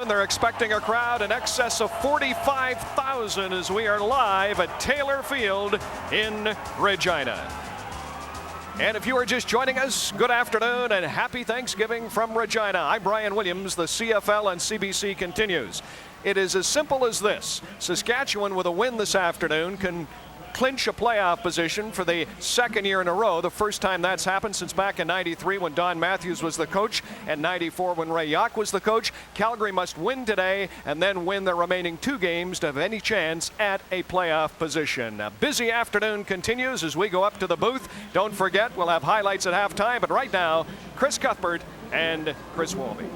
They're expecting a crowd in excess of 45,000 as we are live at Taylor Field in Regina. And if you are just joining us, good afternoon and happy Thanksgiving from Regina. I'm Brian Williams. The CFL and CBC continues. It is as simple as this. Saskatchewan with a win this afternoon can clinch a playoff position for the second year in a row. The first time that's happened since back in '93 when Don Matthews was the coach and '94 when Ray Yauch was the coach. Calgary must win today and then win the remaining 2 games to have any chance at a playoff position. A busy afternoon continues as we go up to the booth. Don't forget, we'll have highlights at halftime, but right now, Chris Cuthbert and Chris Walby.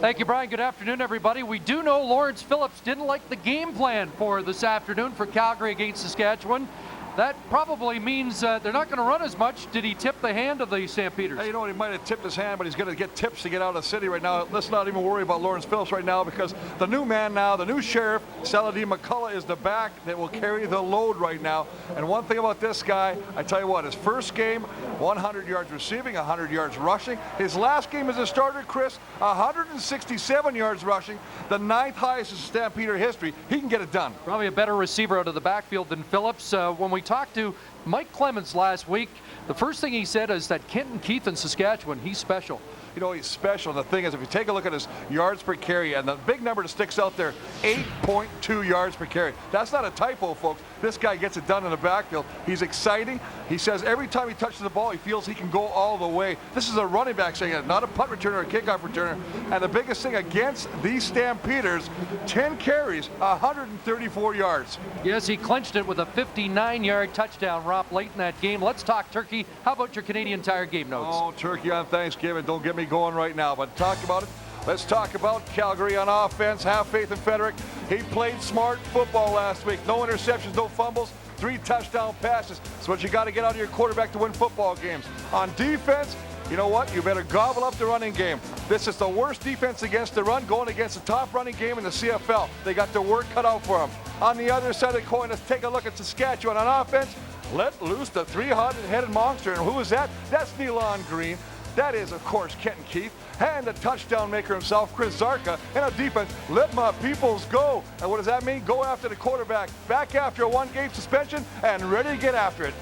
Thank you, Brian. Good afternoon, everybody. We do know Lawrence Phillips didn't like the game plan for this afternoon for Calgary against Saskatchewan. That probably means they're not going to run as much. Did he tip the hand of the Stampeders? Hey, you know what? He might have tipped his hand, but he's going to get tips to get out of the city right now. Let's not even worry about Lawrence Phillips right now because the new man now, the new sheriff, Saladin McCullough, is the back that will carry the load right now. And one thing about this guy, I tell you what, his first game, 100 yards receiving, 100 yards rushing. His last game as a starter, Chris, 167 yards rushing, the 9th highest in Stampeder history. He can get it done. Probably a better receiver out of the backfield than Phillips. When we talked to Mike Clemens last week, the first thing he said is that Kenton Keith in Saskatchewan, he's special. You know, he's special. The thing is, if you take a look at his yards per carry, and the big number that sticks out there, 8.2 yards per carry. That's not a typo, folks. This guy gets it done in the backfield. He's exciting. He says every time he touches the ball, he feels he can go all the way. This is a running back saying it, not a punt returner or a kickoff returner. And the biggest thing against these Stampeders, 10 carries, 134 yards. Yes, he clinched it with a 59-yard touchdown romp late in that game. Let's talk Turkey. How about your Canadian Tire game notes? Oh, Turkey on Thanksgiving. Don't get me going right now, but talk about it. Let's talk about Calgary on offense. Have faith in Frederick. He played smart football last week. No interceptions, no fumbles, 3 touchdown passes. That's what you got to get out of your quarterback to win football games. On defense, you know what? You better gobble up the running game. This is the worst defense against the run, going against the top running game in the CFL. They got their work cut out for them. On the other side of the coin, let's take a look at Saskatchewan on offense. Let loose the 300-headed monster. And who is that? That's Nealon Green. That is, of course, Kenton Keith. And the touchdown maker himself, Chris Zarka. And on defense, let my peoples go. And what does that mean? Go after the quarterback. Back after a 1-game suspension and ready to get after it.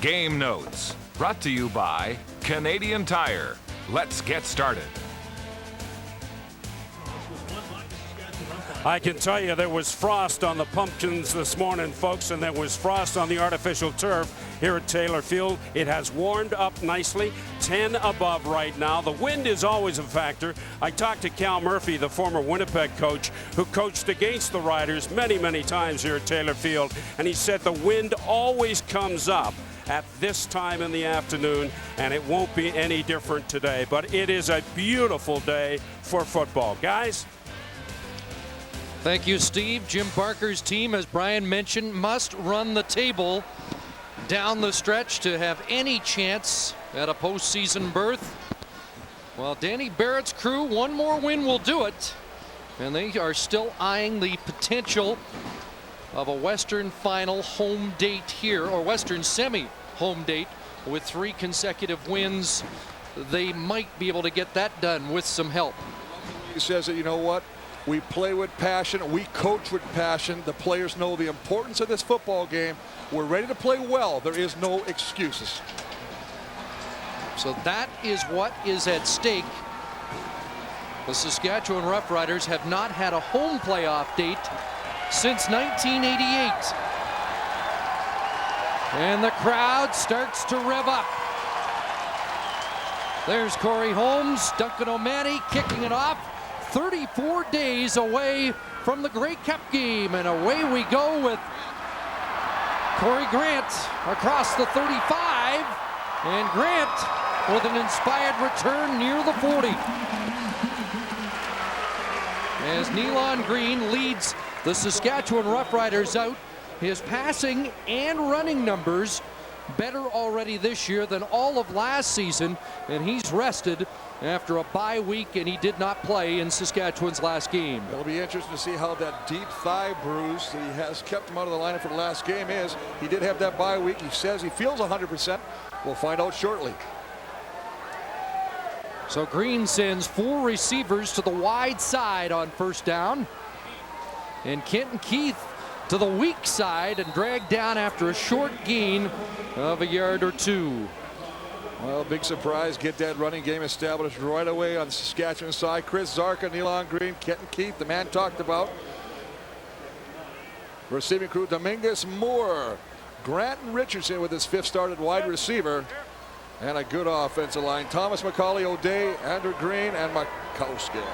Game notes brought to you by Canadian Tire. Let's get started. I can tell you there was frost on the pumpkins this morning, folks, and there was frost on the artificial turf here at Taylor Field. It has warmed up nicely, 10 above right now. The wind is always a factor. I talked to Cal Murphy, the former Winnipeg coach, who coached against the Riders many, many times here at Taylor Field, and he said the wind always comes up at this time in the afternoon, and it won't be any different today. But it is a beautiful day for football. Guys? Thank you, Steve. Jim Parker's team, as Brian mentioned, must run the table down the stretch to have any chance at a postseason berth. Well, Danny Barrett's crew, one more win will do it. And they are still eyeing the potential of a Western final home date here, or Western semi-home date with 3 consecutive wins. They might be able to get that done with some help. He says that, you know what? We play with passion. We coach with passion. The players know the importance of this football game. We're ready to play well. There is no excuses. So that is what is at stake. The Saskatchewan Roughriders have not had a home playoff date since 1988. And the crowd starts to rev up. There's Corey Holmes, Duncan O'Mahony kicking it off. 34 days away from the Grey Cup game, and away we go with Corey Grant across the 35, and Grant with an inspired return near the 40. As Nealon Green leads the Saskatchewan Roughriders out, his passing and running numbers better already this year than all of last season, and he's rested after a bye week, and he did not play in Saskatchewan's last game. It'll be interesting to see how that deep thigh bruise that he has kept him out of the lineup for the last game is. He did have that bye week. He says he feels 100%. We'll find out shortly. So Green sends 4 receivers to the wide side on first down. And Kenton Keith to the weak side and dragged down after a short gain of a yard or 2. Well, big surprise. Get that running game established right away on the Saskatchewan side. Chris Zarka, Neil Green, Kenton Keith, the man talked about. Receiving crew, Dominguez Moore. Granton Richardson with his 5th started wide receiver. And a good offensive line. Thomas McCauley, O'Day, Andrew Green, and Makowski.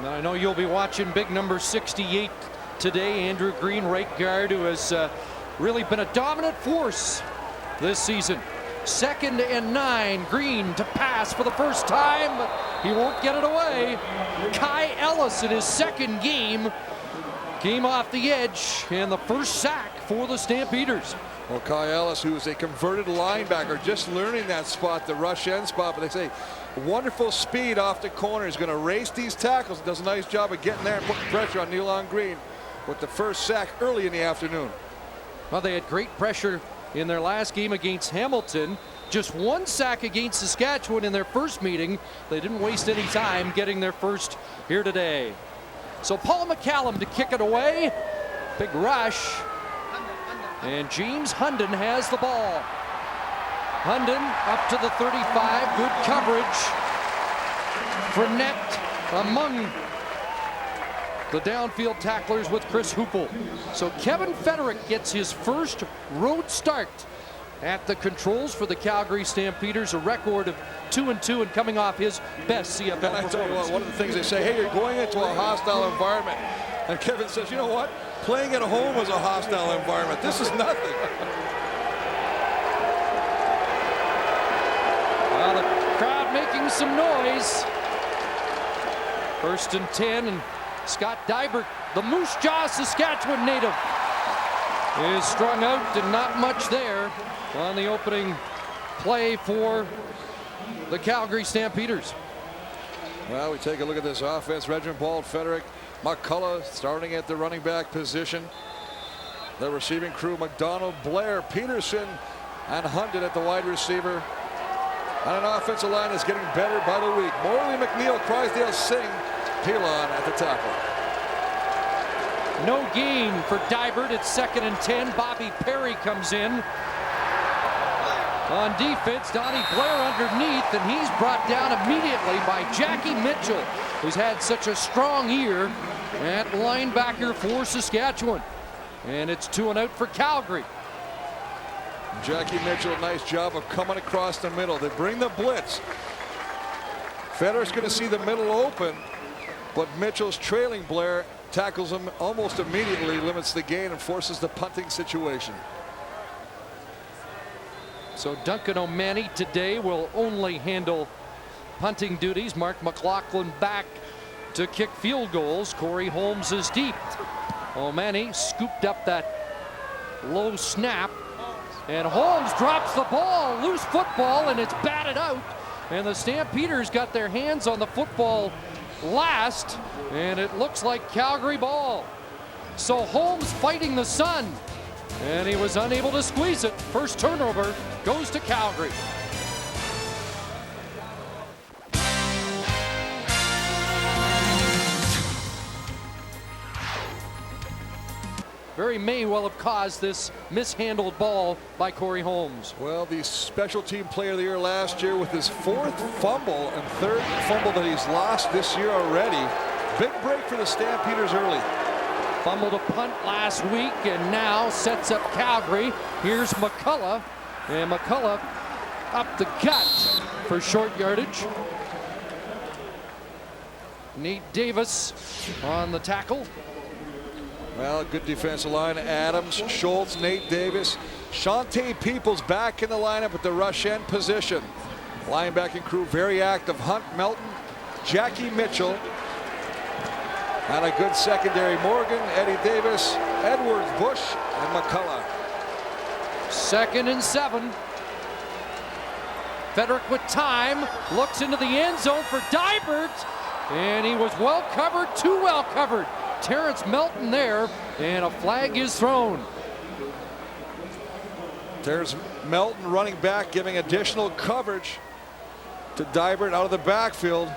Now I know you'll be watching big number 68 today, Andrew Green, right guard, who has really been a dominant force this season. 2nd and 9, Green to pass for the first time. He won't get it away. Kai Ellis in his 2nd game came off the edge, and the first sack for the Stampeders. Well, Kai Ellis, who is a converted linebacker, just learning that spot, the rush end spot, but they say wonderful speed off the corner. He's going to race these tackles. Does a nice job of getting there and putting pressure on Neil Green with the first sack early in the afternoon. Well, they had great pressure in their last game against Hamilton. Just 1 sack against Saskatchewan in their first meeting. They didn't waste any time getting their first here today. So Paul McCallum to kick it away. Big rush. And James Hunden has the ball. Hunden up to the 35. Good coverage. Fournette among the downfield tacklers with Chris Hoople. So Kevin Federick gets his first road start at the controls for the Calgary Stampeders, a record of 2-2 and coming off his best CFL And I tell you what, one of the things they say, hey, you're going into a hostile environment. And Kevin says, you know what? Playing at home was a hostile environment. This is nothing. Well, the crowd making some noise. 1st and 10, and Scott Dybert, the Moose Jaw Saskatchewan native, is strung out and not much there on the opening play for the Calgary Stampeders. Well, we take a look at this offense. Regiment Ball, Federick, McCullough starting at the running back position. The receiving crew, McDonald, Blair, Peterson, and Hunden at the wide receiver. And an offensive line is getting better by the week. Morley, McNeil, Crysdale, Singh, Pilon at the tackle. No gain for Dybert. It's 2nd and 10. Bobby Perry comes in. On defense, Donnie Blair underneath, and he's brought down immediately by Jackie Mitchell, who's had such a strong year at linebacker for Saskatchewan. And it's 2 and out for Calgary. Jackie Mitchell, nice job of coming across the middle. They bring the blitz. Federick's going to see the middle open, but Mitchell's trailing Blair, tackles him almost immediately, limits the gain, and forces the punting situation. So Duncan O'Mahony today will only handle punting duties. Mark McLaughlin back to kick field goals. Corey Holmes is deep. O'Mahony scooped up that low snap, and Holmes drops the ball. Loose football, and it's batted out. And the Stampeders got their hands on the football last, and it looks like Calgary ball. So Holmes fighting the sun, and he was unable to squeeze it. First turnover goes to Calgary. Very may well have caused this mishandled ball by Corey Holmes. Well, the special team player of the year last year with his 4th fumble and 3rd fumble that he's lost this year already. Big break for the Stampeders early. Fumbled a punt last week and now sets up Calgary. Here's McCullough, and McCullough up the gut for short yardage. Nate Davis on the tackle. Well, good defensive line. Adams, Schultz, Nate Davis. Shante Peoples back in the lineup at the rush end position. Linebacking crew very active. Hunt, Melton, Jackie Mitchell. And a good secondary. Morgan, Eddie Davis, Edwards, Bush, and McCullough. 2nd and 7. Federick with time. Looks into the end zone for Dybert. And he was well covered, too well covered. Terrence Melton there, and a flag is thrown. There's Melton running back, giving additional coverage to Dybert out of the backfield.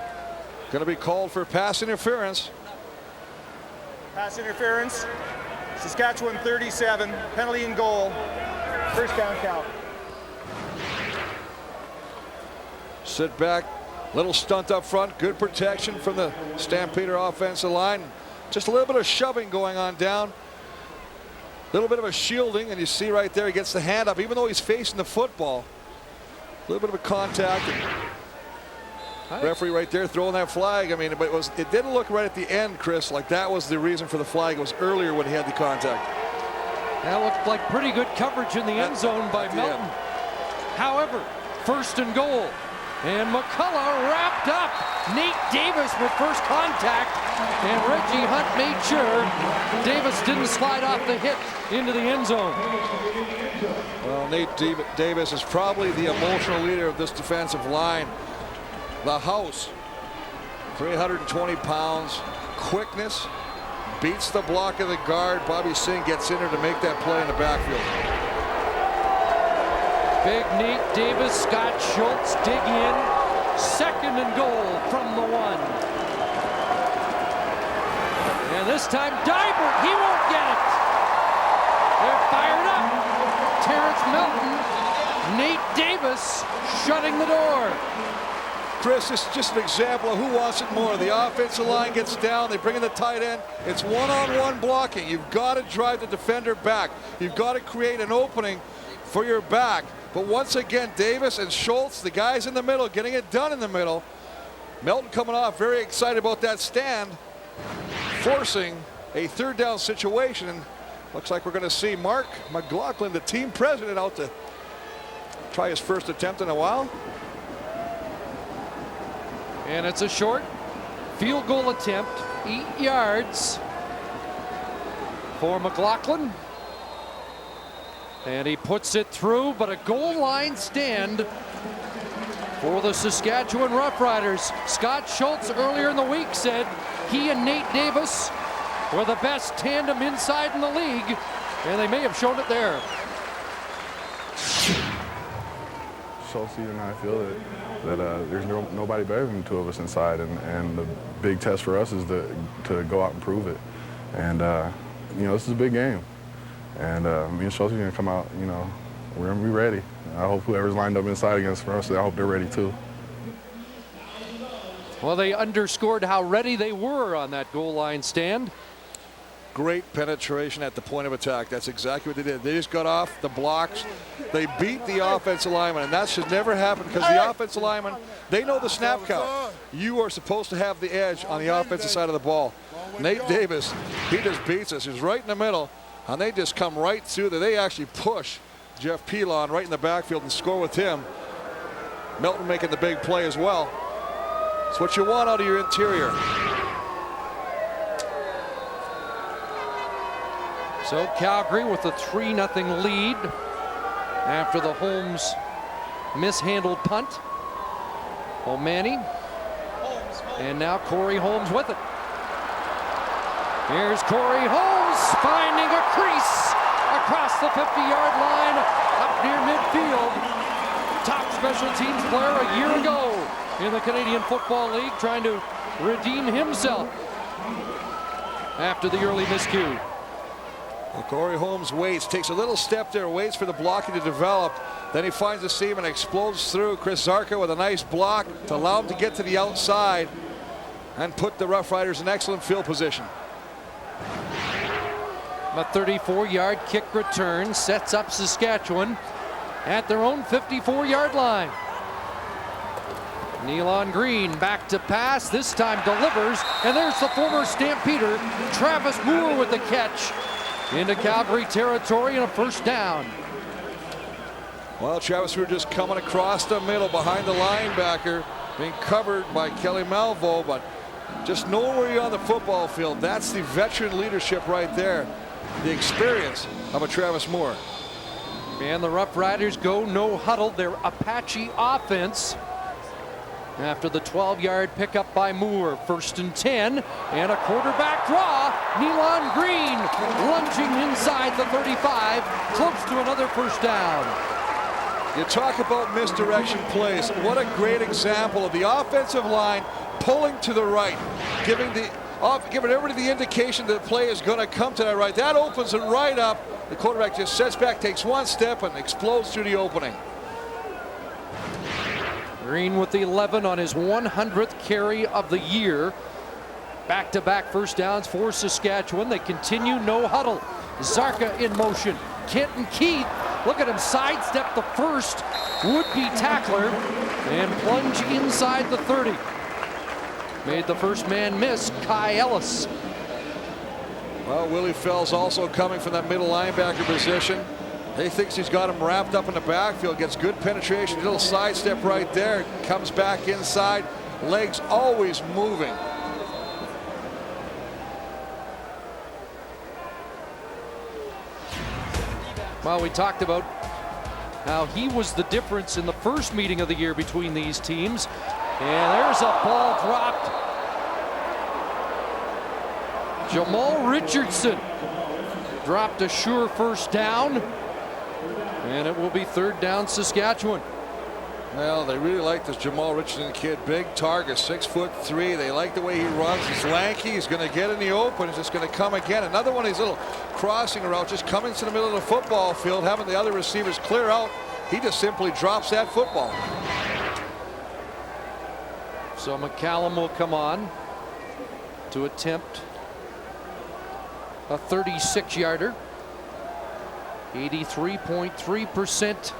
Going to be called for pass interference. Pass interference. Saskatchewan 37. Penalty and goal. First down, Cal. Sit back. Little stunt up front. Good protection from the Stampeder offensive line. Just a little bit of shoving going on down. A little bit of a shielding, and you see right there he gets the hand up even though he's facing the football. A little bit of a contact. Referee right there throwing that flag. I mean, but it didn't look right at the end, Chris, like that was the reason for the flag. It was earlier when he had the contact. That looked like pretty good coverage in the end zone by Melton. However, first and goal. And McCullough wrapped up. Nate Davis with first contact. And Reggie Hunt made sure Davis didn't slide off the hit into the end zone. Well, Nate Davis is probably the emotional leader of this defensive line. The house, 320 pounds, quickness, beats the block of the guard. Bobby Singh gets in there to make that play in the backfield. Big Nate Davis, Scott Schultz dig in. Second and goal from the 1. And this time Dybert, he won't get it. They're fired up. Terrence Melton, Nate Davis shutting the door. Chris, this is just an example of who wants it more. The offensive line gets down, they bring in the tight end. It's one-on-one blocking. You've got to drive the defender back. You've got to create an opening for your back. But once again, Davis and Schultz, the guys in the middle, getting it done in the middle. Melton coming off very excited about that stand, forcing a third down situation. And looks like we're going to see Mark McLaughlin, the team president, out to try his first attempt in a while. And it's a short field goal attempt, 8 yards for McLaughlin. And he puts it through, but a goal line stand for the Saskatchewan Roughriders. Scott Schultz earlier in the week said he and Nate Davis were the best tandem inside in the league, and they may have shown it there. Schultz and I feel that there's nobody better than the two of us inside, and the big test for us is to go out and prove it. And you know, this is a big game, and me and Schultz are going to come out. You know, we're going to be ready. I hope whoever's lined up inside against us, I hope they're ready too. Well, they underscored how ready they were on that goal line stand. Great penetration at the point of attack. That's exactly what they did. They just got off the blocks. They beat the offensive lineman, and that should never happen because the offensive lineman, they know the snap count. You are supposed to have the edge on the offensive side of the ball. Nate Davis, he just beats us. He's right in the middle, and they just come right through there. They actually push Jeff Pilon right in the backfield and score with him. Melton making the big play as well. It's what you want out of your interior. So Calgary with a 3-0 lead after the Holmes mishandled punt. O'Mani, and now Corey Holmes with it. Here's Corey Holmes finding a crease across the 50-yard line up near midfield. Top special teams player a year ago in the Canadian Football League, trying to redeem himself after the early miscue. Well, Corey Holmes waits, takes a little step there, waits for the blocking to develop. Then he finds the seam and explodes through. Chris Zarka with a nice block to allow him to get to the outside and put the Roughriders in excellent field position. A 34-yard kick return sets up Saskatchewan at their own 54-yard line. Nealon Green back to pass, this time delivers, and there's the former Stampeder, Travis Moore with the catch into Calgary territory and a first down. Well, Travis Moore just coming across the middle behind the linebacker, being covered by Kelly Malvo, but just knowing where you're on the football field, that's the veteran leadership right there, the experience of a Travis Moore. And the Roughriders go no huddle, their Apache offense. After the 12-yard pickup by Moore, 1st and 10, and a quarterback draw. Nealon Green lunging inside the 35, close to another first down. You talk about misdirection plays. What a great example of the offensive line pulling to the right, giving everybody the indication that the play is going to come to that right. That opens it right up. The quarterback just sets back, takes one step, and explodes through the opening. Green with the 11 on his 100th carry of the year. Back-to-back first downs for Saskatchewan. They continue no huddle. Zarka in motion. Kenton Keith, look at him sidestep the first would-be tackler and plunge inside the 30. Made the first man miss, Kai Ellis. Well, Willie Fell's also coming from that middle linebacker position. He thinks he's got him wrapped up in the backfield, gets good penetration, little sidestep right there, comes back inside, legs always moving. Well, we talked about how he was the difference in the first meeting of the year between these teams. And there's a ball dropped. Jamal Richardson dropped a sure first down. And it will be third down Saskatchewan. Well, they really like this Jamal Richardson kid. Big target, 6'3". They like the way he runs. He's lanky. He's going to get in the open. He's just going to come again. Another one of these little crossing routes, just coming to the middle of the football field, having the other receivers clear out. He just simply drops that football. So McCallum will come on to attempt a 36-yarder. 83.3%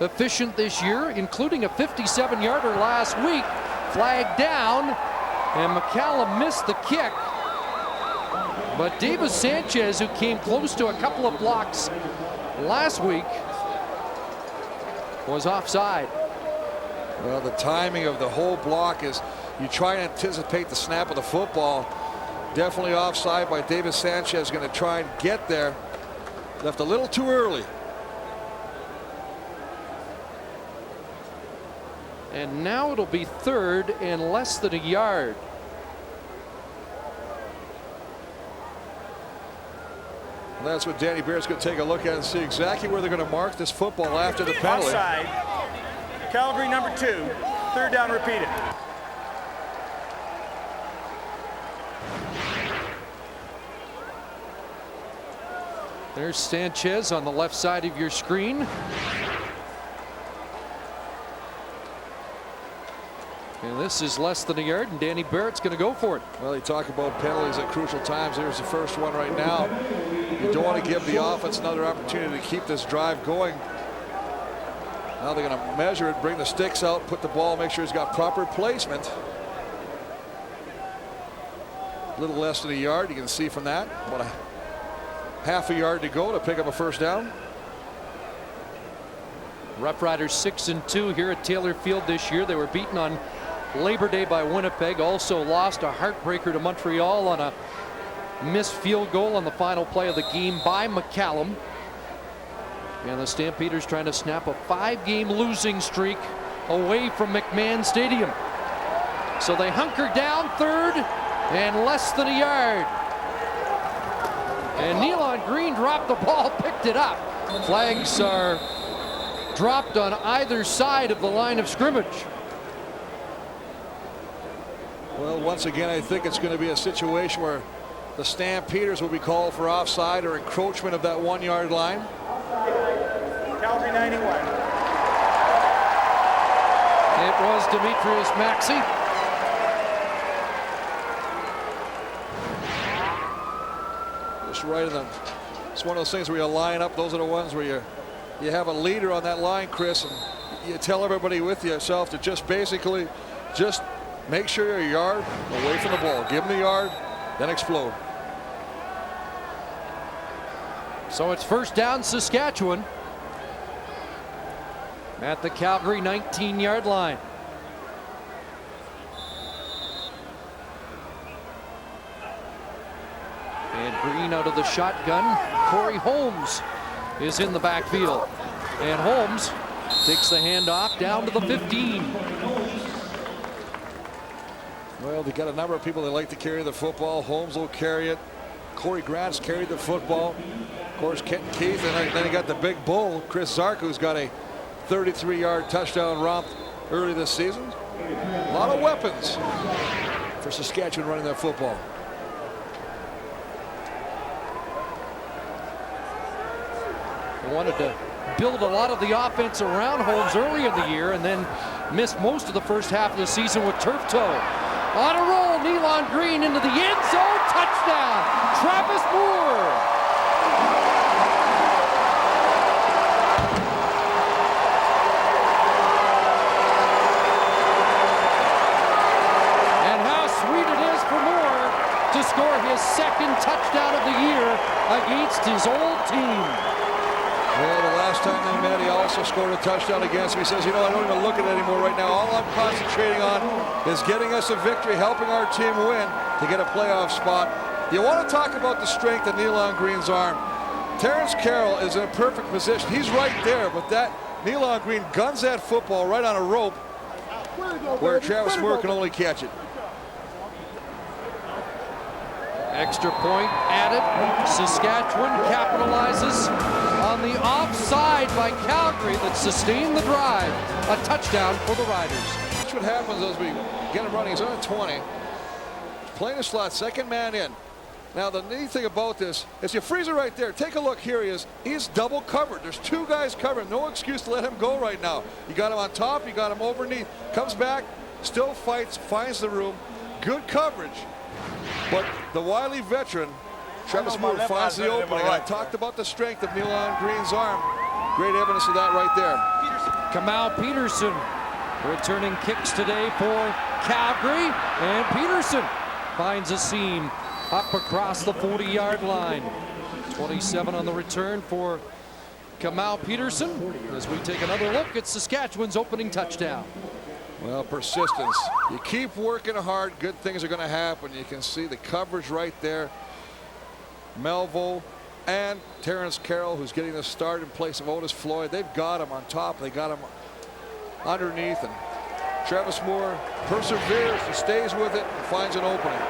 efficient this year, including a 57-yarder last week. Flag down, and McCallum missed the kick. But Davis Sanchez, who came close to a couple of blocks last week, was offside. Well, the timing of the whole block is you try and anticipate the snap of the football. Definitely offside by Davis Sanchez, going to try and get there. Left a little too early. And now it'll be third and less than a yard. And that's what Danny Barrett's going to take a look at and see exactly where they're going to mark this football after the penalty. Offside. Calgary number 2. Third down repeated. There's Sanchez on the left side of your screen. And this is less than a yard, and Danny Barrett's going to go for it. Well, you talk about penalties at crucial times. There's the first one right now. You don't want to give the offense another opportunity to keep this drive going. Now they're going to measure it, bring the sticks out, put the ball, make sure he's got proper placement. A little less than a yard, you can see from that. About a half a yard to go to pick up a first down. Roughriders 6-2 here at Taylor Field this year. They were beaten on Labor Day by Winnipeg. Also lost a heartbreaker to Montreal on a missed field goal on the final play of the game by McCallum. And the Stampeders trying to snap a 5-game losing streak away from McMahon Stadium. So they hunker down third and less than a yard. And Nealon Green dropped the ball, picked it up. Flags are dropped on either side of the line of scrimmage. Well, once again, I think it's going to be a situation where the Stampeders will be called for offside or encroachment of that 1-yard line. Calgary 91. It was Demetrius Maxey. Just right in the. It's one of those things where you line up. Those are the ones where you have a leader on that line, Chris, and you tell everybody with yourself to just basically just make sure you're a yard away from the ball. Give them the yard, then explode. So it's first down Saskatchewan at the Calgary 19-yard line. And Green out of the shotgun. Corey Holmes is in the backfield. And Holmes takes the handoff down to the 15. Well, they got a number of people that like to carry the football. Holmes will carry it. Corey Grant's carried the football. Of course, Kenton Keith, and then he got the big bull, Chris Zark, who's got a 33-yard touchdown romp early this season. A lot of weapons for Saskatchewan running that football. They wanted to build a lot of the offense around Holmes early in the year and then missed most of the first half of the season with turf toe. On a roll, Nealon Green into the end zone, touchdown, Travis Moore. And how sweet it is for Moore to score his second touchdown of the year against his old team. Well, the last time they met, he also scored a touchdown against him. He says, you know, I don't even look at it anymore right now. All I'm concentrating on is getting us a victory, helping our team win to get a playoff spot. You want to talk about the strength of Nealon Green's arm. Terrence Carroll is in a perfect position. He's right there, but that Nealon Green guns that football right on a rope where Travis Moore can only catch it. Extra point added. Saskatchewan capitalizes on the offside by Calgary that sustained the drive. A touchdown for the Riders. That's what happens as we get him running. He's on a 20. Playing the slot, second man in. Now the neat thing about this is you freeze it right there. Take a look, here he is. He's double covered. There's two guys covering. No excuse to let him go right now. You got him on top, you got him underneath. Comes back, still fights, finds the room. Good coverage. But the wily veteran, Travis Moore, finds the opening. I talked about the strength of Nealon Green's arm. Great evidence of that right there. Kamau Peterson returning kicks today for Calgary. And Peterson finds a seam up across the 40-yard line. 27 on the return for Kamau Peterson as we take another look at Saskatchewan's opening touchdown. Well, persistence. You keep working hard, good things are going to happen. You can see the coverage right there. Melville and Terrence Carroll, who's getting the start in place of Otis Floyd. They've got him on top. They got him underneath. And Travis Moore perseveres, he stays with it, and finds an opening.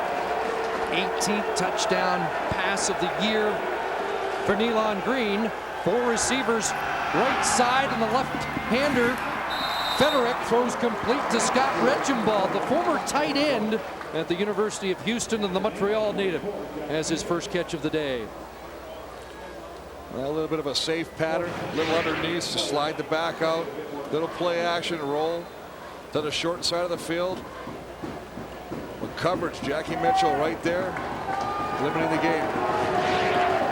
18th touchdown pass of the year for Nealon Green. 4 receivers, right side, and the left-hander Federick throws complete to Scott Regenbald, the former tight end at the University of Houston and the Montreal native, as his first catch of the day. Well, a little bit of a safe pattern, a little underneath to slide the back out, little play action roll to the short side of the field. With coverage, Jackie Mitchell right there, limiting the game.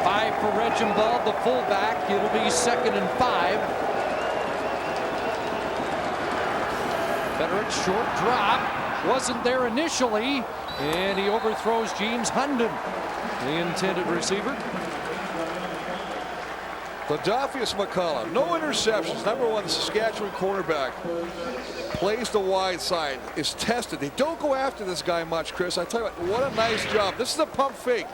5 for Regenbald, the fullback. It'll be 2nd and 5. Federick, short drop, wasn't there initially, and he overthrows James Hunden, the intended receiver. Ladolfius McCullough, no interceptions. Number 1, the Saskatchewan cornerback, plays the wide side, is tested. They don't go after this guy much, Chris. I tell you what a nice job. This is a pump fake.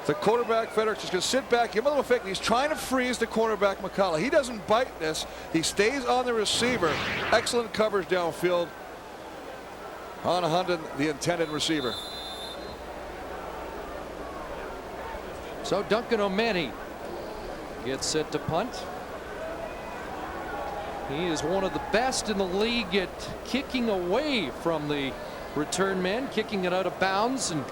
The quarterback, Federick, just going to sit back, give him a little fake, and he's trying to freeze the cornerback, McCullough. He doesn't bite this. He stays on the receiver. Excellent coverage downfield on Hunden, the intended receiver. So Duncan O'Mahony gets set to punt. He is one of the best in the league at kicking away from the return man, kicking it out of bounds. And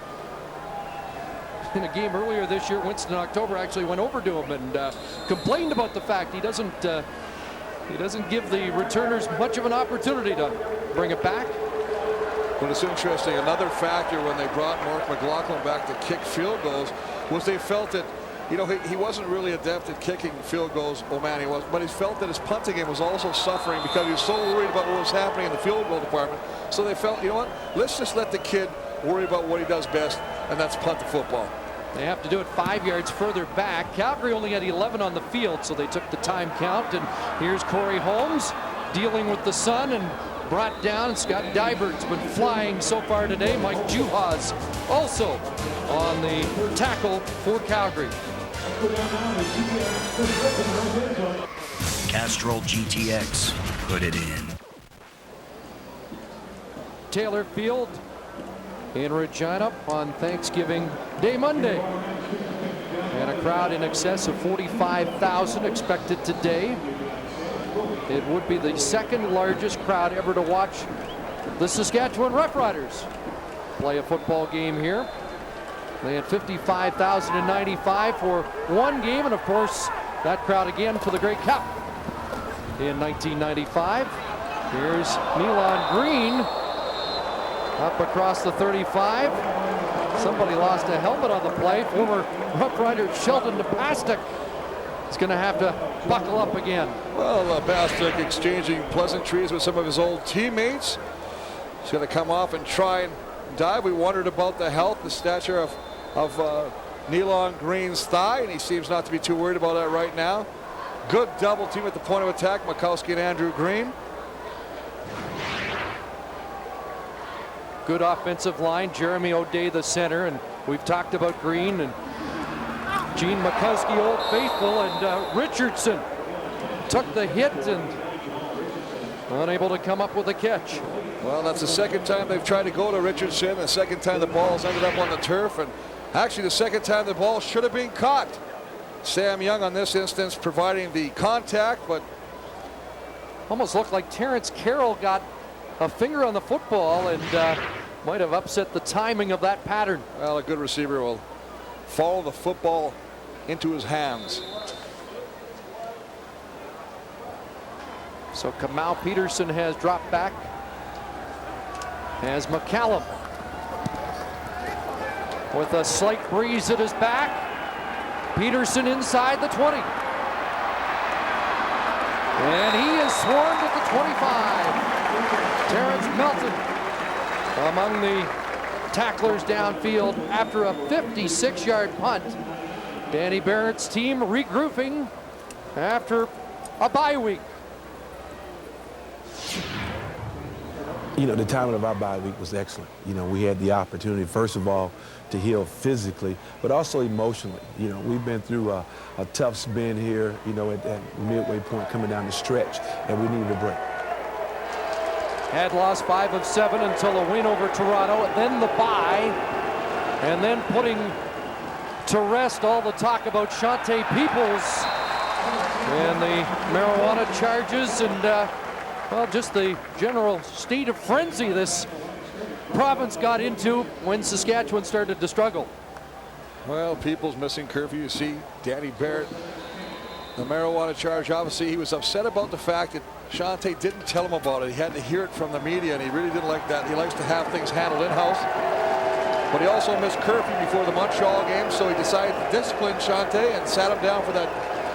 in a game earlier this year, Winston October actually went over to him and complained about the fact he doesn't give the returners much of an opportunity to bring it back. But it's interesting, another factor when they brought Mark McLaughlin back to kick field goals was they felt that, you know, he wasn't really adept at kicking field goals, O'Mahony was, but he felt that his punting game was also suffering because he was so worried about what was happening in the field goal department. So they felt, you know what, let's just let the kid worry about what he does best, and that's punt the football. They have to do it 5 yards further back. Calgary only had 11 on the field, so they took the time count. And here's Corey Holmes dealing with the sun and brought down. Scott Dybert's been flying so far today. Mike Juhas also on the tackle for Calgary. Castrol GTX, put it in. Taylor Field in Regina on Thanksgiving Day Monday. And a crowd in excess of 45,000 expected today. It would be the second largest crowd ever to watch the Saskatchewan Roughriders play a football game here. They had 55,095 for one game, and of course that crowd again for the Grey Cup in 1995. Here's Nealon Green up across the 35. Somebody lost a helmet on the play. Former Rough Rider Sheldon Napastuk is going to have to buckle up again. Well, Napastuk exchanging pleasantries with some of his old teammates. He's going to come off and try and dive. We wondered about the health, the stature of Nealon Green's thigh, and he seems not to be too worried about that right now. Good double team at the point of attack, Mikowski and Andrew Green. Good offensive line, Jeremy O'Day the center, and we've talked about Green and Gene Mikowski, Old Faithful, and Richardson took the hit and unable to come up with a catch. Well, that's the second time they've tried to go to Richardson, the second time the ball's ended up on the turf, and actually the second time the ball should have been caught. Sam Young on this instance providing the contact, but almost looked like Terrence Carroll got a finger on the football and might have upset the timing of that pattern. Well, a good receiver will follow the football into his hands. So Kamau Peterson has dropped back as McCallum with a slight breeze at his back. Peterson inside the 20. And he is swarmed at the 25. Terrence Melton among the tacklers downfield after a 56-yard punt. Danny Barrett's team regrouping after a bye week. You know, the timing of our bye week was excellent. You know, we had the opportunity, first of all, to heal physically, but also emotionally. You know, we've been through a tough spin here, you know, at that midway point coming down the stretch, and we needed a break. Had lost 5 of 7 until a win over Toronto, and then the bye, and then putting to rest all the talk about Shante Peoples and the marijuana charges and, well, just the general state of frenzy this province got into when Saskatchewan started to struggle. Well, People's missing curfew. You see Danny Barrett, the marijuana charge. Obviously, he was upset about the fact that Shante didn't tell him about it. He had to hear it from the media, and he really didn't like that. He likes to have things handled in-house. But he also missed curfew before the Montreal game, so he decided to discipline Shante and sat him down for that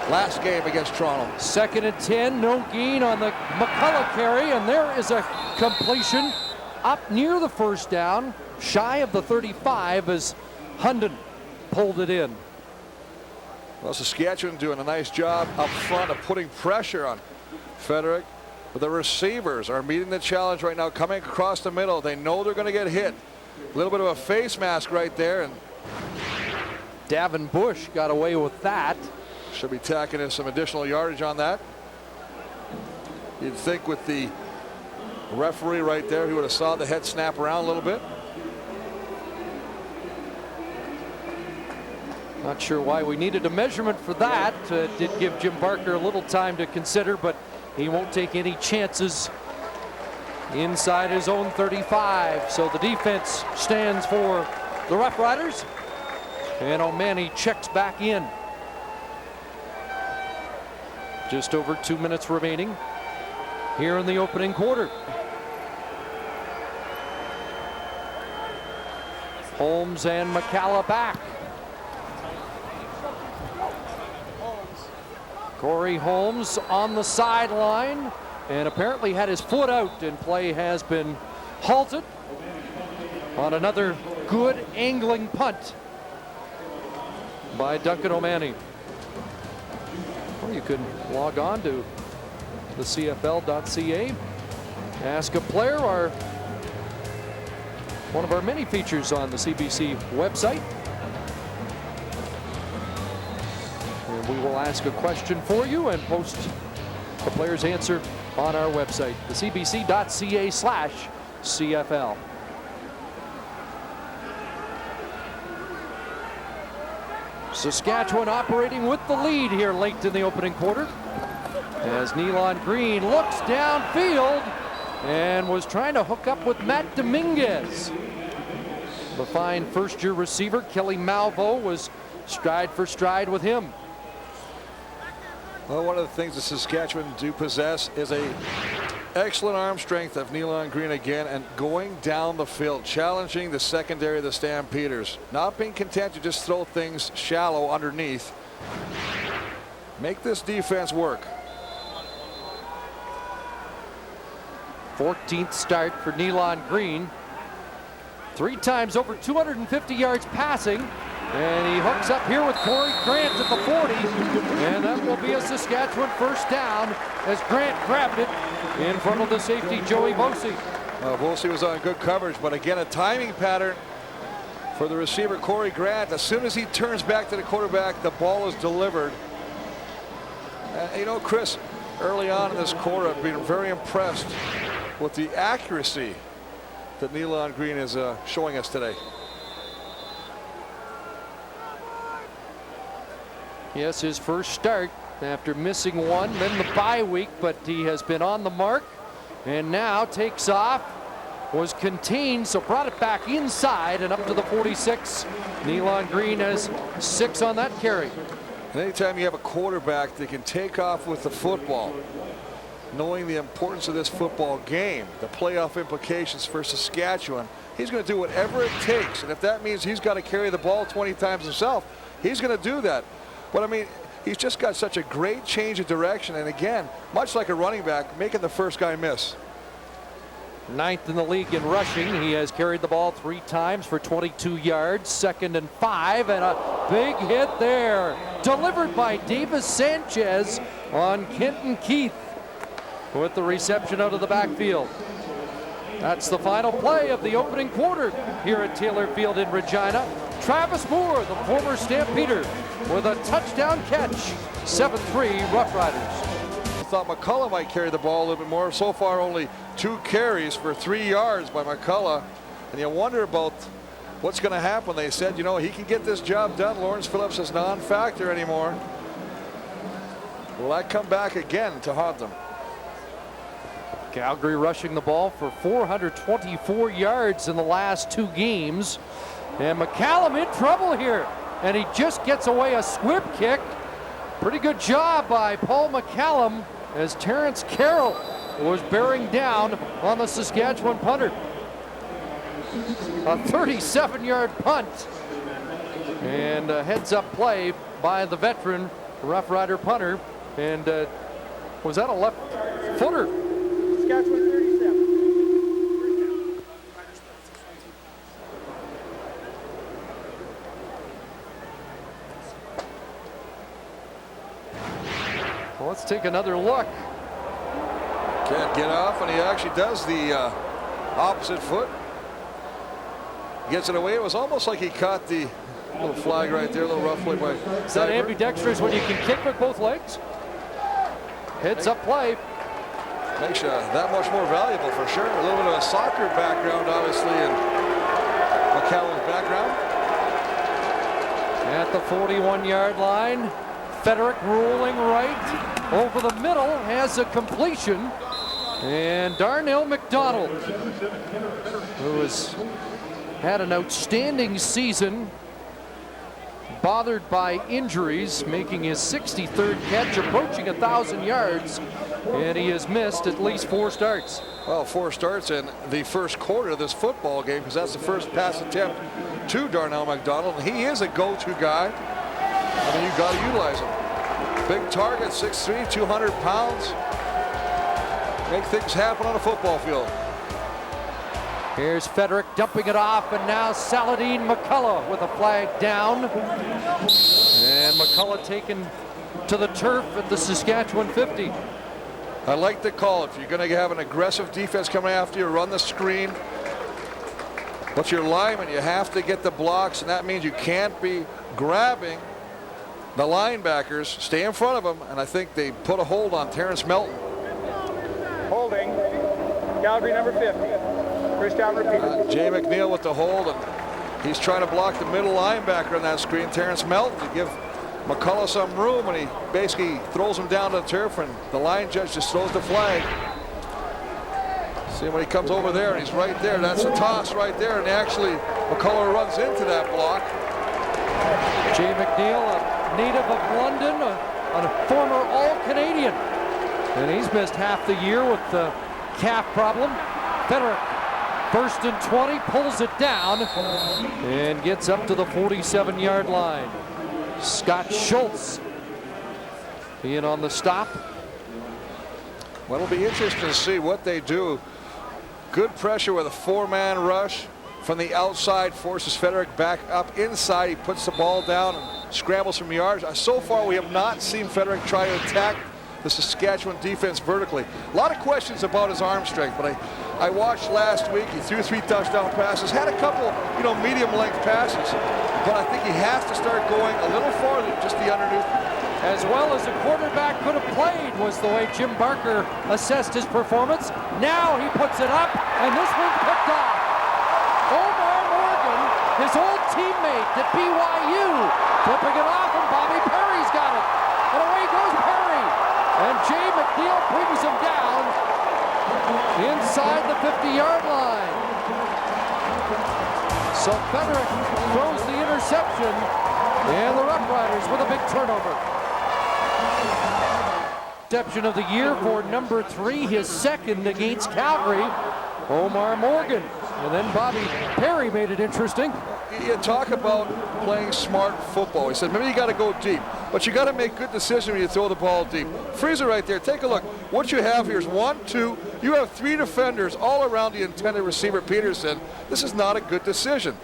last game against Toronto. 2nd and 10, no gain on the McCullough carry, and there is a completion up near the first down, shy of the 35 as Hunden pulled it in. Well, Saskatchewan doing a nice job up front of putting pressure on Frederick, but the receivers are meeting the challenge right now, coming across the middle. They know they're going to get hit. A little bit of a face mask right there, and Davin Bush got away with that. Should be tacking in some additional yardage on that. You'd think with the referee right there, he would have saw the head snap around a little bit. Not sure why we needed a measurement for that. Did give Jim Barker a little time to consider, but he won't take any chances inside his own 35. So the defense stands for the Rough Riders, and O'Mahony checks back in. Just over 2 minutes remaining here in the opening quarter. Holmes and McCalla back. Corey Holmes on the sideline and apparently had his foot out, and play has been halted on another good angling punt by Duncan O'Mahony. Well, you can log on to the CFL.ca, ask a player, one of our many features on the CBC website. And we will ask a question for you and post the player's answer on our website, the cbc.ca/CFL. Saskatchewan operating with the lead here late in the opening quarter. as Nealon Green looks downfield and was trying to hook up with Matt Dominguez. The fine first-year receiver, Kelly Malvo, was stride for stride with him. Well, one of the things the Saskatchewan do possess is a excellent arm strength of Nealon Green again, and going down the field, challenging the secondary of the Stampeders. Not being content to just throw things shallow underneath. Make this defense work. 14th start for Nealon Green. 3 times over 250 yards passing. And he hooks up here with Corey Grant at the 40. And that will be a Saskatchewan first down as Grant grabbed it in front of the safety, Joey Boese. Boese was on good coverage, but again, a timing pattern for the receiver, Corey Grant. As soon as he turns back to the quarterback, the ball is delivered. You know, Chris, early on in this quarter, I've been very impressed with the accuracy that Nealon Green is showing us today. Yes, his first start after missing one, then the bye week, but he has been on the mark and now takes off. Was contained, so brought it back inside and up to the 46. Nealon Green has 6 on that carry. And anytime you have a quarterback that can take off with the football, knowing the importance of this football game, the playoff implications for Saskatchewan, he's going to do whatever it takes. And if that means he's got to carry the ball 20 times himself, he's going to do that. But I mean, he's just got such a great change of direction. And again, much like a running back, making the first guy miss. 9th in the league in rushing. He has carried the ball 3 times for 22 yards. 2nd and 5, and a big hit there. Delivered by Davis Sanchez on Kenton Keith with the reception out of the backfield. That's the final play of the opening quarter here at Taylor Field in Regina. Travis Moore, the former Stampeder, with a touchdown catch. 7-3 Roughriders. I thought McCullough might carry the ball a little bit more. So far, only 2 carries for 3 yards by McCullough. And you wonder about what's going to happen. They said, you know, he can get this job done. Lawrence Phillips is non-factor anymore. Will that come back again to haunt them? Calgary rushing the ball for 424 yards in the last 2 games. And McCallum in trouble here. And he just gets away a squib kick. Pretty good job by Paul McCallum as Terrence Carroll was bearing down on the Saskatchewan punter. A 37-yard punt. And a heads-up play by the veteran Rough Rider punter. And was that a left footer? Saskatchewan 37. Well, let's take another look. Can't get off, and he actually does the opposite foot. Gets it away. It was almost like he caught the little flag right there, a little rough play by. Is that ambidextrous when you can kick with both legs? Heads up play. Makes you that much more valuable for sure. A little bit of a soccer background, obviously, in McCallum's background. At the 41-yard line, Federick rolling right over the middle, has a completion. And Darnell McDonald, who has had an outstanding season, bothered by injuries, making his 63rd catch, approaching 1,000 yards, and he has missed at least 4 starts. Well, 4 starts in the first quarter of this football game, because that's the first pass attempt to Darnell McDonald. He is a go-to guy. I mean, you've got to utilize him. Big target, 6'3", 200 pounds. Make things happen on a football field. Here's Federick dumping it off, and now Saladin McCullough with a flag down. And McCullough taken to the turf at the Saskatchewan 50. I like the call. If you're going to have an aggressive defense coming after you, run the screen. But your lineman, you have to get the blocks, and that means you can't be grabbing the linebackers. Stay in front of them, and I think they put a hold on Terrence Melton. Holding. Calgary number 50. First down repeat. Jay McNeil with the hold, and he's trying to block the middle linebacker on that screen, Terrence Melton, to give McCullough some room, and he basically throws him down to the turf, and the line judge just throws the flag. See when he comes over there, and he's right there. That's a toss right there, and actually McCullough runs into that block. Jay McNeil, a native of London, a former All-Canadian, and he's missed half the year with the calf problem. Federic, first and 20, pulls it down and gets up to the 47-yard line. Scott Schultz being on the stop. Well, it'll be interesting to see what they do. Good pressure with a 4-man rush from the outside, forces Federic back up inside. He puts the ball down and scrambles from yards. So far, we have not seen Federic try to attack the Saskatchewan defense vertically. A lot of questions about his arm strength, but I watched last week. He threw 3 touchdown passes, had a couple, medium-length passes, but I think he has to start going a little farther, just the underneath. As well as the quarterback could have played was the way Jim Barker assessed his performance. Now he puts it up, and this one's picked off. Omar Morgan, his old teammate at BYU, flipping it off, and Bobby Perry's got it. And away goes Perry. And Jay McNeil brings him down inside the 50-yard line. So Federic throws the interception, and the Roughriders with a big turnover. Interception of the year for number 3, his second against Calgary, Omar Morgan. And then Bobby Perry made it interesting. You talk about playing smart football. He said maybe you got to go deep, but you got to make good decisions when you throw the ball deep. Freezer right there. Take a look. What you have here is 1, 2. You have 3 defenders all around the intended receiver, Peterson. This is not a good decision.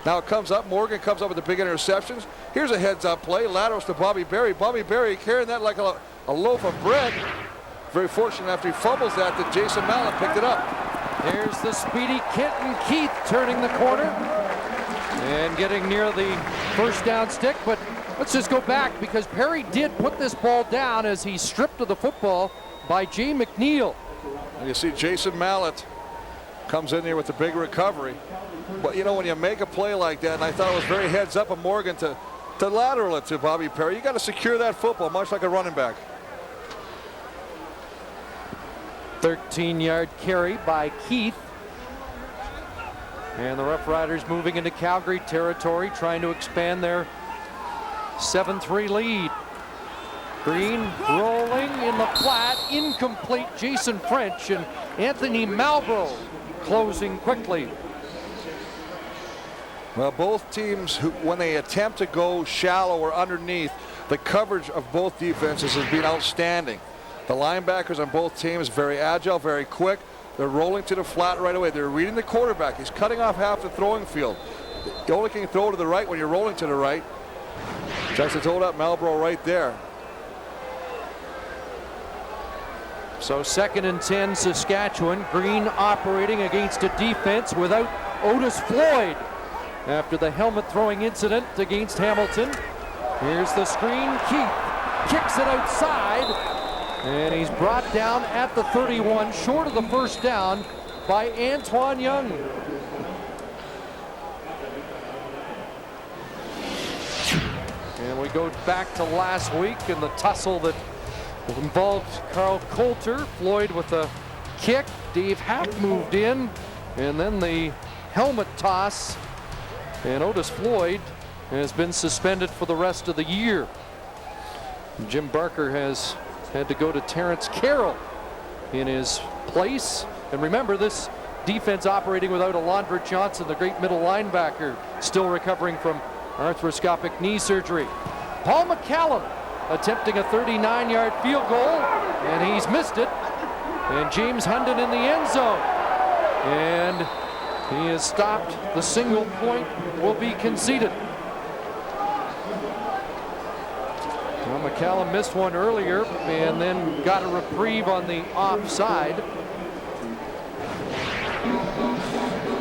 Now it comes up. Morgan comes up with the big interceptions. Here's a heads-up play. Laterals to Bobby Berry. Bobby Berry carrying that like a loaf of bread. Very fortunate after he fumbles that Jason Mallett picked it up. There's the speedy Kenton Keith turning the corner and getting near the first down stick. But let's just go back, because Perry did put this ball down as he stripped of the football by Jay McNeil. And you see Jason Mallett comes in there with the big recovery. But when you make a play like that, and I thought it was very heads up of Morgan to lateral it to Bobby Perry, you got to secure that football, much like a running back. 13-yard carry by Keith. And the Roughriders moving into Calgary territory, trying to expand their 7-3 lead. Green rolling in the flat, incomplete. Jason French and Anthony Malbrough closing quickly. Well, both teams, when they attempt to go shallow or underneath, the coverage of both defenses has been outstanding. The linebackers on both teams very agile, very quick. They're rolling to the flat right away. They're reading the quarterback. He's cutting off half the throwing field. You only can throw to the right when you're rolling to the right. Tries to throw that Malbrough right there. So 2nd and 10 Saskatchewan. Green operating against a defense without Otis Floyd after the helmet throwing incident against Hamilton. Here's the screen. Keith kicks it outside, and he's brought down at the 31, short of the first down by Antoine Young. And we go back to last week and the tussle that involved Carl Coulter. Floyd with a kick. Dave Happ moved in, and then the helmet toss. And Otis Floyd has been suspended for the rest of the year. Jim Barker has had to go to Terrence Carroll in his place. And remember, this defense operating without Alondra Johnson, the great middle linebacker, still recovering from arthroscopic knee surgery. Paul McCallum attempting a 39-yard field goal, and he's missed it. And James Hunden in the end zone. And he has stopped. The single point will be conceded. Well, McCallum missed one earlier and then got a reprieve on the offside.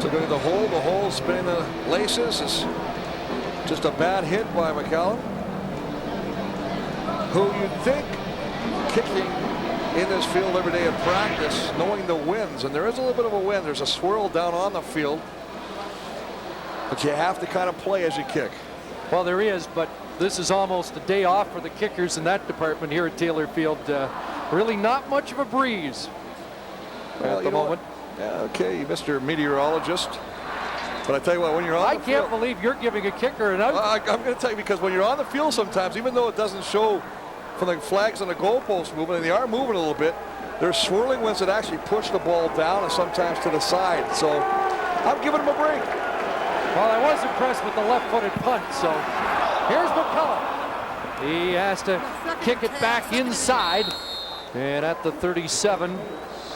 So going to the hole spinning the laces is just a bad hit by McCallum, who you'd think kicking in this field every day at practice, knowing the winds, and there is a little bit of a wind. There's a swirl down on the field, but you have to kind of play as you kick. Well, there is, but this is almost a day off for the kickers in that department here at Taylor Field. Really not much of a breeze at the moment. Yeah, okay, Mr. Meteorologist. But I tell you what, when you're on I the field, can't believe you're giving a kicker an out. I'm going to tell you, because when you're on the field sometimes, even though it doesn't show from the flags on the goalpost moving, and they are moving a little bit, there's swirling winds that actually push the ball down and sometimes to the side. So I'm giving him a break. Well, I was impressed with the left-footed punt. So here's McCullough. He has to kick it back inside. And at the 37,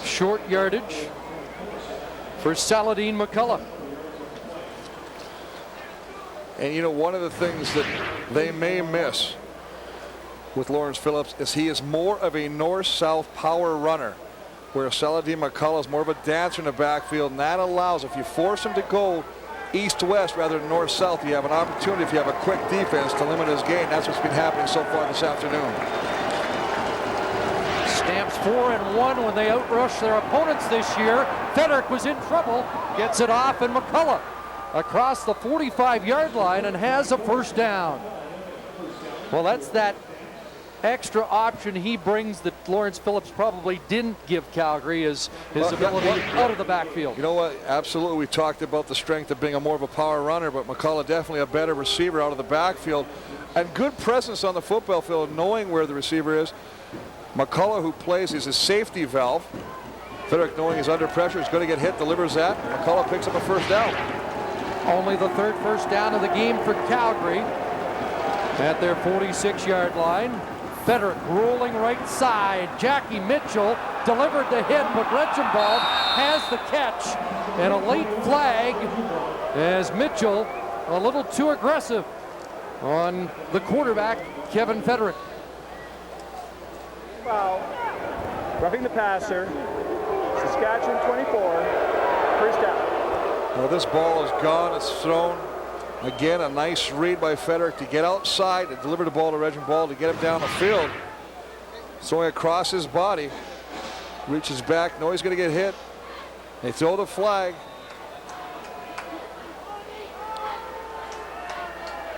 short yardage for Saladin McCullough. And you know, one of the things that they may miss with Lawrence Phillips is he is more of a north-south power runner, where Saladin McCullough is more of a dancer in the backfield, and that allows, if you force him to go east-west rather than north-south, you have an opportunity, if you have a quick defense, to limit his gain. That's what's been happening so far this afternoon. Stamps 4-1 when they outrush their opponents this year. Federick was in trouble, gets it off, and McCullough across the 45-yard line and has a first down. Well, that's that extra option he brings that Lawrence Phillips probably didn't give Calgary, is his ability out of the backfield. You know what? Absolutely. We talked about the strength of being a more of a power runner, but McCullough definitely a better receiver out of the backfield, and good presence on the football field, knowing where the receiver is. McCullough, who plays, is a safety valve. Federick, knowing he's under pressure, is going to get hit, delivers that. McCullough picks up a first down. Only the third first down of the game for Calgary at their 46-yard line. Federick rolling right side. Jackie Mitchell delivered the hit, but Reichenbald has the catch, and a late flag as Mitchell a little too aggressive on the quarterback, Kevin Federick. Foul. Roughing the passer. Saskatchewan 24. First down. Well, this ball is gone. It's thrown. Again, a nice read by Federick to get outside and deliver the ball to Reichenbald to get him down the field. Throwing across his body. Reaches back. No, he's going to get hit. They throw the flag.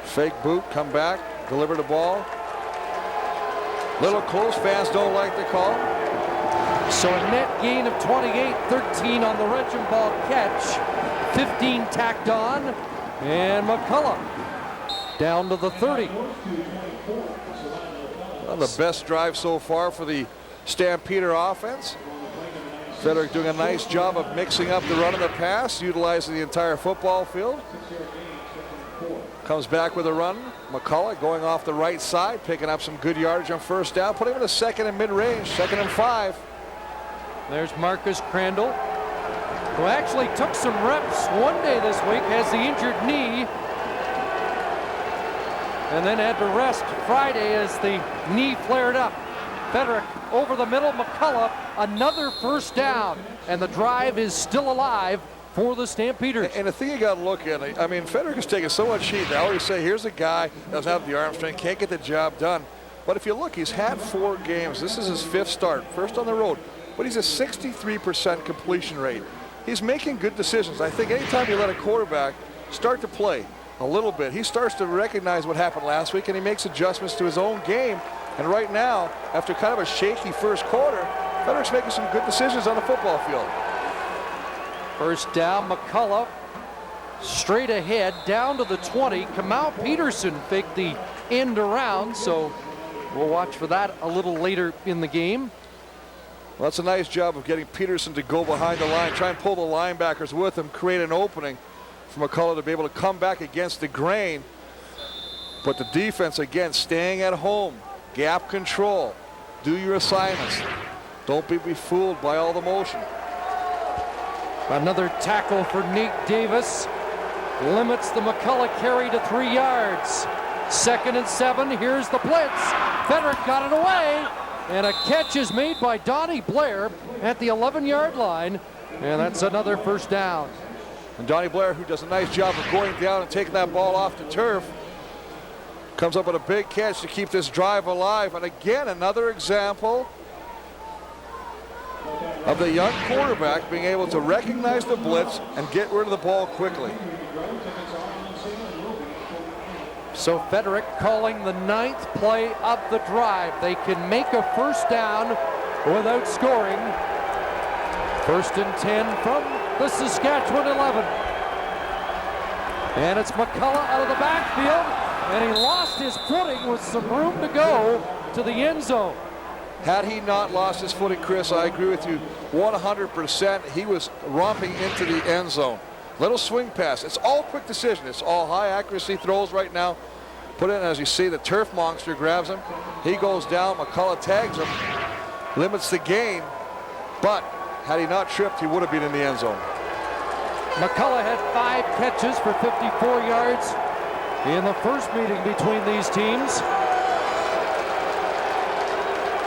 Fake boot, come back, deliver the ball. Little close, fans don't like the call. So a net gain of 28-13 on the Reichenbald catch. 15 tacked on, and McCullough down to the 30. Well, the best drive so far for the Stampeder offense. Federick doing a nice job of mixing up the run and the pass, utilizing the entire football field. Comes back with a run. McCullough going off the right side, picking up some good yardage on first down, putting him in a second and mid-range, 2nd and 5. There's Marcus Crandall, who actually took some reps one day this week, has the injured knee, and then had to rest Friday as the knee flared up. Federick over the middle, McCullough, another first down, and the drive is still alive for the Stampeders. And the thing you got to look at, I mean, Federick has taken so much heat. They always say, here's a guy that doesn't have the arm strength, can't get the job done. But if you look, he's had 4 games. This is his 5th start, first on the road. But he's a 63% completion rate. He's making good decisions. I think anytime you let a quarterback start to play a little bit, he starts to recognize what happened last week, and he makes adjustments to his own game. And right now, after kind of a shaky first quarter, Federick's making some good decisions on the football field. First down, McCullough straight ahead down to the 20. Kamau Peterson faked the end around, so we'll watch for that a little later in the game. Well, that's a nice job of getting Peterson to go behind the line, try and pull the linebackers with him, create an opening for McCullough to be able to come back against the grain. But the defense, again, staying at home, gap control, do your assignments. Don't be befooled by all the motion. Another tackle for Nate Davis. Limits the McCullough carry to 3 yards. 2nd and 7, here's the blitz. Federick got it away, and a catch is made by Donnie Blair at the 11-yard line, and that's another first down. And Donnie Blair, who does a nice job of going down and taking that ball off the turf, comes up with a big catch to keep this drive alive. And again, another example of the young quarterback being able to recognize the blitz and get rid of the ball quickly. So Federic calling the 9th play of the drive. They can make a first down without scoring. 1st and 10 from the Saskatchewan 11. And it's McCullough out of the backfield, and he lost his footing with some room to go to the end zone. Had he not lost his footing, Chris, I agree with you 100%. He was romping into the end zone. Little swing pass. It's all quick decision. It's all high accuracy throws right now. Put it in, as you see, the turf monster grabs him. He goes down. McCullough tags him. Limits the gain. But had he not tripped, he would have been in the end zone. McCullough had 5 catches for 54 yards in the first meeting between these teams.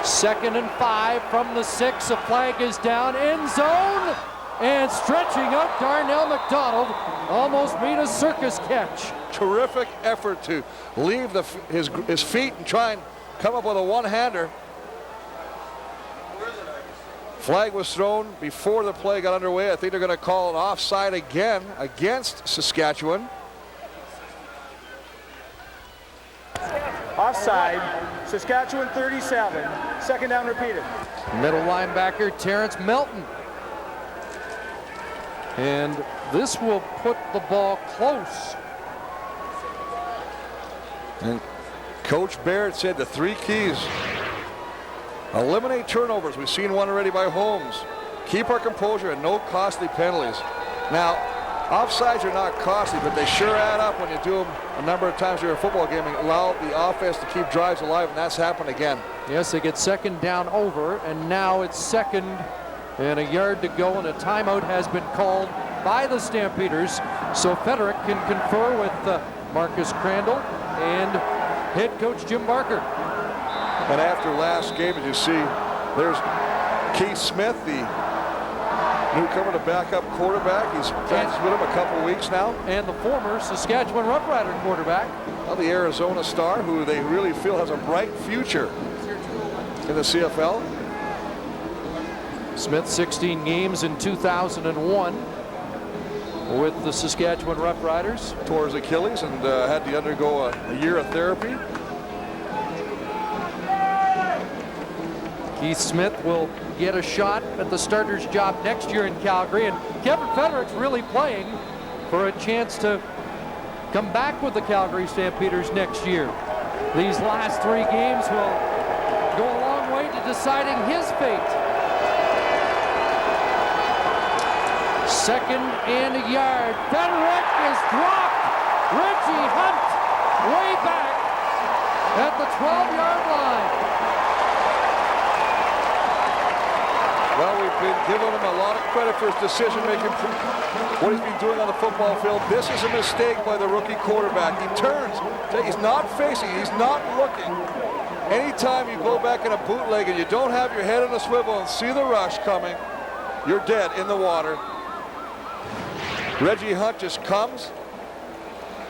2nd and 5 from the 6. A flag is down. End zone. And stretching up, Darnell McDonald almost made a circus catch. Terrific effort to leave his feet and try and come up with a one-hander. Flag was thrown before the play got underway. I think they're going to call an offside again against Saskatchewan. Offside, Saskatchewan 37. 2nd down repeated. Middle linebacker Terrence Melton. And this will put the ball close. And Coach Barrett said the 3 keys: eliminate turnovers. We've seen one already by Holmes. Keep our composure and no costly penalties. Now, offsides are not costly, but they sure add up when you do them a number of times during a football game and allow the offense to keep drives alive, and that's happened again. Yes, they get 2nd down over, and now it's 2nd and a yard to go, and a timeout has been called by the Stampeders, so Federic can confer with Marcus Crandall and head coach Jim Barker. And after last game, as you see, there's Keith Smith, the newcomer to backup quarterback. He's practiced with him a couple weeks now. And the former Saskatchewan Roughrider quarterback. Now the Arizona star, who they really feel has a bright future in the CFL. Smith, 16 games in 2001 with the Saskatchewan Roughriders. Tore his Achilles and had to undergo a year of therapy. Keith Smith will get a shot at the starter's job next year in Calgary, and Kevin Federic's really playing for a chance to come back with the Calgary Stampeders next year. These last 3 games will go a long way to deciding his fate. 2nd and a yard. Federic is dropped. Reggie Hunt way back at the 12-yard line. Well, we've been giving him a lot of credit for his decision-making, what he's been doing on the football field. This is a mistake by the rookie quarterback. He turns. He's not facing. He's not looking. Anytime you go back in a bootleg and you don't have your head on a swivel and see the rush coming, you're dead in the water. Reggie Hunt just comes.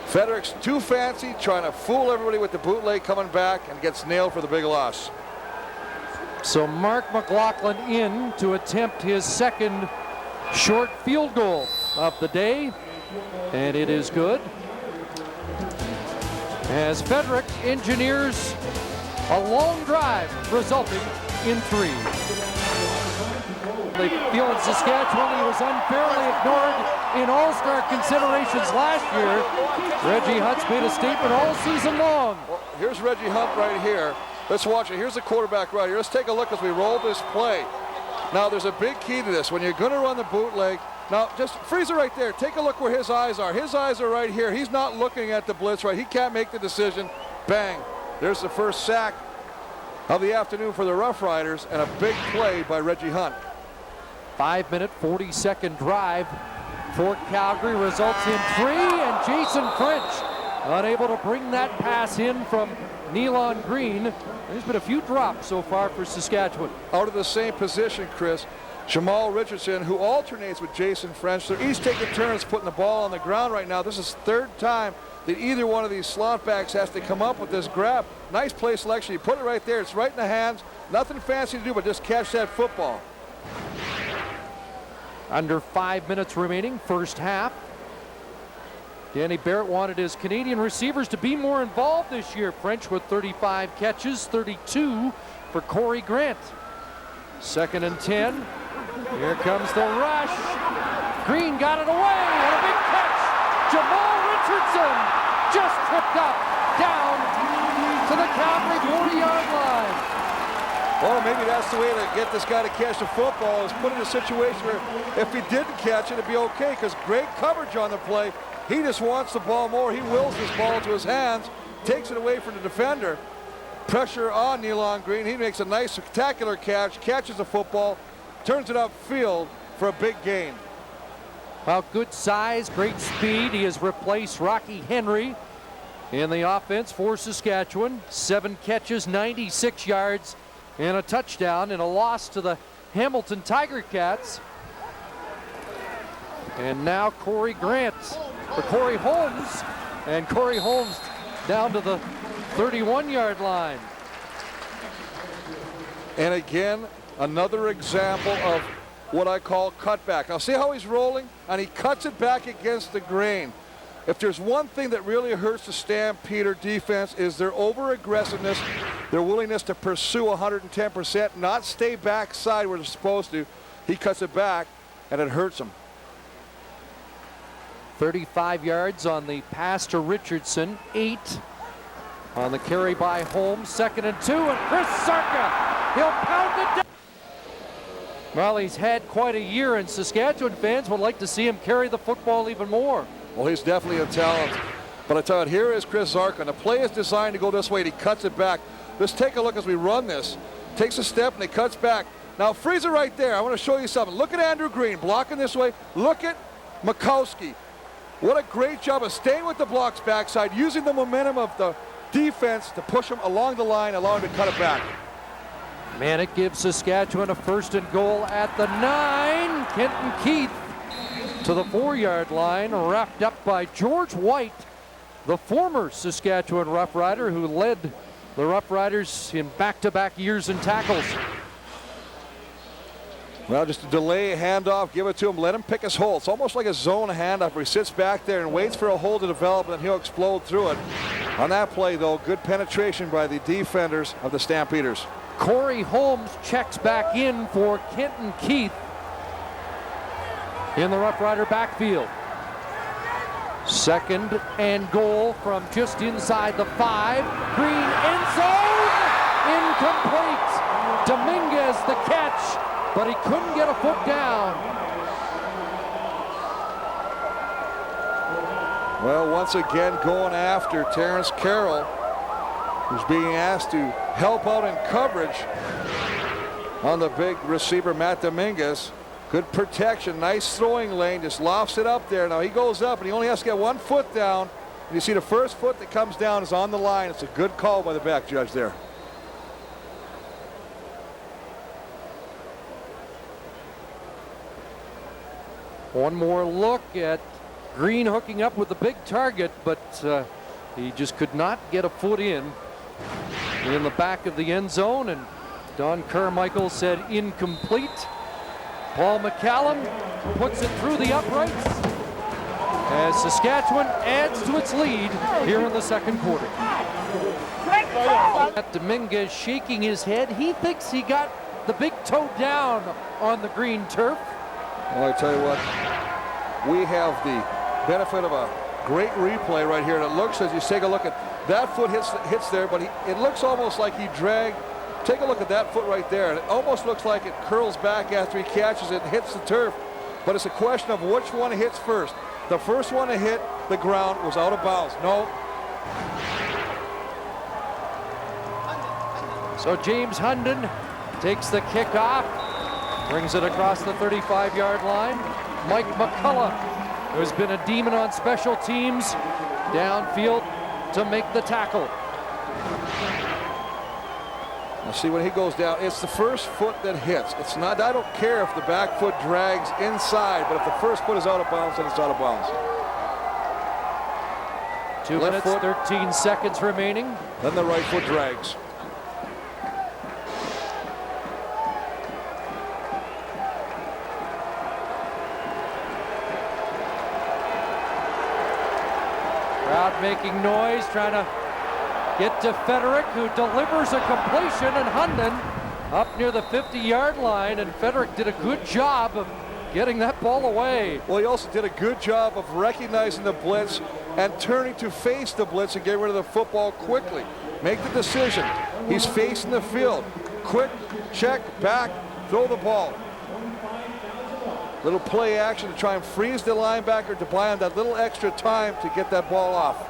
Federic's too fancy, trying to fool everybody with the bootleg coming back, and gets nailed for the big loss. So Mark McLaughlin in to attempt his 2nd short field goal of the day, and it is good. As Federic engineers a long drive resulting in 3. They feel in Saskatchewan he was unfairly ignored in all-star considerations last year. Reggie Hunt's made a statement all season long. Well, here's Reggie Hunt right here. Let's watch it. Here's the quarterback right here. Let's take a look as we roll this play. Now, there's a big key to this. When you're going to run the bootleg, now just freeze it right there. Take a look where his eyes are. His eyes are right here. He's not looking at the blitz right. He can't make the decision. Bang. There's the first sack of the afternoon for the Roughriders, and a big play by Reggie Hunt. 5-minute, 40-second drive for Calgary results in 3, and Jason French unable to bring that pass in from Nealon Green. There's been a few drops so far for Saskatchewan. Out of the same position, Chris, Jamal Richardson, who alternates with Jason French. They're each taking turns putting the ball on the ground right now. This is 3rd time that either one of these slot backs has to come up with this grab. Nice play selection. You put it right there. It's right in the hands. Nothing fancy to do but just catch that football. Under 5 minutes remaining, first half. Danny Barrett wanted his Canadian receivers to be more involved this year. French with 35 catches, 32 for Corey Grant. 2nd and 10. Here comes the rush. Green got it away, and a big catch. Jamal Richardson just tripped up down to the Calgary 40-yard line. Well, maybe that's the way to get this guy to catch the football, is put in a situation where if he didn't catch it, it'd be okay, because great coverage on the play. He just wants the ball more. He wills this ball to his hands, takes it away from the defender. Pressure on Nealon Green. He makes a nice, spectacular catch, catches the football, turns it upfield for a big gain. Well, good size, great speed. He has replaced Rocky Henry in the offense for Saskatchewan. 7 catches, 96 yards, and a touchdown, and a loss to the Hamilton Tiger Cats. And now Corey Grant for Corey Holmes, and Corey Holmes down to the 31-yard line. And again, another example of what I call cutback. Now see how he's rolling, and he cuts it back against the grain. If there's one thing that really hurts the Stampeder defense, is their over-aggressiveness, their willingness to pursue 110%, not stay backside where they're supposed to. He cuts it back, and it hurts them. 35 yards on the pass to Richardson, 8 on the carry by Holmes. 2nd and 2, and Chris Sarka, he'll pound it down. Well, he's had quite a year, and Saskatchewan fans would like to see him carry the football even more. Well, he's definitely a talent. But I tell you, here is Chris Zarka, and the play is designed to go this way, and he cuts it back. Let's take a look as we run this. Takes a step, and he cuts back. Now, freeze it right there. I want to show you something. Look at Andrew Green blocking this way. Look at Mikowski. What a great job of staying with the blocks backside, using the momentum of the defense to push him along the line, allowing him to cut it back. Man, it gives Saskatchewan a 1st and goal at the 9. Kenton Keith to the 4-yard line, wrapped up by George White, the former Saskatchewan Roughrider who led the Roughriders in back-to-back years in tackles. Well, just a delay handoff, give it to him, let him pick his hole. It's almost like a zone handoff where he sits back there and waits for a hole to develop, and then he'll explode through it. On that play, though, good penetration by the defenders of the Stampeders. Corey Holmes checks back in for Kenton Keith in the Roughrider backfield. 2nd and goal from just inside the 5. Green end zone, incomplete. Dominguez the catch, but he couldn't get a foot down. Well, once again going after Terrence Carroll, who's being asked to help out in coverage on the big receiver Matt Dominguez. Good protection, nice throwing lane, just lofts it up there. Now he goes up and he only has to get 1 foot down. And you see the first foot that comes down is on the line. It's a good call by the back judge there. One more look at Green hooking up with the big target, but he just could not get a foot in the back of the end zone, and Don Carmichael said incomplete. Paul McCallum puts it through the uprights as Saskatchewan adds to its lead here in the 2nd quarter. Dominguez shaking his head. He thinks he got the big toe down on the green turf. Well, I tell you what, we have the benefit of a great replay right here. And it looks, as you take a look at that foot hits there, but it looks almost like he dragged. Take a look at that foot right there. And it almost looks like it curls back after he catches it and hits the turf. But it's a question of which one hits first. The first one to hit the ground was out of bounds. No. So James Hunden takes the kickoff, brings it across the 35-yard line. Mike McCullough, who's been a demon on special teams, downfield to make the tackle. Now see, when he goes down, it's the first foot that hits. It's not, I don't care if the back foot drags inside, but if the first foot is out of bounds, then it's out of bounds. 2 minutes, 13 seconds remaining. Then the right foot drags. Crowd making noise, trying to get to Federick, who delivers a completion, and Hunden up near the 50-yard line, and Federick did a good job of getting that ball away. Well, he also did a good job of recognizing the blitz and turning to face the blitz and get rid of the football quickly. Make the decision. He's facing the field. Quick, check, back, throw the ball. Little play action to try and freeze the linebacker to buy him that little extra time to get that ball off.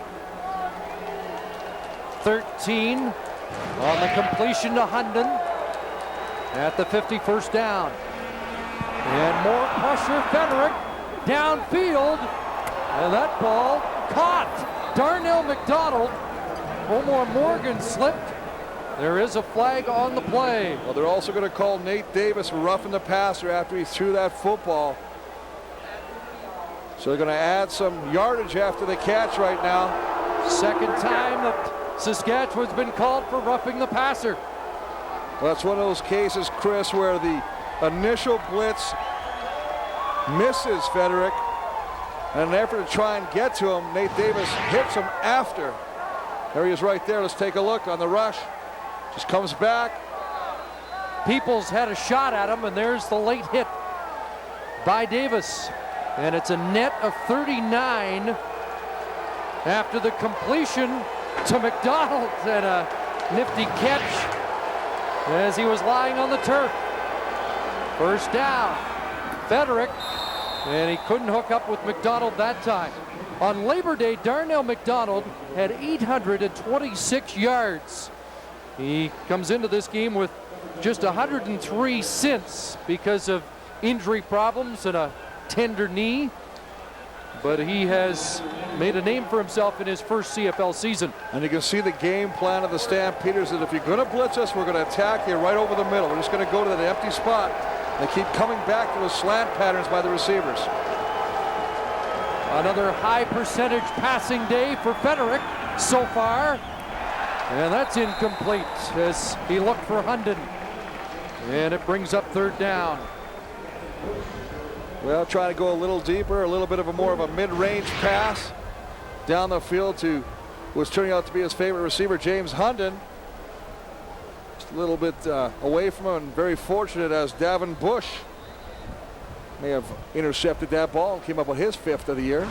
13 on the completion to Hunden at the 51st down. And more pressure, Federick downfield, and that ball caught. Darnell McDonald. Omar Morgan slipped. There is a flag on the play. Well, they're also going to call Nate Davis roughing the passer after he threw that football. So they're going to add some yardage after the catch right now. Second time that Saskatchewan's been called for roughing the passer. Well, that's one of those cases, Chris, where the initial blitz misses Federick. In an effort to try and get to him, Nate Davis hits him after. There he is right there. Let's take a look on the rush. Just comes back. Peoples had a shot at him, and there's the late hit by Davis. And it's a net of 39 after the completion to McDonald, and a nifty catch as he was lying on the turf. First down, Federick, and he couldn't hook up with McDonald that time. On Labor Day, Darnell McDonald had 826 yards. He comes into this game with just 103 since because of injury problems and a tender knee. But he has made a name for himself in his first CFL season. And you can see the game plan of the Stampeders that if you're going to blitz us, we're going to attack you right over the middle. We're just going to go to that empty spot. They keep coming back to the slant patterns by the receivers. Another high percentage passing day for Federick so far. And that's incomplete as he looked for Hunden. And it brings up third down. Well, trying to go a little deeper, a little bit of a more of a mid-range pass down the field to what's turning out to be his favorite receiver, James Hunden. Just a little bit away from him, and very fortunate as Davin Bush may have intercepted that ball and came up with his 5th of the year.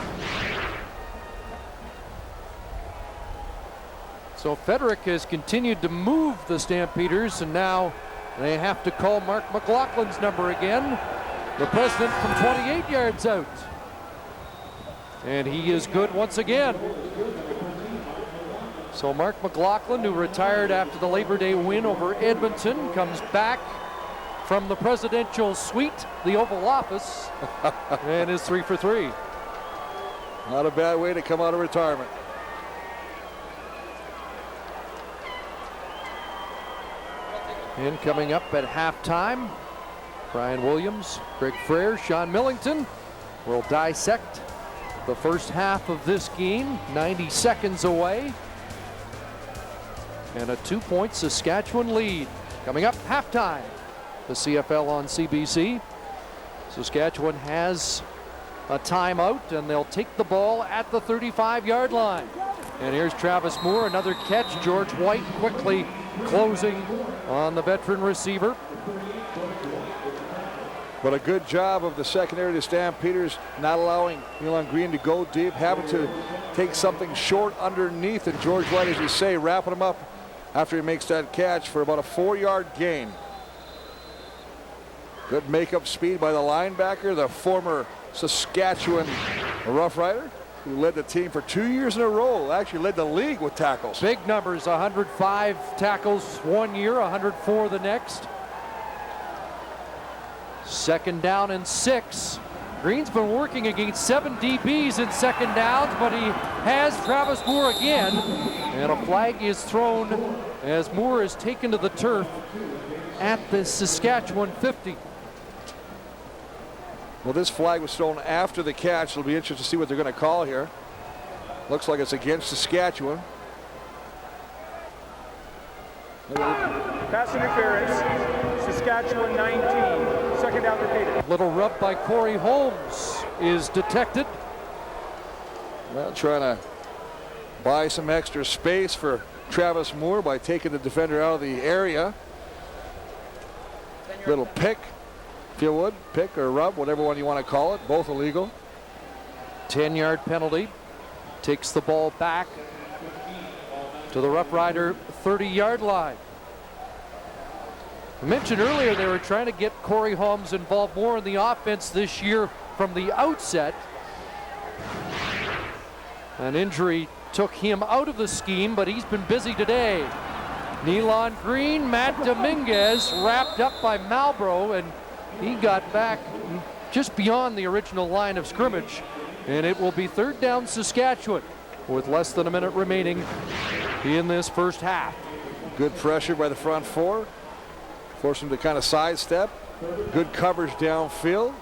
So Federick has continued to move the Stampeders, and now they have to call Mark McLaughlin's number again. The president from 28 yards out. And he is good once again. So Mark McLaughlin, who retired after the Labor Day win over Edmonton, comes back from the presidential suite, the Oval Office, and is 3 for 3. Not a bad way to come out of retirement. And coming up at halftime, Brian Williams, Greg Frere, Sean Millington will dissect the first half of this game, 90 seconds away. And a 2-point Saskatchewan lead. Coming up halftime, the CFL on CBC. Saskatchewan has a timeout, and they'll take the ball at the 35-yard line. And here's Travis Moore, another catch. George White quickly closing on the veteran receiver. But a good job of the secondary of the Stampeders not allowing Elon Green to go deep, having to take something short underneath, and George White, as you say, wrapping him up after he makes that catch for about a 4-yard gain. Good makeup speed by the linebacker, the former Saskatchewan Roughrider, who led the team for 2 years in a row, actually led the league with tackles. Big numbers, 105 tackles one year, 104 the next. Second down and 6. Green's been working against 7 DBs in second downs, but he has Travis Moore again. And a flag is thrown as Moore is taken to the turf at the Saskatchewan 50. Well, this flag was thrown after the catch. It'll be interesting to see what they're going to call here. Looks like it's against Saskatchewan. Pass interference, Saskatchewan 19. Second down repeated. Little rub by Corey Holmes is detected. Well, trying to buy some extra space for Travis Moore by taking the defender out of the area. Little pick, if you would, pick or rub, whatever one you want to call it, both illegal. 10-yard penalty. Takes the ball back to the Roughrider 30-yard line. I mentioned earlier they were trying to get Corey Holmes involved more in the offense this year from the outset. An injury took him out of the scheme, but he's been busy today. Nealon Green, Matt Dominguez wrapped up by Malbro, and he got back just beyond the original line of scrimmage. And it will be 3rd down Saskatchewan with less than a minute remaining in this first half. Good pressure by the front four. Force him to kind of sidestep. Good coverage downfield.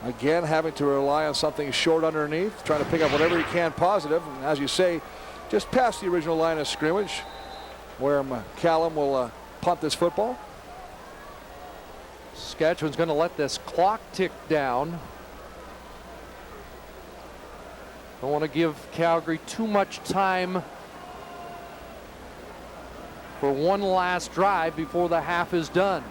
Again, having to rely on something short underneath, trying to pick up whatever he can positive. And as you say, just past the original line of scrimmage where McCallum will punt this football. Saskatchewan's going to let this clock tick down. Don't want to give Calgary too much time for one last drive before the half is done.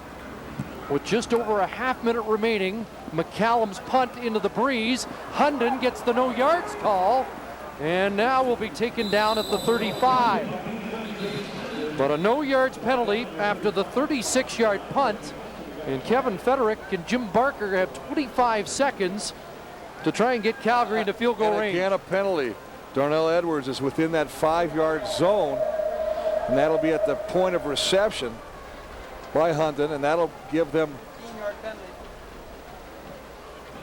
With just over a half-minute remaining, McCallum's punt into the breeze. Hunden gets the no yards call, and now will be taken down at the 35. But a no yards penalty after the 36-yard punt, and Kevin Federick and Jim Barker have 25 seconds to try and get Calgary into field goal range. Again, a penalty. Darnell Edwards is within that 5-yard zone, and that'll be at the point of reception by Hunden, and that'll give them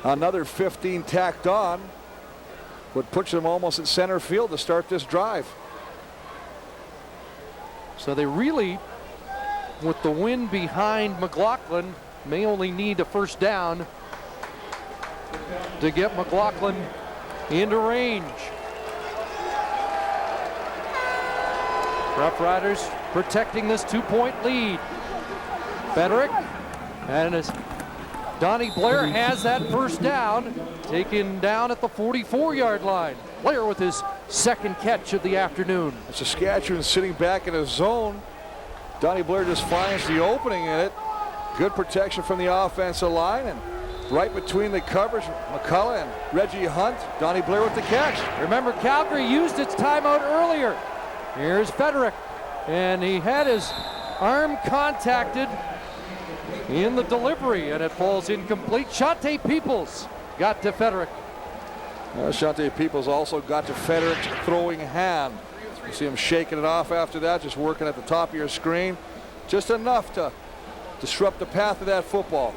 another 15 tacked on, what puts them almost at center field to start this drive. So they really, with the wind behind McLaughlin, may only need a first down to get McLaughlin into range. Roughriders protecting this 2-point lead. Federick, and as Donnie Blair has that first down, taken down at the 44-yard line. Blair with his second catch of the afternoon. Saskatchewan sitting back in a zone. Donnie Blair just finds the opening in it. Good protection from the offensive line, and right between the coverage, McCullough and Reggie Hunt. Donnie Blair with the catch. Remember, Calgary used its timeout earlier. Here's Federick, and he had his arm contacted in the delivery, and it falls incomplete. Shante Peoples got to Federick. Shante Peoples also got to Federick's throwing hand. You see him shaking it off after that, just working at the top of your screen. Just enough to disrupt the path of that football.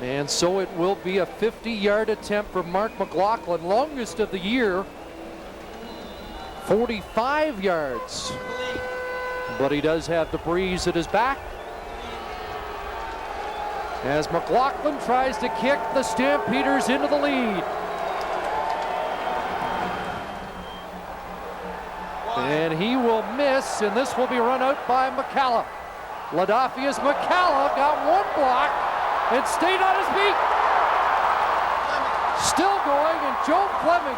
And so it will be a 50-yard attempt for Mark McLaughlin, longest of the year. 45 yards. But he does have the breeze at his back. As McLaughlin tries to kick the Stampeders into the lead. And he will miss, and this will be run out by McCallum. Ladafius McCallum got one block and stayed on his feet. Still going, and Joe Fleming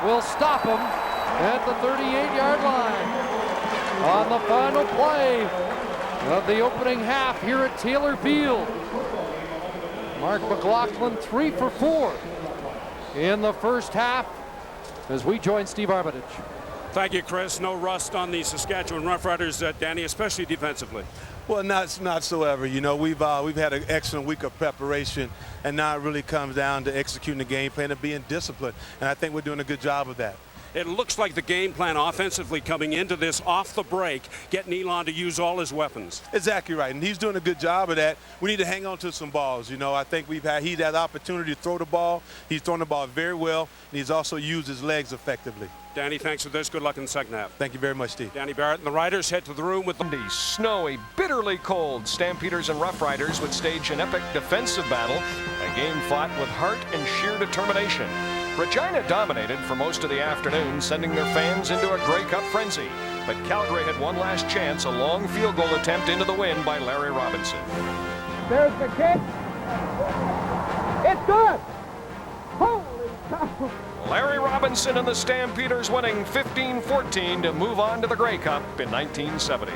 will stop him at the 38-yard line. On the final play of the opening half here at Taylor Field. Mark McLaughlin 3 for 4 in the first half as we join Steve Armitage. Thank you, Chris. No rust on the Saskatchewan Roughriders, Danny, especially defensively. Well, not so ever. You know, we've had an excellent week of preparation, and now it really comes down to executing the game plan and being disciplined. And I think we're doing a good job of that. It looks like the game plan offensively coming into this off the break, getting Elon to use all his weapons. Exactly right, and he's doing a good job of that. We need to hang on to some balls. You know, I think he had opportunity to throw the ball. He's thrown the ball very well, and he's also used his legs effectively. Danny, thanks for this. Good luck in the second half. Thank you very much, Steve. Danny Barrett and the Riders head to the room with the snowy, bitterly cold. Stampeders and Roughriders would stage an epic defensive battle, a game fought with heart and sheer determination. Regina dominated for most of the afternoon, sending their fans into a Grey Cup frenzy. But Calgary had one last chance, a long field goal attempt into the win by Larry Robinson. There's the kick. It's good. Holy Munson and the Stampeders winning 15-14 to move on to the Grey Cup in 1970.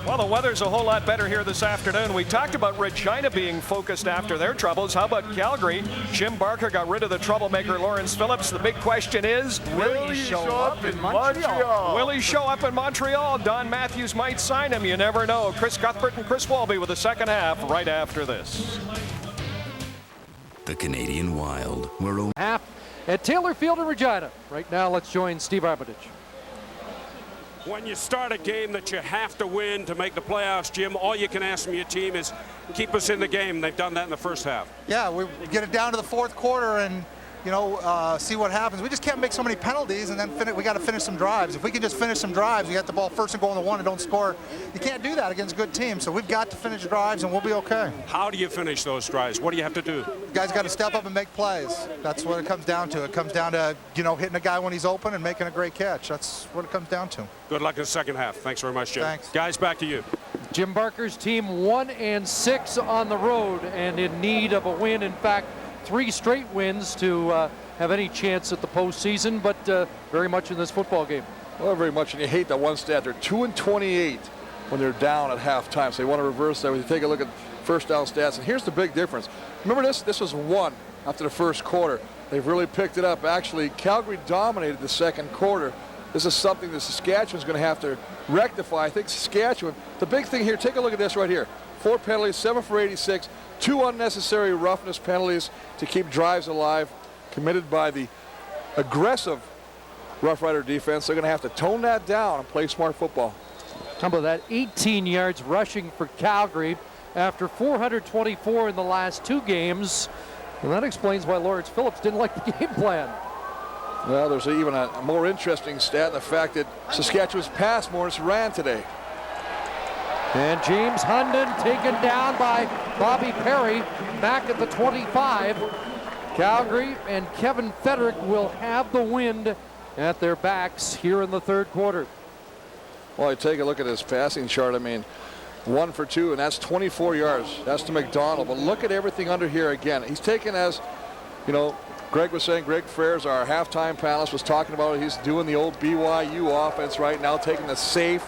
Well, the weather's a whole lot better here this afternoon. We talked about Regina being focused after their troubles. How about Calgary? Jim Barker got rid of the troublemaker Lawrence Phillips. The big question is, will he show up in Montreal? Will he show up in Montreal? Don Matthews might sign him. You never know. Chris Cuthbert and Chris Walby with the second half right after this. The Canadian Wild. We're half at Taylor Field in Regina. Right now, let's join Steve Armitage. When you start a game that you have to win to make the playoffs, Jim, all you can ask from your team is keep us in the game. They've done that in the first half. Yeah, we get it down to the fourth quarter and, see what happens. We just can't make so many penalties, and then we got to finish some drives. If we can just finish some drives, we get the ball first and go on the one and don't score. You can't do that against good teams, so we've got to finish drives and we'll be okay. How do you finish those drives? What do you have to do? You guys got to step up and make plays. That's what it comes down to. It comes down to, hitting a guy when he's open and making a great catch. That's what it comes down to. Good luck in the second half. Thanks very much, Jim. Thanks. Guys, back to you. Jim Barker's team 1-6 on the road and in need of a win. In fact, 3 straight wins to have any chance at the postseason, but very much in this football game. Well, very much, and you hate that one stat. They're 2-28 when they're down at halftime, so they want to reverse that. When you take a look at first down stats, and here's the big difference. Remember this? This was 1 after the first quarter. They've really picked it up. Actually, Calgary dominated the second quarter. This is something that Saskatchewan's going to have to rectify. I think Saskatchewan, the big thing here, take a look at this right here. 4 penalties, 7 for 86, 2 unnecessary roughness penalties to keep drives alive, committed by the aggressive Rough Rider defense. They're going to have to tone that down and play smart football. How about that? 18 yards rushing for Calgary after 424 in the last 2 games. And that explains why Lawrence Phillips didn't like the game plan. Well, there's even a more interesting stat, the fact that Saskatchewan's passed more than ran today. And James Hunden taken down by Bobby Perry back at the 25. Calgary and Kevin Federick will have the wind at their backs here in the third quarter. Well, you take a look at his passing chart. I mean, 1 for 2, and that's 24 yards. That's to McDonald. But look at everything under here again. He's taken, as Greg was saying, Greg Frères, our halftime panelist, was talking about it. He's doing the old BYU offense right now, taking the safe,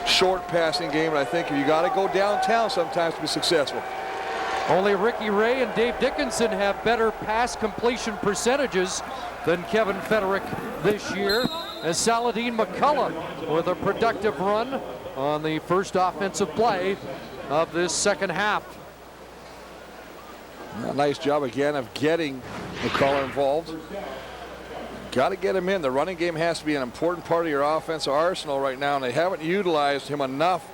short passing game. And I think you got to go downtown sometimes to be successful. Only Ricky Ray and Dave Dickinson have better pass completion percentages than Kevin Federick this year, as Saladin McCullough with a productive run on the first offensive play of this second half. A nice job again of getting McCullough involved. Got to get him in. The running game has to be an important part of your offensive arsenal right now, and they haven't utilized him enough.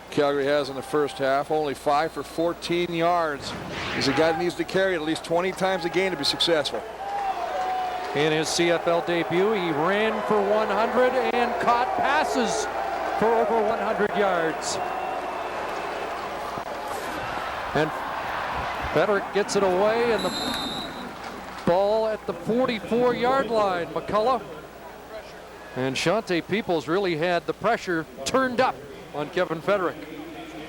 Calgary has in the first half, only 5 for 14 yards. He's a guy that needs to carry it at least 20 times a game to be successful. In his CFL debut, he ran for 100 and caught passes for over 100 yards. And Federick gets it away, and the ball at the 44-yard line. McCullough and Shante Peoples really had the pressure turned up on Kevin Federick.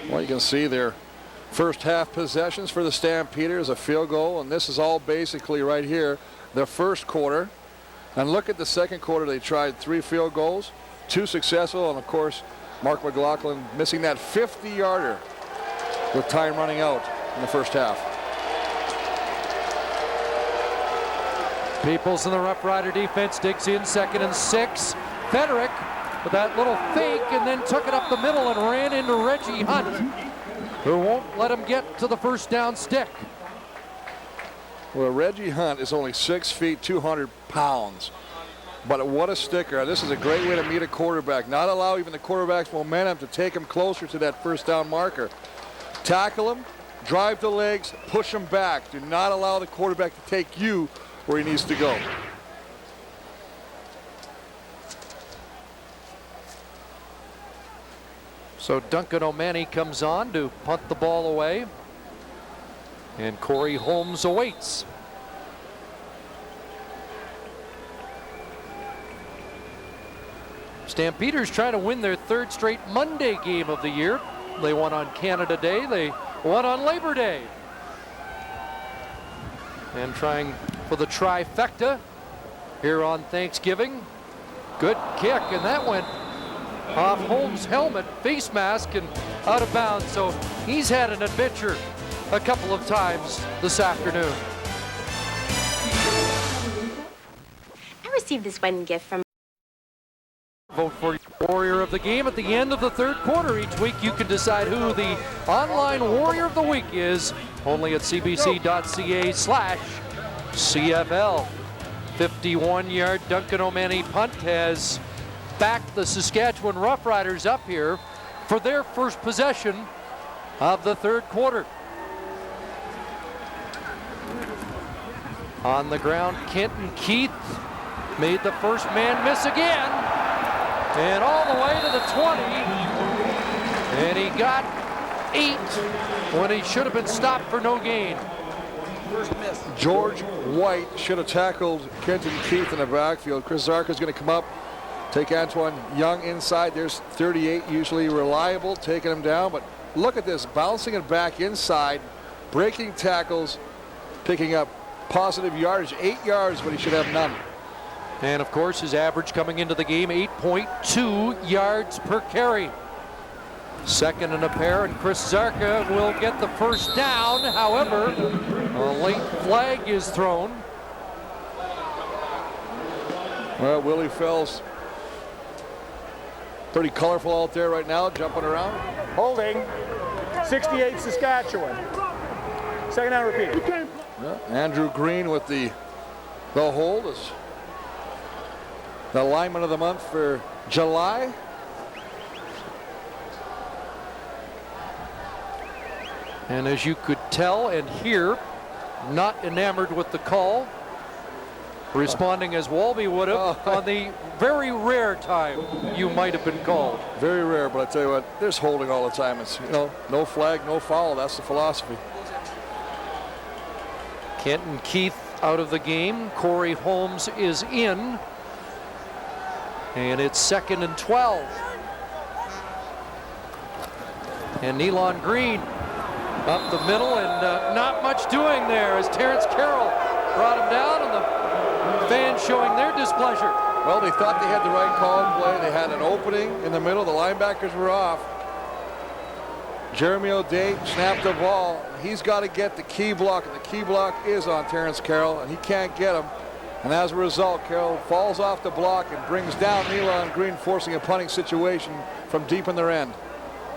Well, you can see their first half possessions for the Stampeders, a field goal, and this is all basically right here, the first quarter. And look at the second quarter. They tried 3 field goals, 2 successful, and of course, Mark McLaughlin missing that 50-yarder with time running out in the first half. Peoples in the Rough Rider defense digs in 2nd and 6. Federick with that little fake and then took it up the middle and ran into Reggie Hunt, who won't let him get to the first down stick. Well, Reggie Hunt is only 6 feet, 200 pounds. But what a sticker. This is a great way to meet a quarterback. Not allow even the quarterback's momentum to take him closer to that first down marker. Tackle him, drive the legs, push him back. Do not allow the quarterback to take you where he needs to go. So Duncan O'Mahony comes on to punt the ball away. And Corey Holmes awaits. Stampeders trying to win their 3rd straight Monday game of the year. They won on Canada Day. They won on Labor Day. And trying for the trifecta here on Thanksgiving. Good kick, and that went off Holmes' helmet, face mask, and out of bounds. So he's had an adventure a couple of times this afternoon. I received this wedding gift from... Vote for Warrior of the Game at the end of the third quarter. Each week you can decide who the online Warrior of the Week is, only at cbc.ca/CFL. 51-yard Duncan O'Mahony punt has backed the Saskatchewan Roughriders up here for their first possession of the third quarter. On the ground, Kenton Keith made the first man miss again, and all the way to the 20, and he got 8 when he should have been stopped for no gain. First miss. George White should have tackled Kenton Keith in the backfield. Chris Zarka's going to come up, take Antoine Young inside. There's 38, usually reliable, taking him down. But look at this, bouncing it back inside, breaking tackles, picking up positive yardage, 8 yards, but he should have none. And of course, his average coming into the game, 8.2 yards per carry. Second and a pair, and Chris Zarka will get the first down. However, a late flag is thrown. Well, Willie Fells, pretty colorful out there right now, jumping around. Holding, 68 Saskatchewan. Second down, repeat. Yeah, Andrew Green with the hold is the lineman of the month for July. And as you could tell and hear, not enamored with the call, responding as Walby would have on the very rare time you might have been called. Very rare, but I tell you what, there's holding all the time. It's, you know, no flag, no foul. That's the philosophy. Kenton Keith out of the game. Corey Holmes is in. And it's 2nd and 12. And Nealon Green up the middle, and not much doing there as Terrence Carroll brought him down, and the fans showing their displeasure. Well, they thought they had the right call in play. They had an opening in the middle. The linebackers were off. Jeremy O'Day snapped the ball. He's got to get the key block, and the key block is on Terrence Carroll, and he can't get him. And as a result, Carroll falls off the block and brings down Nealon Green, forcing a punting situation from deep in their end.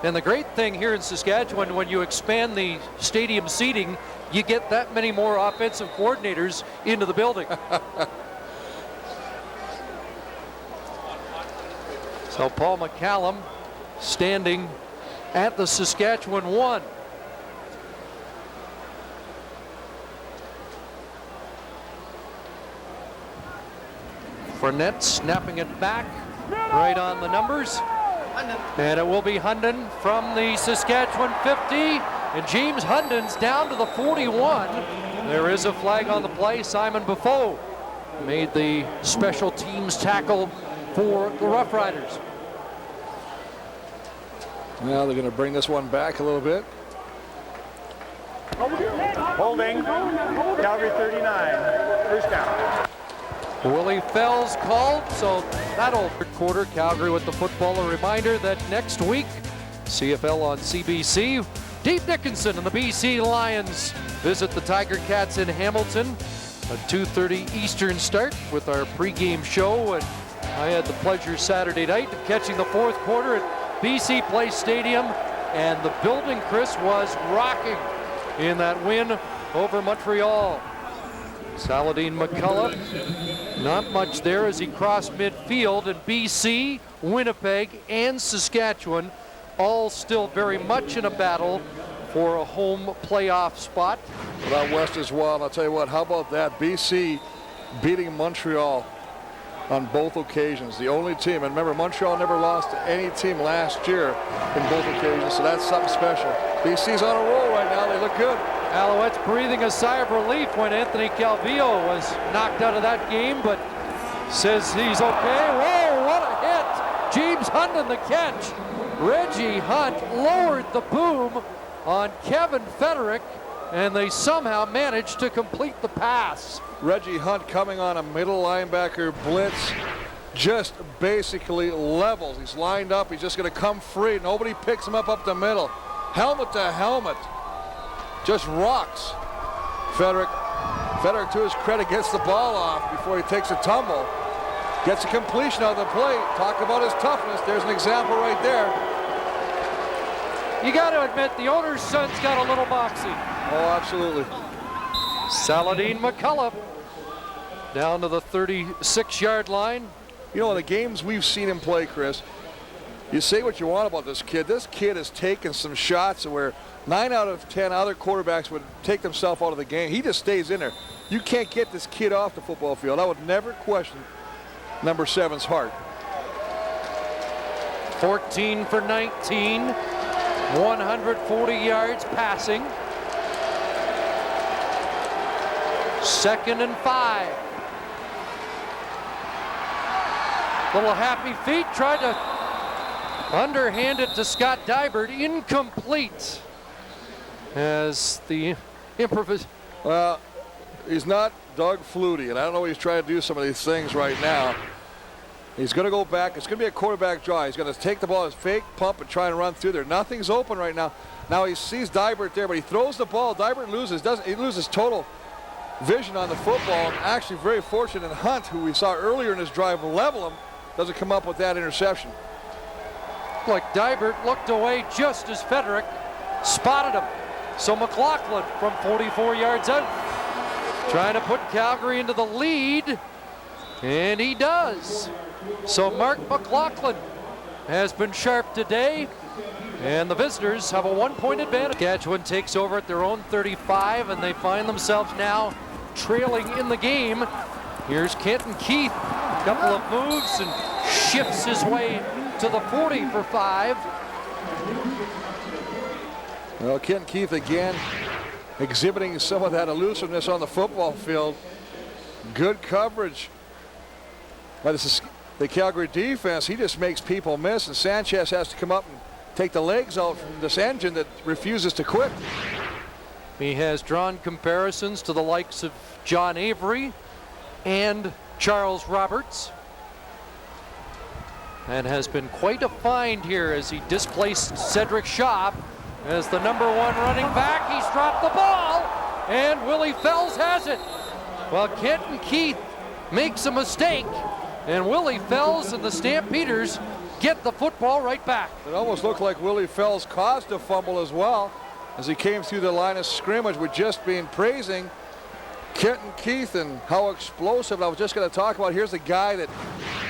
And the great thing here in Saskatchewan, when you expand the stadium seating, you get that many more offensive coordinators into the building. So Paul McCallum standing at the Saskatchewan 1. Fournette snapping it back right on the numbers. And it will be Hunden from the Saskatchewan 50. And James Hunden's down to the 41. There is a flag on the play. Simon Buffo made the special teams tackle for the Roughriders. Now they're going to bring this one back a little bit. Holding, Calgary 39, first down. Willie Fells called, so that'll quarter. Calgary with the football. A reminder that next week, CFL on CBC. Dave Dickinson and the BC Lions visit the Tiger Cats in Hamilton. A 2:30 Eastern start with our pregame show, and I had the pleasure Saturday night of catching the fourth quarter at BC Place Stadium, and the building, Chris, was rocking in that win over Montreal. Saladin McCullough, not much there as he crossed midfield, and BC, Winnipeg, and Saskatchewan all still very much in a battle for a home playoff spot. But out west as well, and I'll tell you what, how about that? BC beating Montreal on both occasions. The only team, and remember, Montreal never lost to any team last year in both occasions, so that's something special. BC's on a roll right now. They look good. Alouettes breathing a sigh of relief when Anthony Calvillo was knocked out of that game, but says he's okay. Whoa, what a hit! James Hunden the catch. Reggie Hunt lowered the boom on Kevin Federick, and they somehow managed to complete the pass. Reggie Hunt coming on a middle linebacker blitz, just basically levels. He's lined up. He's just going to come free. Nobody picks him up the middle. Helmet to helmet. Just rocks. Frederick, to his credit, gets the ball off before he takes a tumble. Gets a completion out of the play. Talk about his toughness. There's an example right there. You got to admit, the owner's son's got a little moxie. Oh, absolutely. Saladin McCullough down to the 36-yard line. You know, in the games we've seen him play, Chris, you say what you want about this kid. This kid has taken some shots where 9 out of 10 other quarterbacks would take themselves out of the game. He just stays in there. You can't get this kid off the football field. I would never question number 7's heart. 14 for 19, 140 yards passing. 2nd and 5. Little happy feet, tried to underhand it to Scott Dybert, incomplete. As the improvisation. Well, he's not Doug Flutie, and I don't know what he's trying to do some of these things right now. He's going to go back. It's going to be a quarterback draw. He's going to take the ball, his fake pump, and try and run through there. Nothing's open right now. Now he sees Dybert there, but he throws the ball. Dybert loses. He loses total vision on the football. And actually very fortunate, and Hunt, who we saw earlier in his drive level him, doesn't come up with that interception. Like Dybert looked away just as Frederick spotted him. So McLaughlin from 44 yards out, trying to put Calgary into the lead, and he does. So Mark McLaughlin has been sharp today, and the visitors have a 1-point advantage. Saskatchewan takes over at their own 35, and they find themselves now trailing in the game. Here's Kenton Keith, a couple of moves, and shifts his way to the 40 for 5. Well, Kenton Keith again exhibiting some of that elusiveness on the football field. Good coverage by the Calgary defense. He just makes people miss, and Sanchez has to come up and take the legs out from this engine that refuses to quit. He has drawn comparisons to the likes of John Avery and Charles Roberts, and has been quite a find here as he displaced Cedric Schaub as the #1 running back. He's dropped the ball, and Willie Fells has it. Well, Kenton Keith makes a mistake, and Willie Fells and the Stampeders get the football right back. It almost looked like Willie Fells caused a fumble as well as he came through the line of scrimmage. We've just been praising Kenton Keith and how explosive. I was just going to talk about, here's a guy that,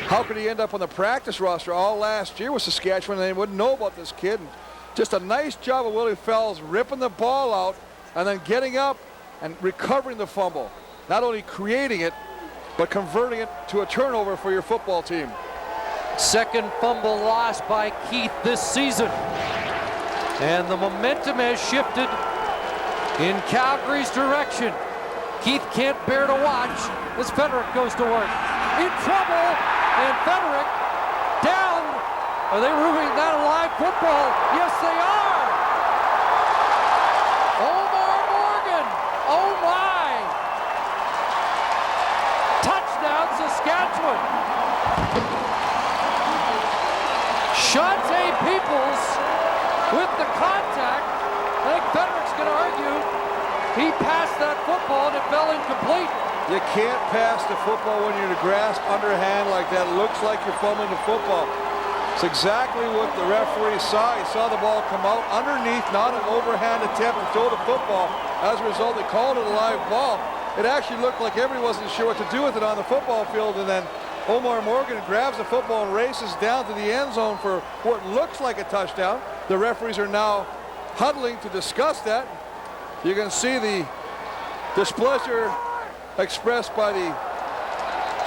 how could he end up on the practice roster all last year with Saskatchewan, and they wouldn't know about this kid. And just a nice job of Willie Fells ripping the ball out and then getting up and recovering the fumble. Not only creating it, but converting it to a turnover for your football team. Second fumble lost by Keith this season. And the momentum has shifted in Calgary's direction. Keith can't bear to watch as Frederick goes to work. In trouble, and Frederick down. Are they ruining that a live football? Yes, they are. Omar Morgan. Oh my. Touchdown, Saskatchewan. Shante Peoples with the contact. I think Frederick's going to argue he passed that football and it fell incomplete. You can't pass the football when you're in a grasp underhand like that. It looks like you're fumbling the football. It's exactly what the referee saw. He saw the ball come out underneath, not an overhand attempt to throw the football. As a result, they called it a live ball. It actually looked like everyone wasn't sure what to do with it on the football field, and then Omar Morgan grabs the football and races down to the end zone for what looks like a touchdown. The referees are now huddling to discuss that. You can see the displeasure expressed by the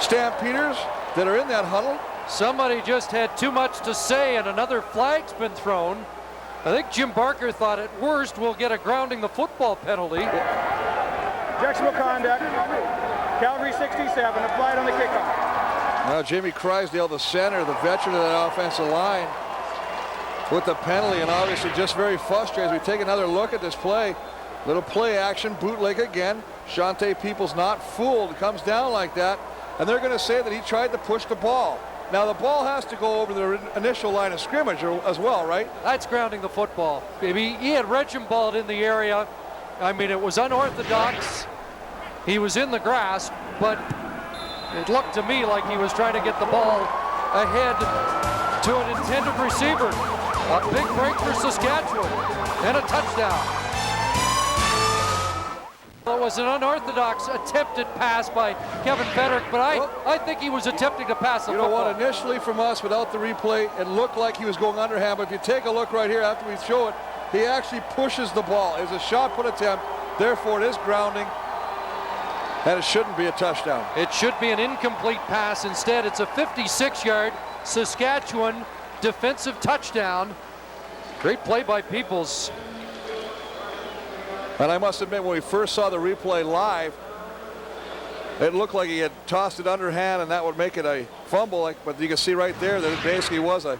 Stampeders that are in that huddle. Somebody just had too much to say, and another flag's been thrown. I think Jim Barker thought at worst we'll get a grounding the football penalty. Objectionable conduct. Calgary 67, applied on the kickoff. Now Jamie Crysdale, the center, the veteran of that offensive line, with the penalty, and obviously just very frustrated as we take another look at this play. Little play action, bootleg again. Shante Peoples not fooled, comes down like that, and they're going to say that he tried to push the ball. Now the ball has to go over the initial line of scrimmage as well, right? That's grounding the football. He had Regimbald in the area. I mean, it was unorthodox. He was in the grass, but it looked to me like he was trying to get the ball ahead to an intended receiver. A big break for Saskatchewan and a touchdown. It was an unorthodox attempted pass by Kevin Federick, but I think he was attempting to pass the football. You know what, initially from us without the replay, it looked like he was going underhand, but if you take a look right here after we show it, he actually pushes the ball. It's a shot put attempt, therefore it is grounding, and it shouldn't be a touchdown. It should be an incomplete pass. Instead, it's a 56-yard Saskatchewan defensive touchdown. Great play by Peoples. And I must admit, when we first saw the replay live, it looked like he had tossed it underhand, and that would make it a fumble. But you can see right there that it basically was a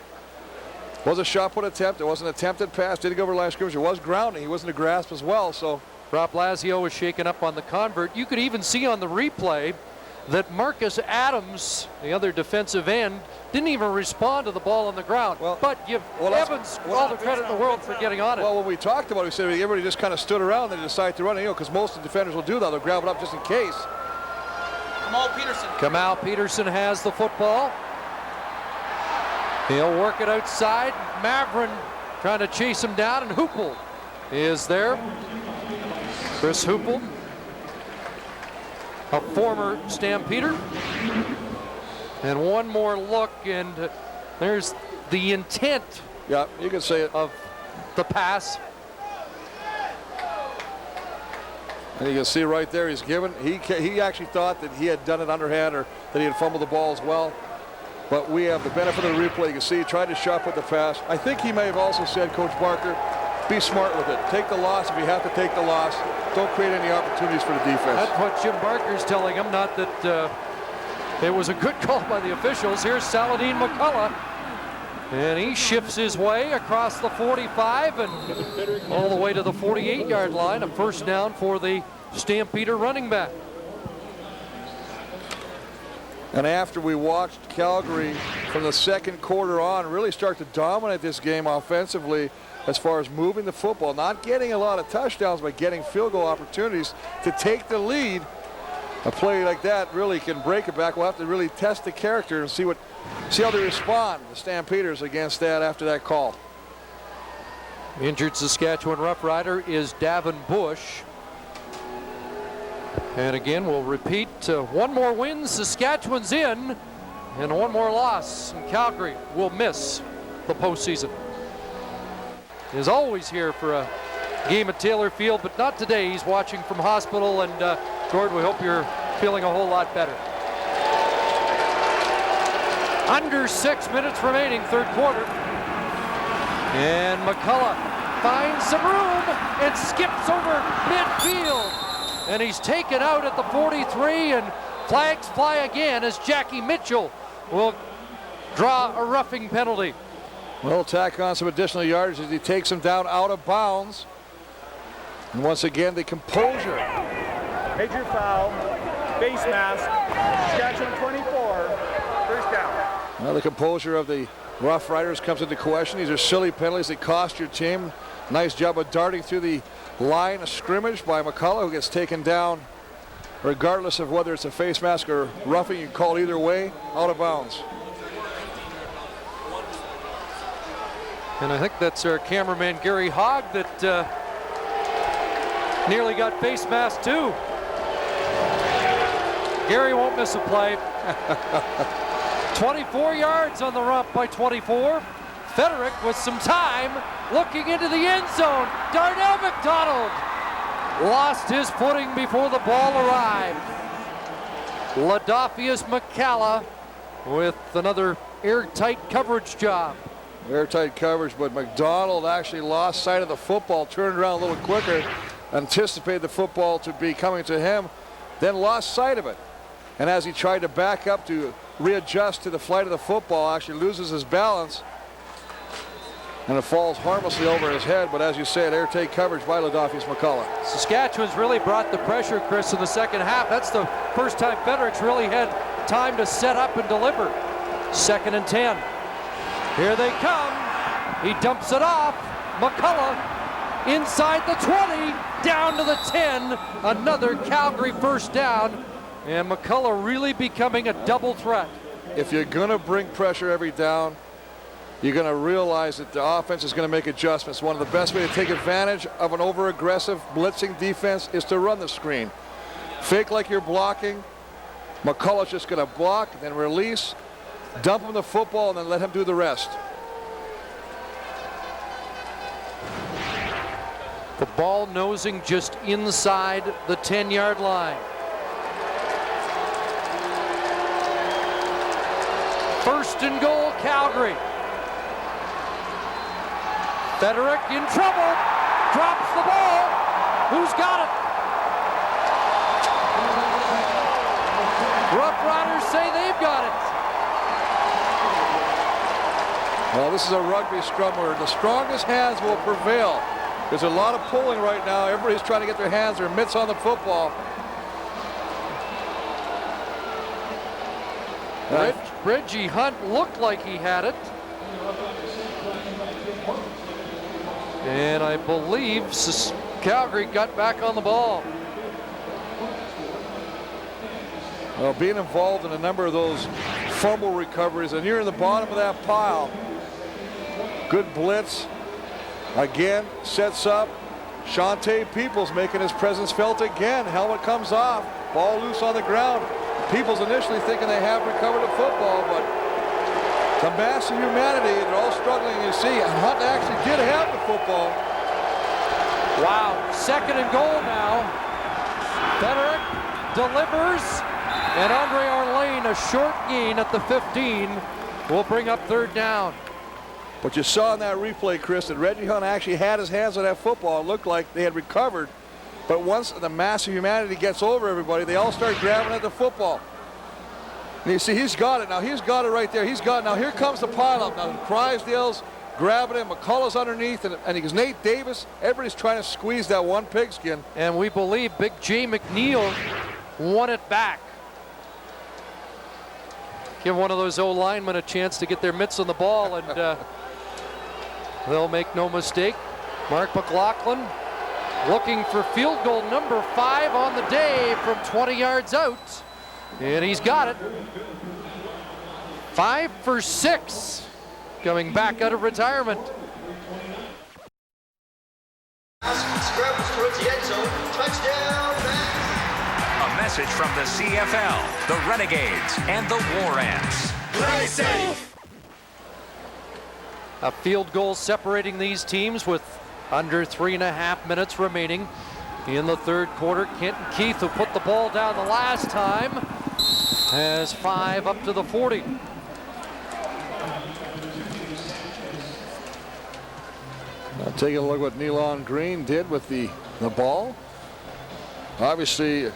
shot put attempt. It was an attempted pass. Didn't go over the line of scrimmage. It was grounding. He was in the grasp as well. So Rob Lazio was shaken up on the convert. You could even see on the replay that Marcus Adams, the other defensive end, didn't even respond to the ball on the ground. But give Evans all the credit in the world for getting on it. Well, when we talked about it, we said everybody just kind of stood around and decided to run it, because most of the defenders will do that. They'll grab it up just in case. Kamal Peterson has the football. He'll work it outside. Mavrin trying to chase him down, and Hoople is there. Chris Hoople, a former Stampeder. And one more look, and there's the intent. Yeah, you can say it. Of the pass. And you can see right there, he's given. He actually thought that he had done it underhand, or that he had fumbled the ball as well. But we have the benefit of the replay. You can see he tried to shot put the pass. I think he may have also said, Coach Barker, be smart with it. Take the loss if you have to take the loss. Don't create any opportunities for the defense. That's what Jim Barker's telling him, not that it was a good call by the officials. Here's Saladin McCullough, and he shifts his way across the 45 and all the way to the 48-yard line. A first down for the Stampeder running back. And after we watched Calgary from the second quarter on really start to dominate this game offensively as far as moving the football, not getting a lot of touchdowns, but getting field goal opportunities to take the lead, a play like that really can break it back. We'll have to really test the character and see how they respond, the Stampeders, against that after that call. Injured Saskatchewan Roughrider is Davin Bush. And again, we'll repeat, one more win, Saskatchewan's in, and one more loss, and Calgary will miss the postseason. Is always here for a game at Taylor Field, but not today. He's watching from hospital, and Gord, we hope you're feeling a whole lot better. Under 6 minutes remaining, third quarter. And McCullough finds some room and skips over midfield. And he's taken out at the 43, and flags fly again as Jackie Mitchell will draw a roughing penalty. Well, tack on some additional yardage as he takes him down out of bounds. And once again, the composure. Major foul, face mask, Saskatchewan 24, first down. Well, the composure of the Roughriders comes into question. These are silly penalties that cost your team. Nice job of darting through the line of scrimmage by McCullough, who gets taken down regardless of whether it's a face mask or roughing. You can call it either way, out of bounds. And I think that's our cameraman Gary Hogg that nearly got face masked too. Gary won't miss a play. 24 yards on the rump by 24. Federick with some time looking into the end zone. Darnell McDonald lost his footing before the ball arrived. Ladophius McCalla with another airtight coverage job. Airtight coverage, but McDonald actually lost sight of the football, turned around a little quicker, anticipated the football to be coming to him, then lost sight of it. And as he tried to back up to readjust to the flight of the football, actually loses his balance And it falls harmlessly over his head, but as you said, airtight coverage by Ladolphus McCullough. Saskatchewan's really brought the pressure, Chris, in the second half. That's the first time Fredericks really had time to set up and deliver. 2nd and 10. Here they come. He dumps it off. McCullough inside the 20, down to the 10. Another Calgary first down. And McCullough really becoming a double threat. If you're going to bring pressure every down, you're going to realize that the offense is going to make adjustments. One of the best ways to take advantage of an over-aggressive blitzing defense is to run the screen. Fake like you're blocking. McCullough's just going to block, then release, dump him the football, and then let him do the rest. The ball nosing just inside the 10-yard line. First and goal, Calgary. Frederick in trouble, drops the ball. Who's got it? Roughriders say they've got it. Well, this is a rugby scrum where the strongest hands will prevail. There's a lot of pulling right now. Everybody's trying to get their hands or mitts on the football. Reggie Hunt looked like he had it. And I believe Calgary got back on the ball. Well, being involved in a number of those fumble recoveries, and you're in the bottom of that pile. Good blitz. Again, sets up. Shante Peoples making his presence felt again. Helmet comes off. Ball loose on the ground. Peoples initially thinking they have recovered the football, but the mass of humanity, they're all struggling, you see. And Hunt actually did have the football. Wow, 2nd and goal now. Frederick delivers, and Andre Arlane, a short gain at the 15, will bring up 3rd down. But you saw in that replay, Chris, that Reggie Hunt actually had his hands on that football. It looked like they had recovered. But once the mass of humanity gets over everybody, they all start grabbing at the football. And you see, he's got it now. He's got it right there. He's got it now. Here comes the pileup. Now Crysdale's grabbing him. McCullough's underneath, and he's Nate Davis. Everybody's trying to squeeze that one pigskin. And we believe Big J McNeil won it back. Give one of those O-linemen a chance to get their mitts on the ball, and they'll make no mistake. Mark McLaughlin looking for field goal number 5 on the day from 20 yards out. And he's got it. 5 for 6 coming back out of retirement. Scrubs towards the end zone. Touchdown, Max. A message from the CFL, the Renegades, and the War Ants. Play safe. A field goal separating these teams with under 3.5 minutes remaining in the 3rd quarter. Kenton Keith, who put the ball down the last time, has 5 up to the 40. Now taking a look at what Nealon Green did with the ball. Obviously, a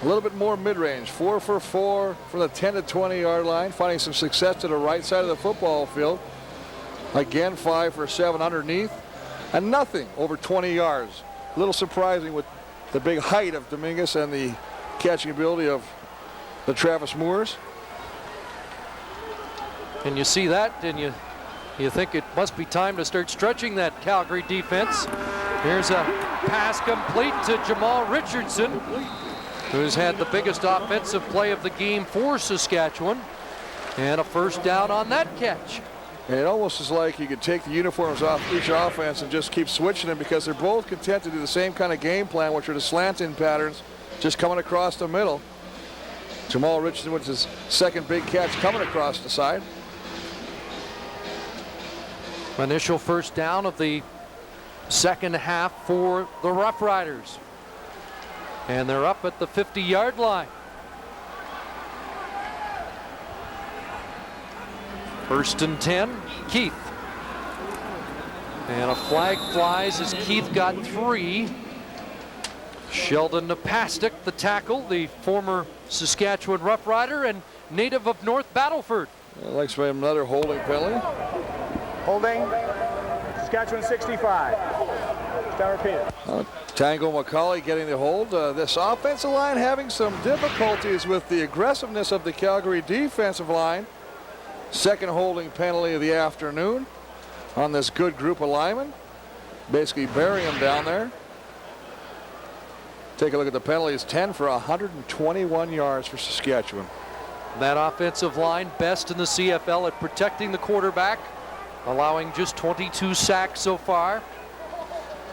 little bit more mid-range. 4 for 4 from the 10 to 20 yard line, finding some success to the right side of the football field. Again, 5 for 7 underneath, and nothing over 20 yards. A little surprising with the big height of Dominguez and the catching ability of the Travis Moores. And you see that, and you think it must be time to start stretching that Calgary defense. Here's a pass complete to Jamal Richardson, who's had the biggest offensive play of the game for Saskatchewan, and a first down on that catch. And it almost is like you could take the uniforms off each offense and just keep switching them, because they're both content to do the same kind of game plan, which are the slant-in patterns, just coming across the middle. Jamal Richardson with his 2nd big catch coming across the side. Initial first down of the 2nd half for the Roughriders. And they're up at the 50-yard line. First and 10, Keith. And a flag flies as Keith got 3. Sheldon Napastuk, the tackle, the former Saskatchewan Roughrider and native of North Battleford. It likes another holding penalty. Holding. Saskatchewan 65. Stand repeated. Tango McCauley getting the hold. This offensive line having some difficulties with the aggressiveness of the Calgary defensive line. Second holding penalty of the afternoon on this good group of linemen. Basically burying them down there. Take a look at the penalties. 10 for 121 yards for Saskatchewan. That offensive line best in the CFL at protecting the quarterback, allowing just 22 sacks so far.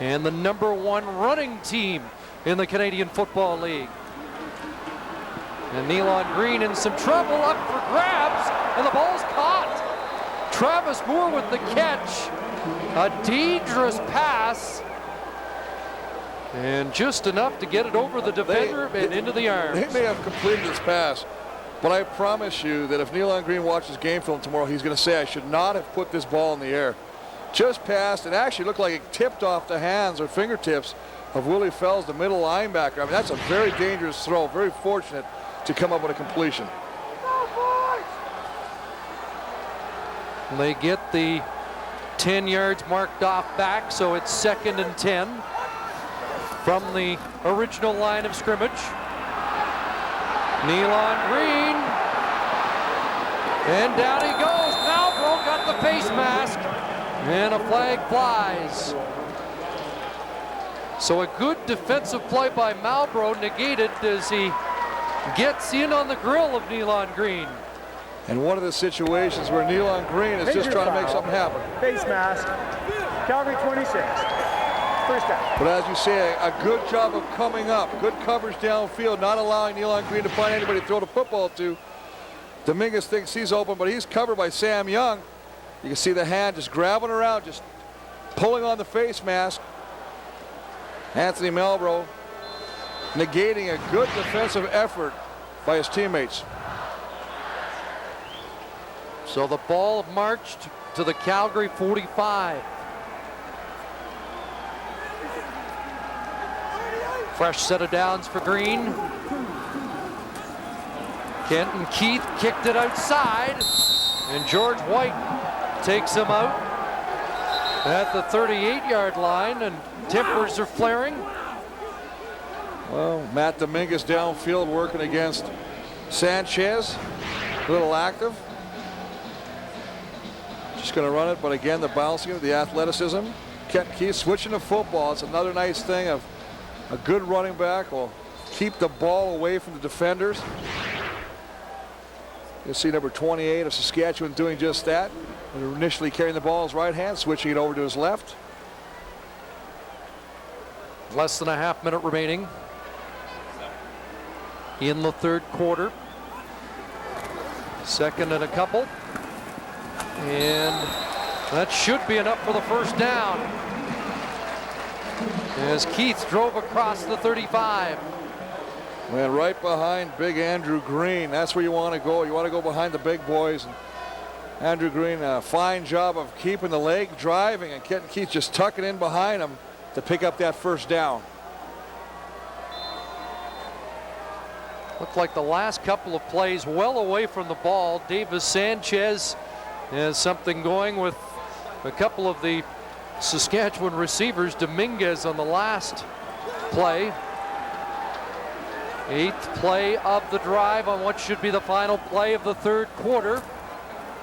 And the #1 running team in the Canadian Football League. And Nealon Green in some trouble, up for grabs, and the ball's caught. Travis Moore with the catch. A dangerous pass. And just enough to get it over the defender and into the arms. They may have completed this pass, but I promise you that if Nealon Green watches game film tomorrow, he's going to say, I should not have put this ball in the air. Just passed, it actually looked like it tipped off the hands or fingertips of Willie Fells, the middle linebacker. I mean, that's a very dangerous throw. Very fortunate to come up with a completion. They get the 10 yards marked off back, so it's 2nd and 10 from the original line of scrimmage. Nealon Green, and down he goes. Malbrough got the face mask, and a flag flies. So a good defensive play by Malbrough negated as he gets in on the grill of Nealon Green. And one of the situations where Nealon Green is just trying to make something happen. Face mask. Calgary 26. First down. But as you say, a good job of coming up. Good coverage downfield, not allowing Nealon Green to find anybody to throw the football to. Dominguez thinks he's open, but he's covered by Sam Young. You can see the hand just grabbing around, just pulling on the face mask. Anthony Malbrough negating a good defensive effort by his teammates. So the ball marched to the Calgary 45. Fresh set of downs for Green. Kenton Keith kicked it outside, and George White takes him out at the 38-yard line, and tempers are flaring. Well, Matt Dominguez downfield working against Sanchez. A little active. Just going to run it, but again, the bouncing, the athleticism. Kenton Keith switching the football. It's another nice thing of a good running back will keep the ball away from the defenders. You'll see number 28 of Saskatchewan doing just that. Initially carrying the ball in his right hand, switching it over to his left. Less than a half minute remaining in the third quarter. 2nd and a couple. And that should be enough for the first down, as Keith drove across the 35. Man, right behind big Andrew Green. That's where you want to go. You want to go behind the big boys. And Andrew Green, a fine job of keeping the leg driving, and Kenton Keith just tucking in behind him to pick up that first down. Looked like the last couple of plays well away from the ball. Davis Sanchez has something going with a couple of the Saskatchewan receivers. Dominguez on the last play. 8th play of the drive on what should be the final play of the third quarter.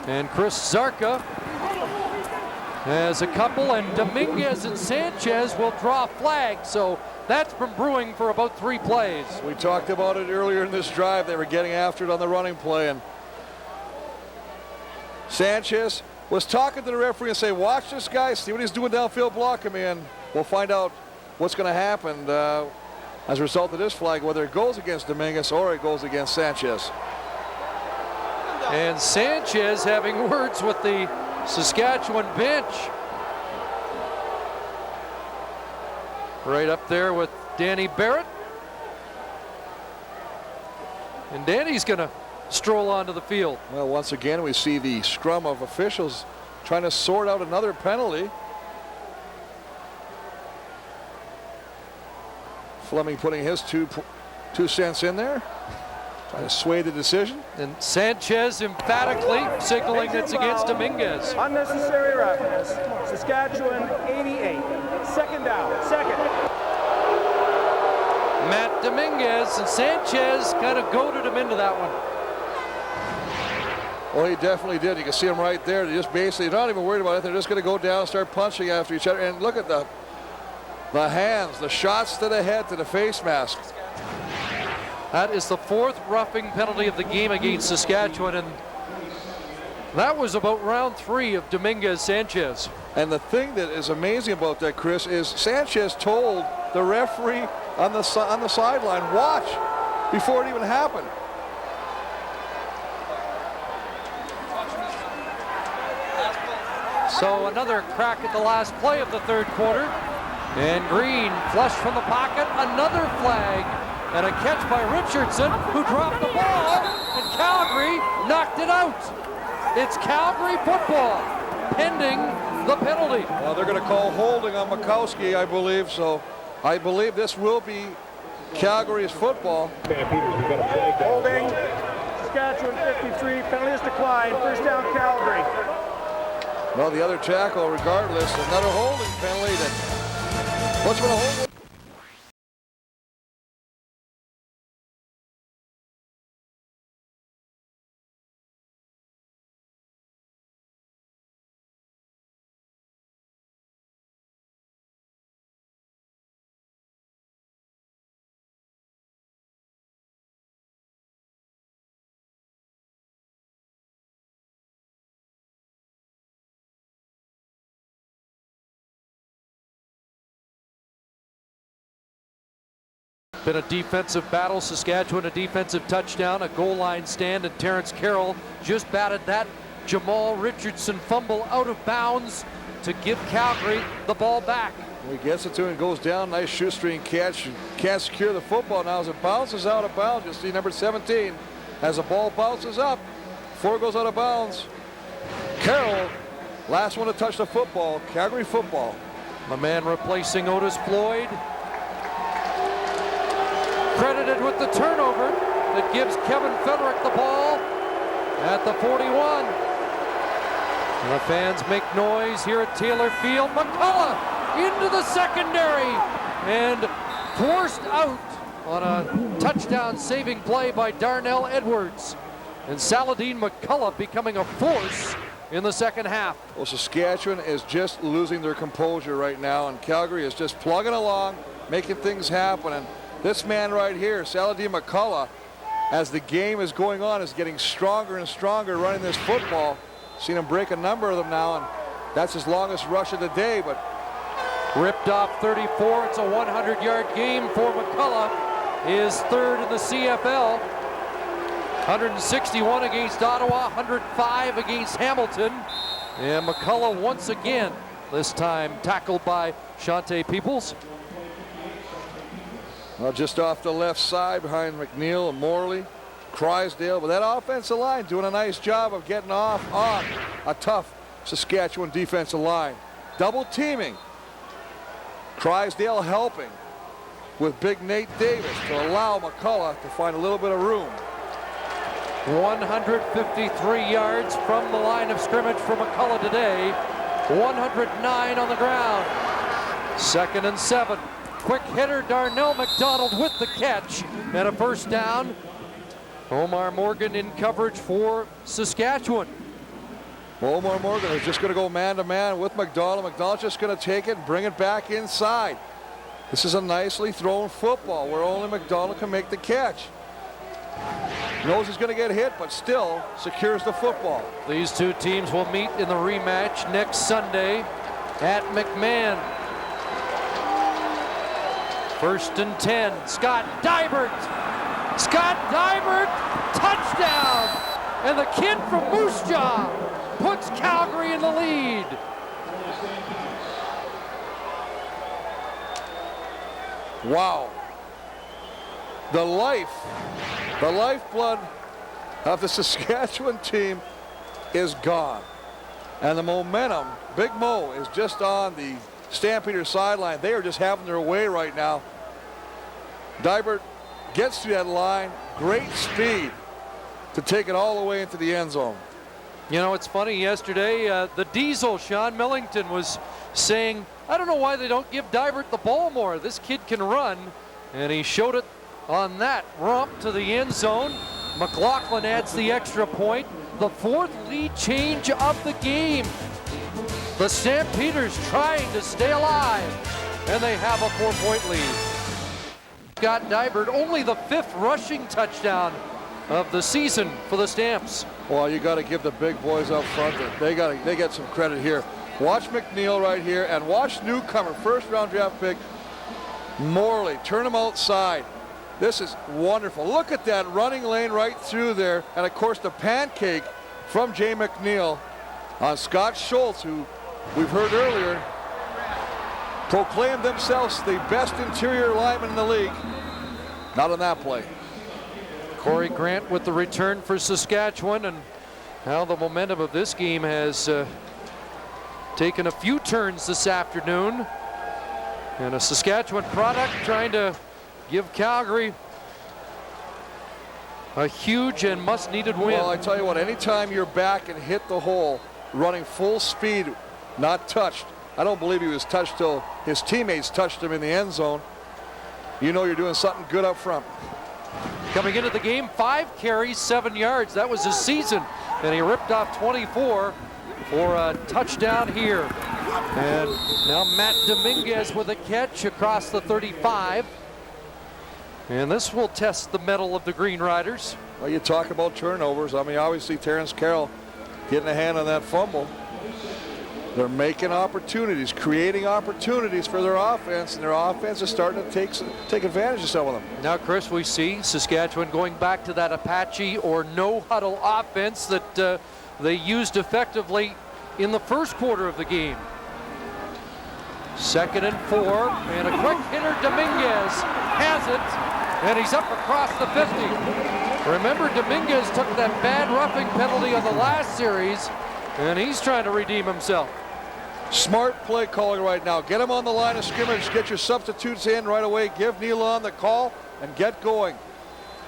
And Chris Zarka has a couple, and Dominguez and Sanchez will draw flags. So that's been brewing for about 3 plays. We talked about it earlier in this drive. They were getting after it on the running play, and Sanchez was talking to the referee and say, watch this guy, see what he's doing downfield, block him in. We'll find out what's going to happen as a result of this flag, whether it goes against Dominguez or it goes against Sanchez. And Sanchez having words with the Saskatchewan bench. Right up there with Danny Barrett. And Danny's going to stroll onto the field. Well, once again, we see the scrum of officials trying to sort out another penalty. Fleming putting his two cents in there. Trying to sway the decision. And Sanchez emphatically signaling it's against Dominguez. Unnecessary roughness. Saskatchewan 88. Second down. Second. Matt Dominguez and Sanchez kind of goaded him into that one. Well, he definitely did. You can see him right there. They're just basically not even worried about it. They're just going to go down and start punching after each other. And look at the hands, the shots to the head, to the face mask. That is the 4th roughing penalty of the game against Saskatchewan, and that was about round 3 of Dominguez-Sanchez. And the thing that is amazing about that, Chris, is Sanchez told the referee on the sideline, watch, before it even happened. So another crack at the last play of the 3rd quarter. And Green flushed from the pocket, another flag. And a catch by Richardson, who dropped the ball, and Calgary knocked it out. It's Calgary football, pending the penalty. Well, they're going to call holding on Mikowski, I believe, so I believe this will be Calgary's football. Holding. Saskatchewan 53. Penalty is declined. First down, Calgary. Well, the other tackle, regardless, another holding penalty. What's going to hold? Been a defensive battle. Saskatchewan a defensive touchdown, a goal line stand, and Terrence Carroll just batted that Jamal Richardson fumble out of bounds to give Calgary the ball back. He gets it to him, goes down, nice shoestring catch. Can't secure the football now as it bounces out of bounds. You'll see number 17 as the ball bounces up before it goes out of bounds. Carroll, last one to touch the football. Calgary football. The man replacing Otis Floyd, credited with the turnover that gives Kevin Federick the ball at the 41. And the fans make noise here at Taylor Field. McCullough into the secondary and forced out on a touchdown saving play by Darnell Edwards. And Saladin McCullough becoming a force in the second half. Well, Saskatchewan is just losing their composure right now, and Calgary is just plugging along, making things happen. And this man right here, Saladin McCullough, as the game is going on, is getting stronger and stronger running this football. Seen him break a number of them now, and that's his longest rush of the day. But ripped off 34. It's a 100-yard game for McCullough. His 3rd in the CFL. 161 against Ottawa, 105 against Hamilton. And McCullough once again, this time tackled by Shante Peoples. Well, just off the left side behind McNeil and Morley, Crysdale. But that offensive line doing a nice job of getting off on a tough Saskatchewan defensive line. Double teaming. Crysdale helping with big Nate Davis to allow McCullough to find a little bit of room. 153 yards from the line of scrimmage for McCullough today. 109 on the ground. 2nd and 7. Quick hitter Darnell McDonald with the catch and a first down. Omar Morgan in coverage for Saskatchewan. Omar Morgan is just going to go man-to-man with McDonald. McDonald's just going to take it and bring it back inside. This is a nicely thrown football where only McDonald can make the catch. Knows he's going to get hit, but still secures the football. These two teams will meet in the rematch next Sunday at McMahon. 1st and 10. Scott Dybert. Scott Dybert, touchdown! And the kid from Moose Jaw puts Calgary in the lead. Wow. The lifeblood of the Saskatchewan team is gone. And the momentum, Big Mo is just on the Stampeders sideline. They are just having their way right now. Dybert gets to that line, great speed to take it all the way into the end zone. You know, it's funny, yesterday, the Diesel, Sean Millington, was saying, I don't know why they don't give Dybert the ball more. This kid can run, and he showed it on that romp to the end zone. McLaughlin adds the extra point. The fourth lead change of the game. The Stampeders trying to stay alive, and they have a 4-point lead. Scott Dybert, only the 5th rushing touchdown of the season for the Stamps. Well, you got to give the big boys up front. They get some credit here. Watch McNeil right here, and watch newcomer, first-round draft pick, Morley. Turn him outside. This is wonderful. Look at that running lane right through there, and of course the pancake from Jay McNeil on Scott Schultz, who we've heard earlier proclaimed themselves the best interior lineman in the league. Not on that play. Corey Grant with the return for Saskatchewan, and how the momentum of this game has taken a few turns this afternoon. And a Saskatchewan product trying to give Calgary a huge and much-needed win. Well, I tell you what, anytime you're back and hit the hole, running full speed, not touched. I don't believe he was touched till his teammates touched him in the end zone. You know you're doing something good up front. Coming into the game, 5 carries, 7 yards. That was his season, and he ripped off 24 for a touchdown here. And now Matt Dominguez with a catch across the 35. And this will test the mettle of the Green Riders. Well, you talk about turnovers. I mean, obviously Terrence Carroll getting a hand on that fumble. They're making opportunities, creating opportunities for their offense, and their offense is starting to take advantage of some of them. Now, Chris, we see Saskatchewan going back to that Apache or no huddle offense that they used effectively in the first quarter of the game. 2nd and 4, and a quick hitter, Dominguez has it, and he's up across the 50. Remember, Dominguez took that bad roughing penalty on the last series, and he's trying to redeem himself. Smart play calling right now. Get him on the line of scrimmage, get your substitutes in right away, give Nealon the call, and get going.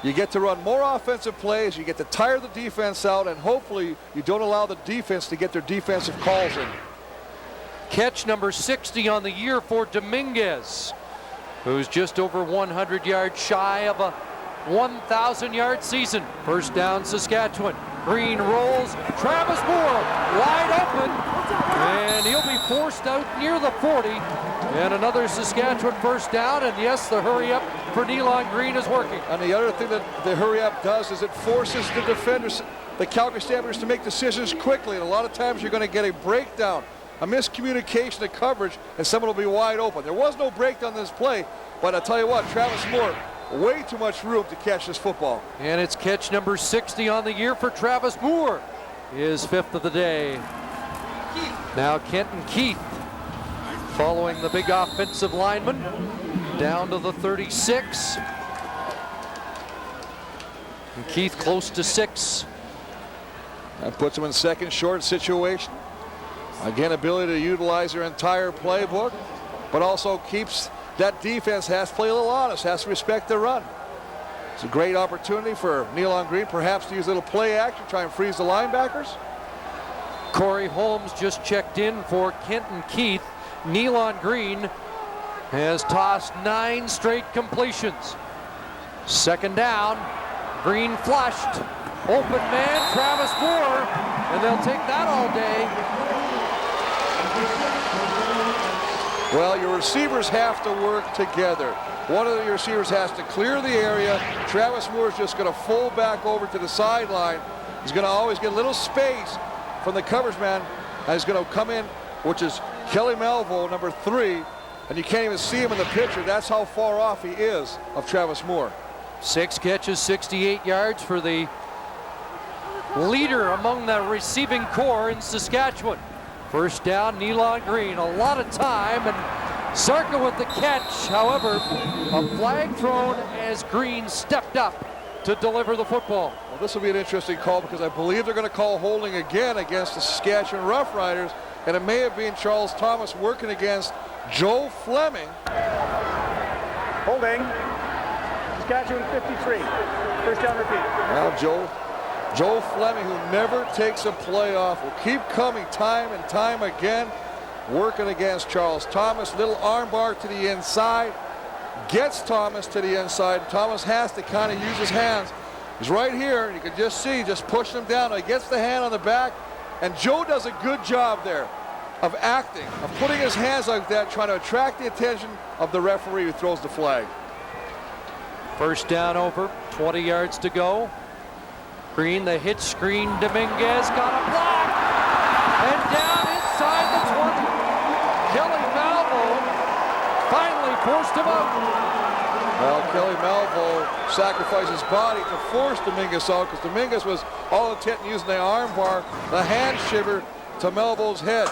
You get to run more offensive plays, you get to tire the defense out, and hopefully you don't allow the defense to get their defensive calls in. Catch number 60 on the year for Dominguez, who's just over 100 yards shy of a 1,000-yard season. First down, Saskatchewan. Green rolls, Travis Moore wide open, and he'll be forced out near the 40. And another Saskatchewan first down, and yes, the hurry up for Nealon Green is working. And the other thing that the hurry up does is it forces the defenders, the Calgary Stampeders, to make decisions quickly. And a lot of times you're going to get a breakdown, a miscommunication of coverage, and someone will be wide open. There was no breakdown in this play, but I'll tell you what, Travis Moore, way too much room to catch this football. And it's catch number 60 on the year for Travis Moore, his 5th of the day. Now Kenton Keith following the big offensive lineman down to the 36. And Keith close to 6. That puts him in second short situation. Again, ability to utilize their entire playbook, but also keeps that defense has to play a little honest, has to respect the run. It's a great opportunity for Nealon Green, perhaps to use a little play action, try and freeze the linebackers. Corey Holmes just checked in for Kenton Keith. Nealon Green has tossed 9 straight completions. 2nd down, Green flushed. Open man, Travis Moore, and they'll take that all day. Well, your receivers have to work together. One of your receivers has to clear the area. Travis Moore is just going to fold back over to the sideline. He's going to always get a little space from the coverage man, and he's going to come in, which is Kelly Melville, number 3, and you can't even see him in the picture. That's how far off he is of Travis Moore. 6 catches, 68 yards for the leader among the receiving corps in Saskatchewan. First down, Nealon Green. A lot of time, and Sarka with the catch. However, a flag thrown as Green stepped up to deliver the football. Well, this will be an interesting call because I believe they're going to call holding again against the Saskatchewan Roughriders, and it may have been Charles Thomas working against Joe Fleming. Holding. Saskatchewan 53. First down repeated. Now Joe Fleming, who never takes a play off, will keep coming time and time again, working against Charles Thomas. Little armbar to the inside, gets Thomas to the inside. Thomas has to kind of use his hands. He's right here, and you can just see, just pushing him down. He gets the hand on the back, and Joe does a good job there of acting, of putting his hands like that, trying to attract the attention of the referee who throws the flag. First down over, 20 yards to go. Green, the hitch screen, Dominguez got a block, and down inside the 20. Kelly Malvo finally forced him out. Well, Kelly Malvo sacrificed his body to force Dominguez out, because Dominguez was all intent on using the arm bar, the hand shiver to Malvo's head.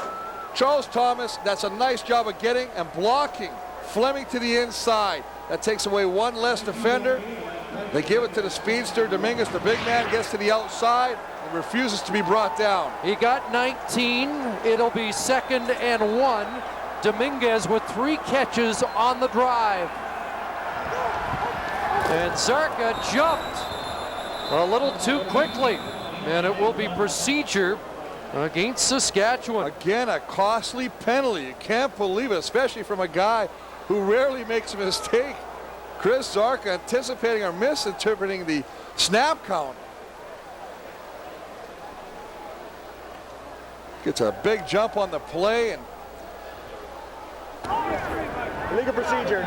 Charles Thomas, that's a nice job of getting and blocking Fleming to the inside. That takes away one less defender. They give it to the speedster. Dominguez, the big man, gets to the outside and refuses to be brought down. He got 19. It'll be 2nd and 1. Dominguez with 3 catches on the drive. And Zarka jumped a little too quickly, and it will be procedure against Saskatchewan. Again, a costly penalty. You can't believe it, especially from a guy who rarely makes a mistake. Chris Zarka anticipating or misinterpreting the snap count. Gets a big jump on the play, and Legal procedure.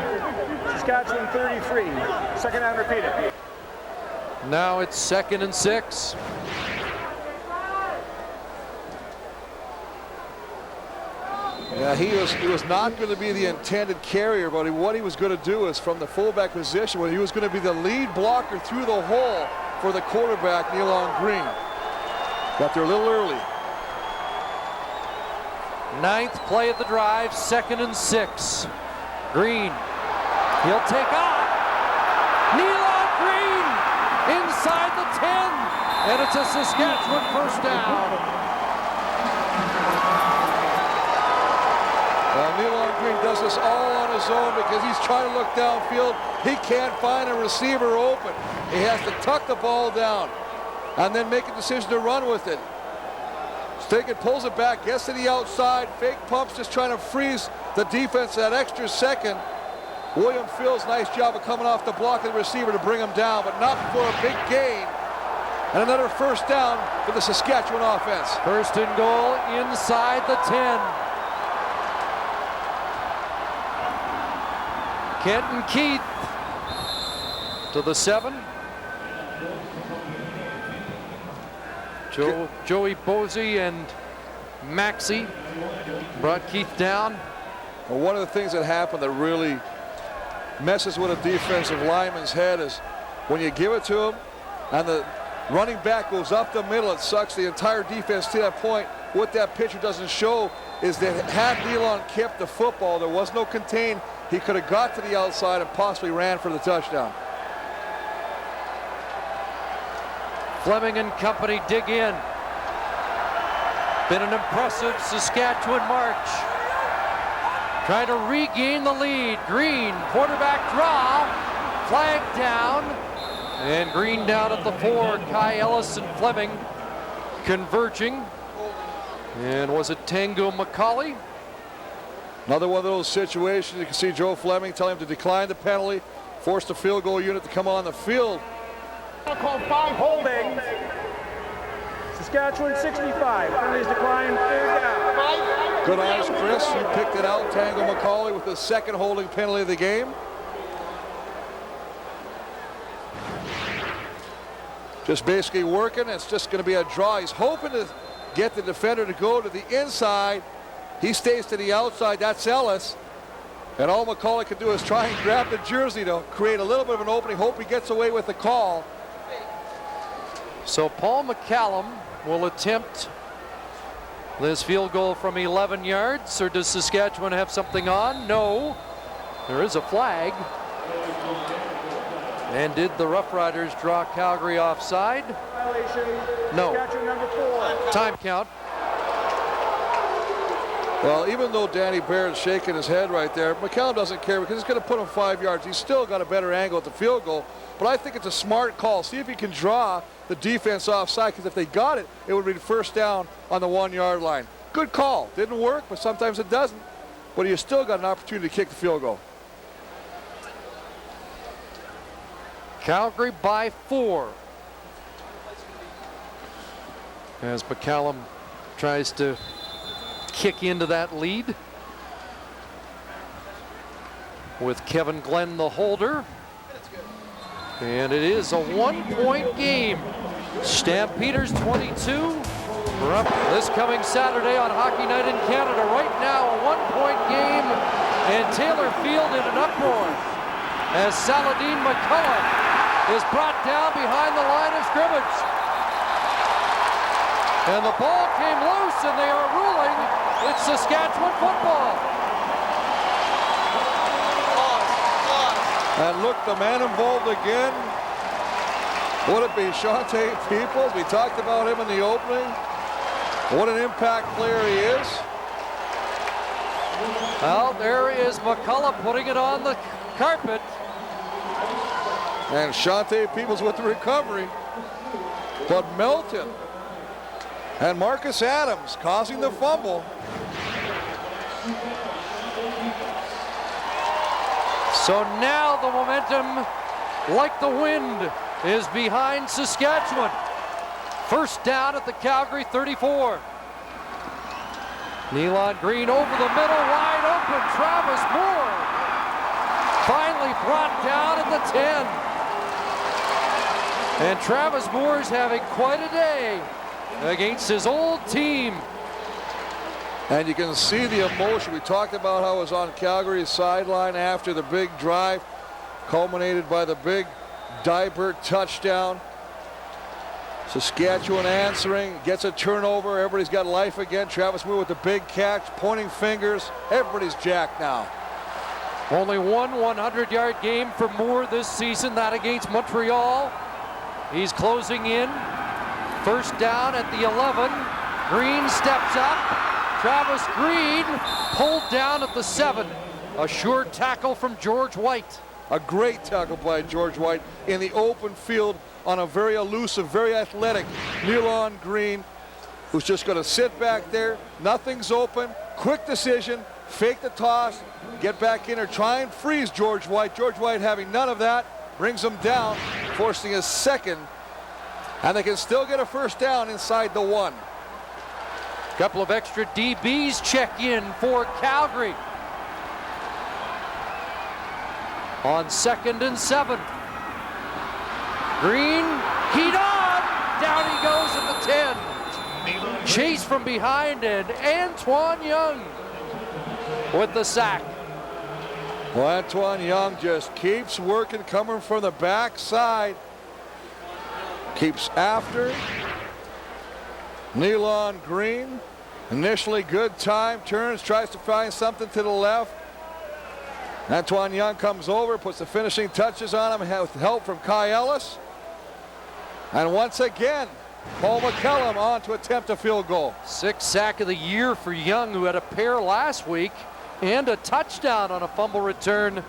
Saskatchewan 33. Second down repeated. Now it's 2nd and 6. Yeah, he was not going to be the intended carrier, but what he was going to do is from the fullback position, where he was going to be the lead blocker through the hole for the quarterback, Neilon Green. Got there a little early. 9th play of the drive, 2nd and 6. Green, he'll take off. Neilon Green inside the 10, and it's a Saskatchewan first down. Well, Neilon Green does this all on his own because he's trying to look downfield. He can't find a receiver open. He has to tuck the ball down and then make a decision to run with it. Stickett pulls it back, gets to the outside, fake pumps, just trying to freeze the defense that extra second. William Fields, nice job of coming off the block of the receiver to bring him down, but not for a big gain. And another first down for the Saskatchewan offense. First and goal inside the 10. Kenton Keith to the 7. Joey Posey and Maxey brought Keith down. Well, one of the things that happened that really messes with a defensive lineman's head is when you give it to him and the running back goes up the middle, it sucks the entire defense to that point. What that picture doesn't show is that had Neilon kept the football, there was no contain. He could have got to the outside and possibly ran for the touchdown. Fleming and company dig in. Been an impressive Saskatchewan march. Trying to regain the lead. Green, quarterback draw, flag down, and Green down at the 4. Kai Ellis and Fleming converging. And was it Tango McCauley? Another one of those situations. You can see Joe Fleming telling him to decline the penalty, force the field goal unit to come on the field. Called 5 holding. Saskatchewan 65. Penalties decline. 3rd down. Good eyes, Chris. You picked it out. Tango McCauley with the 2nd holding penalty of the game. Just basically working. It's just going to be a draw. He's hoping to get the defender to go to the inside. He stays to the outside. That's Ellis. And all McCauley can do is try and grab the jersey to create a little bit of an opening. Hope he gets away with the call. So Paul McCallum will attempt this field goal from 11 yards, or does Saskatchewan have something on? No. There is a flag. And did the Roughriders draw Calgary offside? Violation. No. Saskatchewan number 4. Time count. Well, even though Danny Barrett's shaking his head right there, McCallum doesn't care because he's going to put him 5 yards. He's still got a better angle at the field goal, but I think it's a smart call. See if he can draw the defense offside, because if they got it, it would be first down on the 1 yard line. Good call. Didn't work, but sometimes it doesn't. But you still got an opportunity to kick the field goal. Calgary by 4. As McCallum tries to kick into that lead with Kevin Glenn the holder. And it is a 1-point game. Stampeders 22. This coming Saturday on Hockey Night in Canada. Right now a 1-point game, and Taylor Field in an uproar as Saladin McCullough is brought down behind the line of scrimmage. And the ball came loose, and they are ruling it's Saskatchewan football. And look, the man involved again. Would it be Shante Peoples? We talked about him in the opening. What an impact player he is. Well, there is McCullough putting it on the carpet. And Shante Peoples with the recovery. But Melton and Marcus Adams causing the fumble. So now the momentum, like the wind, is behind Saskatchewan. First down at the Calgary 34. Nealon Green over the middle, wide open. Travis Moore finally brought down at the 10. And Travis Moore's having quite a day against his old team. And you can see the emotion. We talked about how it was on Calgary's sideline after the big drive, culminated by the big Dybert touchdown. Saskatchewan answering, gets a turnover. Everybody's got life again. Travis Moore with the big catch, pointing fingers. Everybody's jacked now. Only one 100-yard game for Moore this season, that against Montreal. He's closing in. First down at the 11. Green steps up. Travis Green pulled down at the 7. A sure tackle from George White. A great tackle by George White in the open field on a very elusive, very athletic Nealon Green, who's just going to sit back there. Nothing's open. Quick decision. Fake the toss. Get back in there. Try and freeze George White. George White having none of that. Brings him down, forcing his second. And they can still get a first down inside the 1. Couple of extra DBs check in for Calgary. On 2nd and 7. Green, heat on! Down he goes at the 10. Chase from behind, and Antoine Young with the sack. Well, Antoine Young just keeps working, coming from the backside. Keeps after. Nealon Green, initially good time, turns, tries to find something to the left. Antoine Young comes over, puts the finishing touches on him with help from Kai Ellis. And once again, Paul McCallum on to attempt a field goal. 6th sack of the year for Young, who had a pair last week and a touchdown on a fumble return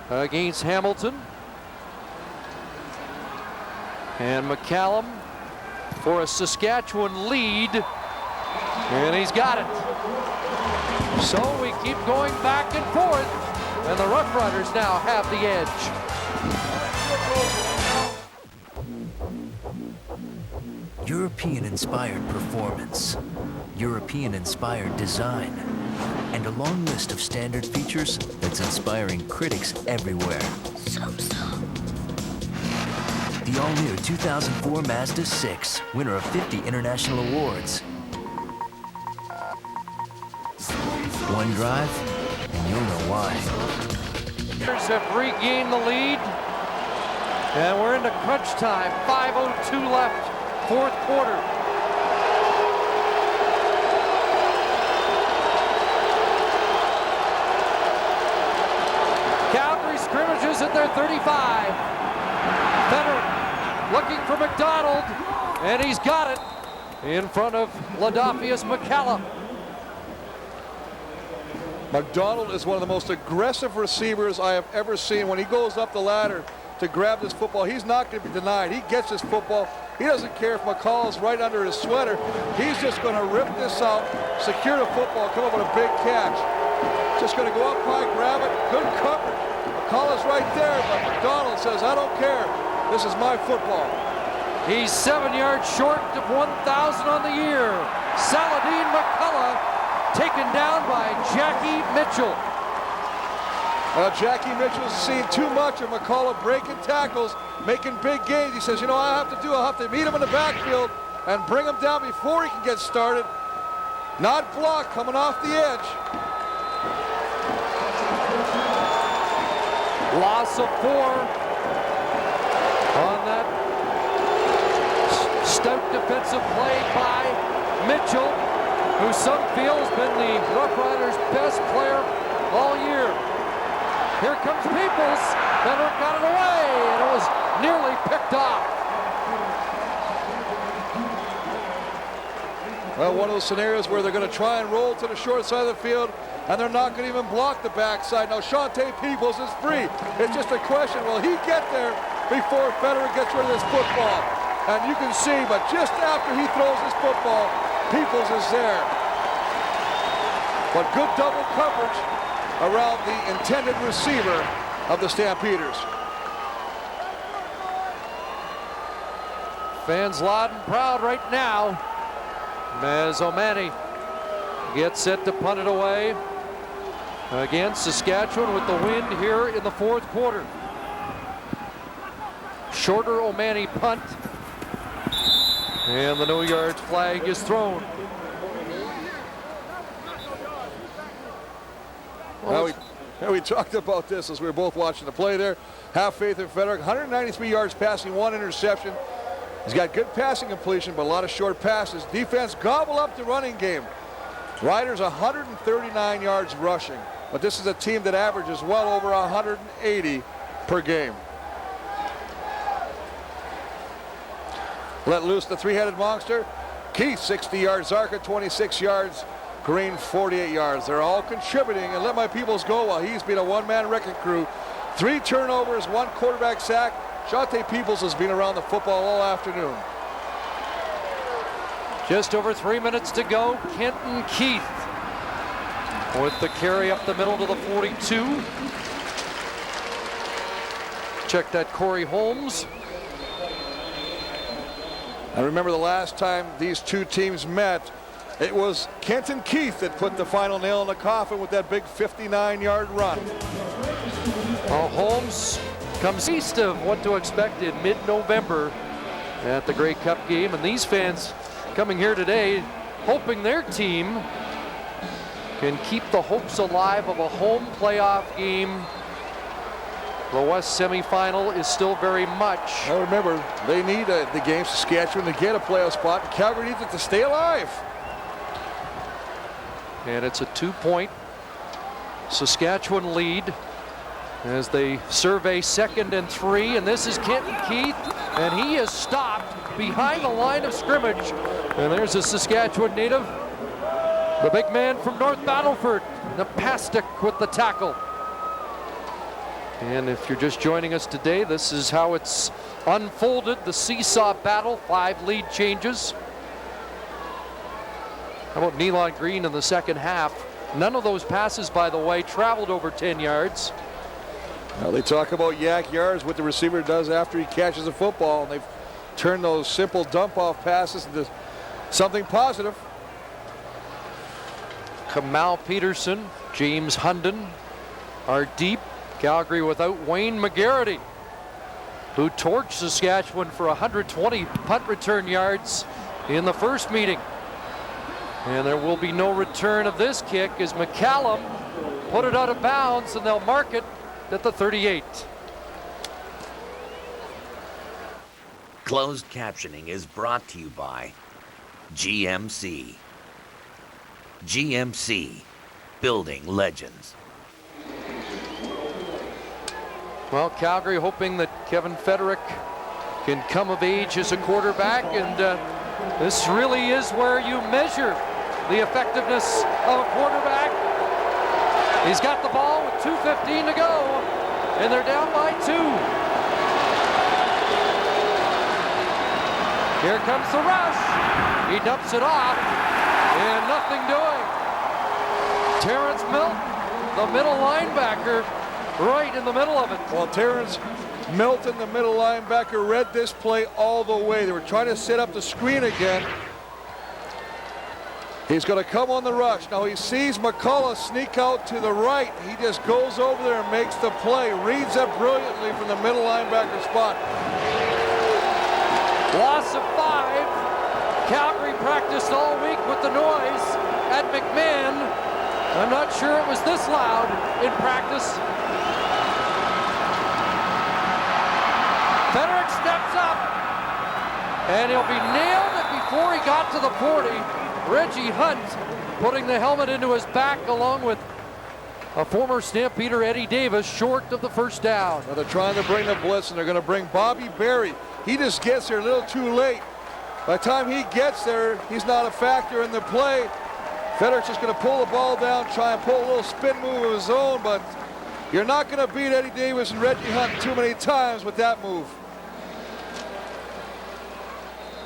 against Hamilton. And McCallum for a Saskatchewan lead, and he's got it. So we keep going back and forth, and the Roughriders now have the edge. European-inspired performance, European-inspired design, and a long list of standard features that's inspiring critics everywhere. The all-new 2004 Mazda 6, winner of 50 international awards. One drive, and you'll know why. Stampeders have regained the lead, and we're into crunch time. 5:02 left, 4th quarter. Calgary scrimmages at their 35. Fenner looking for McDonald, and he's got it in front of Ladafius McCallum. McDonald is one of the most aggressive receivers I have ever seen. When he goes up the ladder to grab this football, he's not going to be denied. He gets his football. He doesn't care if McCall is right under his sweater. He's just going to rip this out, secure the football, come up with a big catch. Just going to go up high, grab it. Good coverage. McCall is right there, but McDonald says, I don't care. This is my football. He's 7 yards short of 1,000 on the year. Saladin McCullough taken down by Jackie Mitchell. Jackie Mitchell's seen too much of McCullough breaking tackles, making big gains. He says, you know what I have to meet him in the backfield and bring him down before he can get started. Not blocked, coming off the edge. Loss of 4 on that stout defensive play by Mitchell, who some feel has been the Roughriders' best player all year. Here comes Peoples. Federick got it away, and it was nearly picked off. Well, one of those scenarios where they're going to try and roll to the short side of the field, and they're not going to even block the backside. Now, Shawntae Peoples is free. It's just a question, will he get there before Federick gets rid of this football? And you can see, but just after he throws this football, Peoples is there. But good double coverage around the intended receiver of the Stampeders. Fans loud and proud right now as O'Mani gets set to punt it away against Saskatchewan with the wind here in the fourth quarter. Shorter O'Mani punt, and the no yards flag is thrown. We talked about this as we were both watching the play there. Have faith in Federick. 193 yards passing, 1 interception. He's got good passing completion, but a lot of short passes. Defense gobble up the running game. Riders 139 yards rushing, but this is a team that averages well over 180 per game. Let loose the three-headed monster. Keith 60 yards, Zarka 26 yards, Green 48 yards. They're all contributing, and let my Peoples go while he's been a one-man wrecking crew. 3 turnovers, 1 quarterback sack. Shawntae Peoples has been around the football all afternoon. Just over 3 minutes to go. Kenton Keith with the carry up the middle to the 42. Check that, Corey Holmes. I remember the last time these two teams met, it was Kenton Keith that put the final nail in the coffin with that big 59-yard run. Well, Holmes comes east of what to expect in mid-November at the Grey Cup game, and these fans coming here today hoping their team can keep the hopes alive of a home playoff game. The West semifinal is still very much. Now remember, they need the game, Saskatchewan, to get a playoff spot. Calgary needs it to stay alive. And it's a 2-point Saskatchewan lead as they survey 2nd and 3. And this is Kenton Keith, and he is stopped behind the line of scrimmage. And there's a Saskatchewan native, the big man from North Battleford, Napastuk with the tackle. And if you're just joining us today, this is how it's unfolded, the seesaw battle, 5 lead changes. How about Nealon Green in the second half? None of those passes, by the way, traveled over 10 yards. Well, they talk about yak yards, what the receiver does after he catches a football, and they've turned those simple dump-off passes into something positive. Kamal Peterson, James Hunden are deep. Calgary without Wayne McGarity, who torched Saskatchewan for 120 punt return yards in the first meeting. And there will be no return of this kick as McCallum put it out of bounds, and they'll mark it at the 38. Closed captioning is brought to you by GMC. GMC, building legends. Well, Calgary hoping that Kevin Federick can come of age as a quarterback, and this really is where you measure the effectiveness of a quarterback. He's got the ball with 2:15 to go, and they're down by 2. Here comes the rush. He dumps it off, and nothing doing. Terrence Milton, the middle linebacker, right in the middle of it. Well, Terrence Milton, the middle linebacker, read this play all the way. They were trying to set up the screen again. He's going to come on the rush. Now he sees McCullough sneak out to the right. He just goes over there and makes the play. Reads it brilliantly from the middle linebacker spot. Loss of 5. Calgary practiced all week with the noise at McMahon. I'm not sure it was this loud in practice. Federick steps up, and he'll be nailed it before he got to the 40. Reggie Hunt putting the helmet into his back along with a former Stampeder, Eddie Davis, short of the first down. Well, they're trying to bring the blitz, and they're going to bring Bobby Berry. He just gets there a little too late. By the time he gets there, he's not a factor in the play. Federick's just going to pull the ball down, try and pull a little spin move of his own, but you're not going to beat Eddie Davis and Reggie Hunt too many times with that move.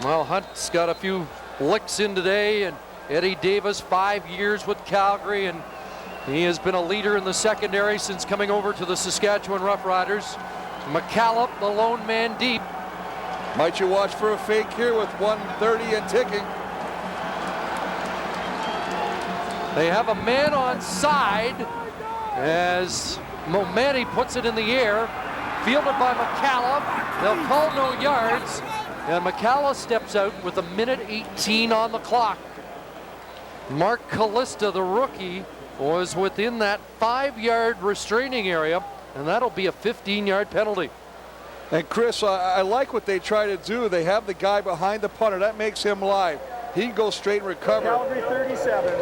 Well, Hunt's got a few licks in today, and Eddie Davis, 5 years with Calgary, and he has been a leader in the secondary since coming over to the Saskatchewan Roughriders. McCallum, the lone man deep. Might you watch for a fake here with 1:30 and ticking. They have a man on side as Momenti puts it in the air, fielded by McCallum. They'll call no yards, and McCallum steps out with 1:18 on the clock. Mark Callista, the rookie, was within that 5-yard restraining area, and that'll be a 15-yard penalty. And Chris, I like what they try to do. They have the guy behind the punter. That makes him live. He can go straight and recover. Calgary 37,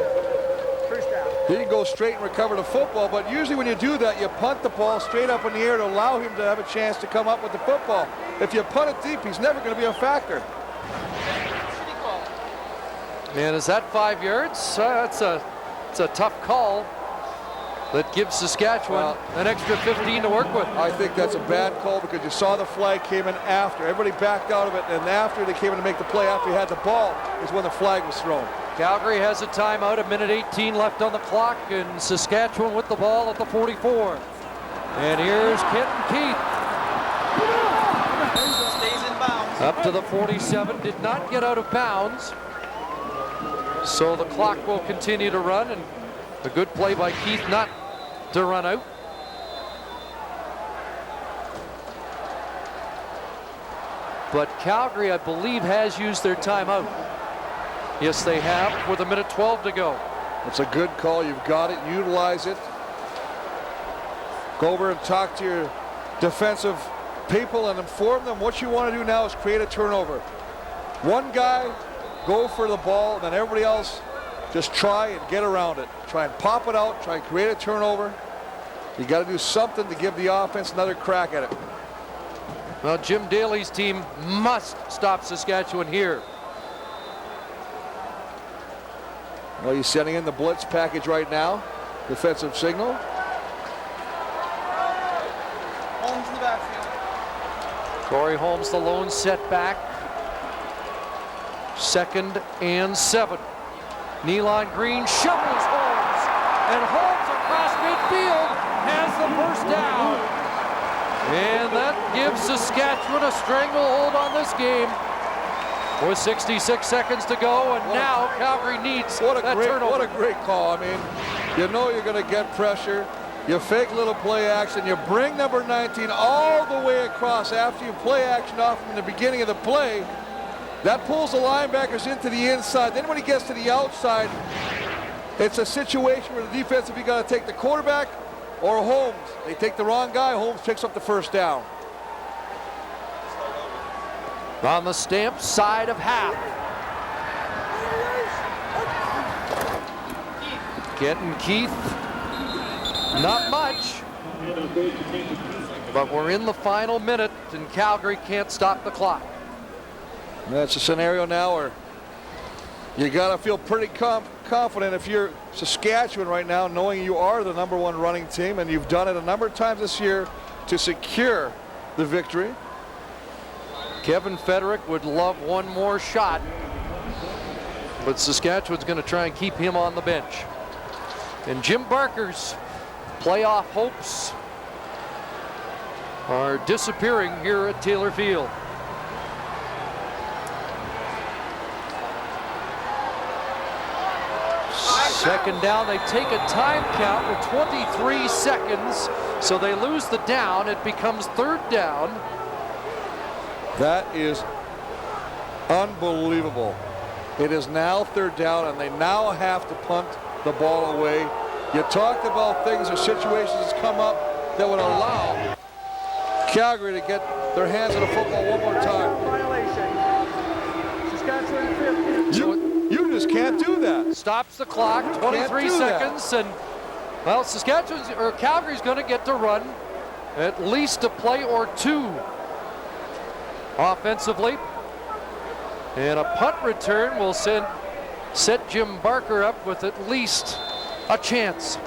first down. He can go straight and recover the football, but usually when you do that, you punt the ball straight up in the air to allow him to have a chance to come up with the football. If you punt it deep, he's never going to be a factor. Man, is that 5 yards? It's a tough call that gives Saskatchewan an extra 15 to work with. I think that's a bad call because you saw the flag came in after. Everybody backed out of it, and after they came in to make the play after he had the ball is when the flag was thrown. Calgary has a timeout, 1:18 left on the clock, and Saskatchewan with the ball at the 44. And here's Kenton Keith. Stays in bounds. Up to the 47, did not get out of bounds. So the clock will continue to run, and a good play by Keith not to run out. But Calgary, I believe, has used their timeout. Yes, they have, with 1:12 to go. It's a good call. You've got it. Utilize it. Go over and talk to your defensive people and inform them what you want to do now is create a turnover. One guy, go for the ball, and then everybody else just try and get around it. Try and pop it out. Try and create a turnover. You got to do something to give the offense another crack at it. Well, Jim Daly's team must stop Saskatchewan here. Well, he's sending in the blitz package right now. Defensive signal. Holmes in the backfield. Corey Holmes, the lone setback. 2nd and 7. Nealon Green shovels Holmes, and Holmes across midfield has the first down. And that gives Saskatchewan a stranglehold on this game with 66 seconds to go, and now Calgary needs that turnover. What a great call. I mean, you know you're going to get pressure. You fake little play action. You bring number 19 all the way across after you play action off him in the beginning of the play. That pulls the linebackers into the inside. Then when he gets to the outside, it's a situation where the defensive, you got to take the quarterback or Holmes. They take the wrong guy. Holmes picks up the first down. On the Stamp side of half. Kenton Keith, not much. But we're in the final minute, and Calgary can't stop the clock. That's a scenario now where You got to feel pretty confident if you're Saskatchewan right now, knowing you are the #1 running team, and you've done it a number of times this year to secure the victory. Kevin Federick would love one more shot, but Saskatchewan's going to try and keep him on the bench. And Jim Barker's playoff hopes are disappearing here at Taylor Field. Second down, they take a time count with 23 seconds, so they lose the down. It becomes third down. That is unbelievable. It is now third down, and they now have to punt the ball away. You talked about things or situations come up that would allow Calgary to get their hands on the football one more time. Violation. Saskatchewan 50. You just can't do that. Stops the clock, 23 seconds, and well, Calgary's going to get to run at least a play or two offensively. And a punt return will set Jim Barker up with at least a chance.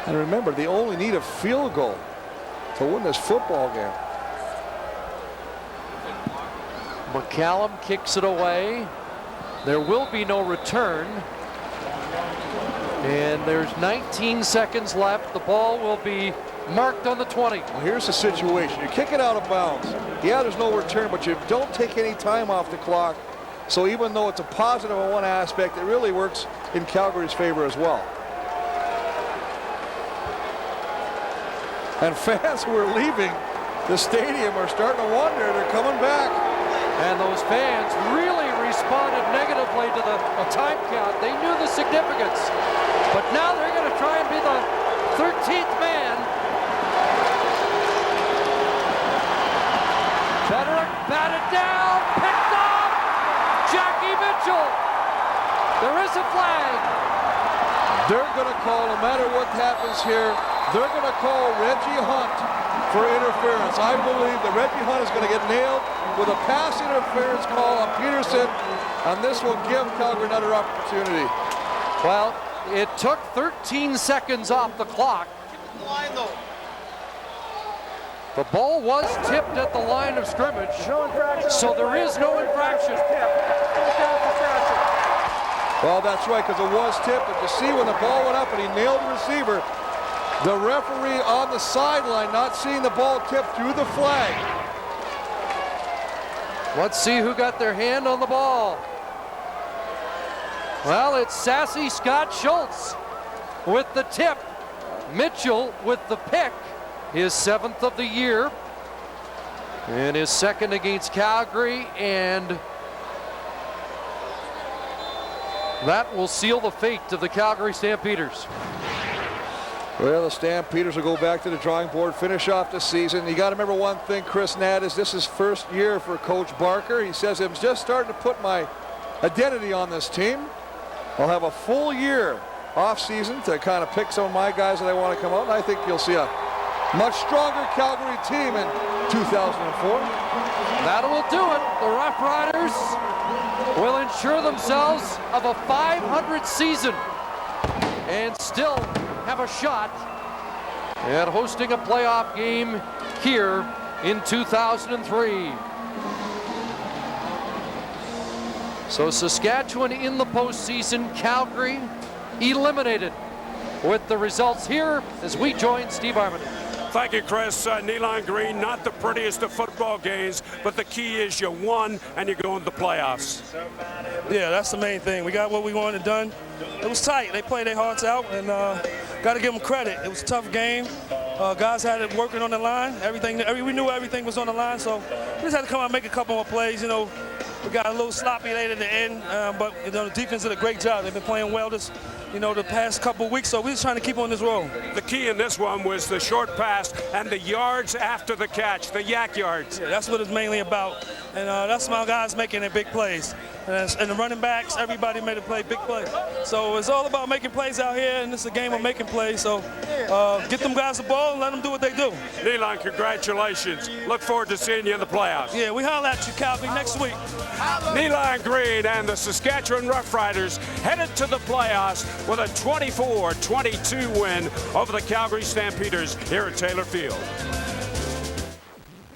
And remember, they only need a field goal to win this football game. McCallum kicks it away. There will be no return. And there's 19 seconds left. The ball will be marked on the 20. Well, here's the situation. You kick it out of bounds. Yeah, there's no return, but you don't take any time off the clock. So even though it's a positive on one aspect, it really works in Calgary's favor as well. And fans who are leaving the stadium are starting to wonder. They're coming back. And those fans really responded negatively to the time count. They knew the significance. But now they're going to try and be the 13th man. Federick batted down, picked off. Jackie Mitchell. There is a flag. They're going to call, no matter what happens here, they're going to call Reggie Hunt for interference. I believe that Reggie Hunt is going to get nailed with a pass interference call on Peterson, and this will give Calgary another opportunity. Well, it took 13 seconds off the clock. The ball was tipped at the line of scrimmage, so there is no infraction. Well, that's right, because it was tipped. And you see when the ball went up and he nailed the receiver, the referee on the sideline not seeing the ball tipped through the flag. Let's see who got their hand on the ball. Well, it's sassy Scott Schultz with the tip. Mitchell with the pick, his 7th of the year, and his 2nd against Calgary, and that will seal the fate of the Calgary Stampeders. Well, the Stampeders will go back to the drawing board, finish off the season. You got to remember one thing, Chris Nadd, is this is first year for Coach Barker. He says, I'm just starting to put my identity on this team. I'll have a full year off season to kind of pick some of my guys that I want to come out, and I think you'll see a much stronger Calgary team in 2004. That will do it. The Roughriders will ensure themselves of a 500 season and still have a shot at hosting a playoff game here in 2003. So Saskatchewan in the postseason, Calgary eliminated with the results here as we join Steve Arminen. Thank you, Chris. Neil on Green, not the prettiest of football games, but the key is you won and you go into the playoffs. Yeah, that's the main thing. We got what we wanted done. It was tight. They played their hearts out, and got to give them credit. It was a tough game. Guys had it working on the line. We knew everything was on the line, so we just had to come out and make a couple more plays. You know, we got a little sloppy late at the end, but you know, the defense did a great job. They've been playing well the past couple of weeks, so we're just trying to keep on this roll. The key in this one was the short pass and the yards after the catch, the yak yards. Yeah, that's what it's mainly about, and that's my guys making their big plays. And the running backs, everybody made a play, big play. So it's all about making plays out here, and it's a game of making plays. So get them guys the ball and let them do what they do. Nealon, congratulations. Look forward to seeing you in the playoffs. Yeah, we holler at you, Calgary, next week. Nealon Green and the Saskatchewan Roughriders headed to the playoffs with a 24-22 win over the Calgary Stampeders here at Taylor Field.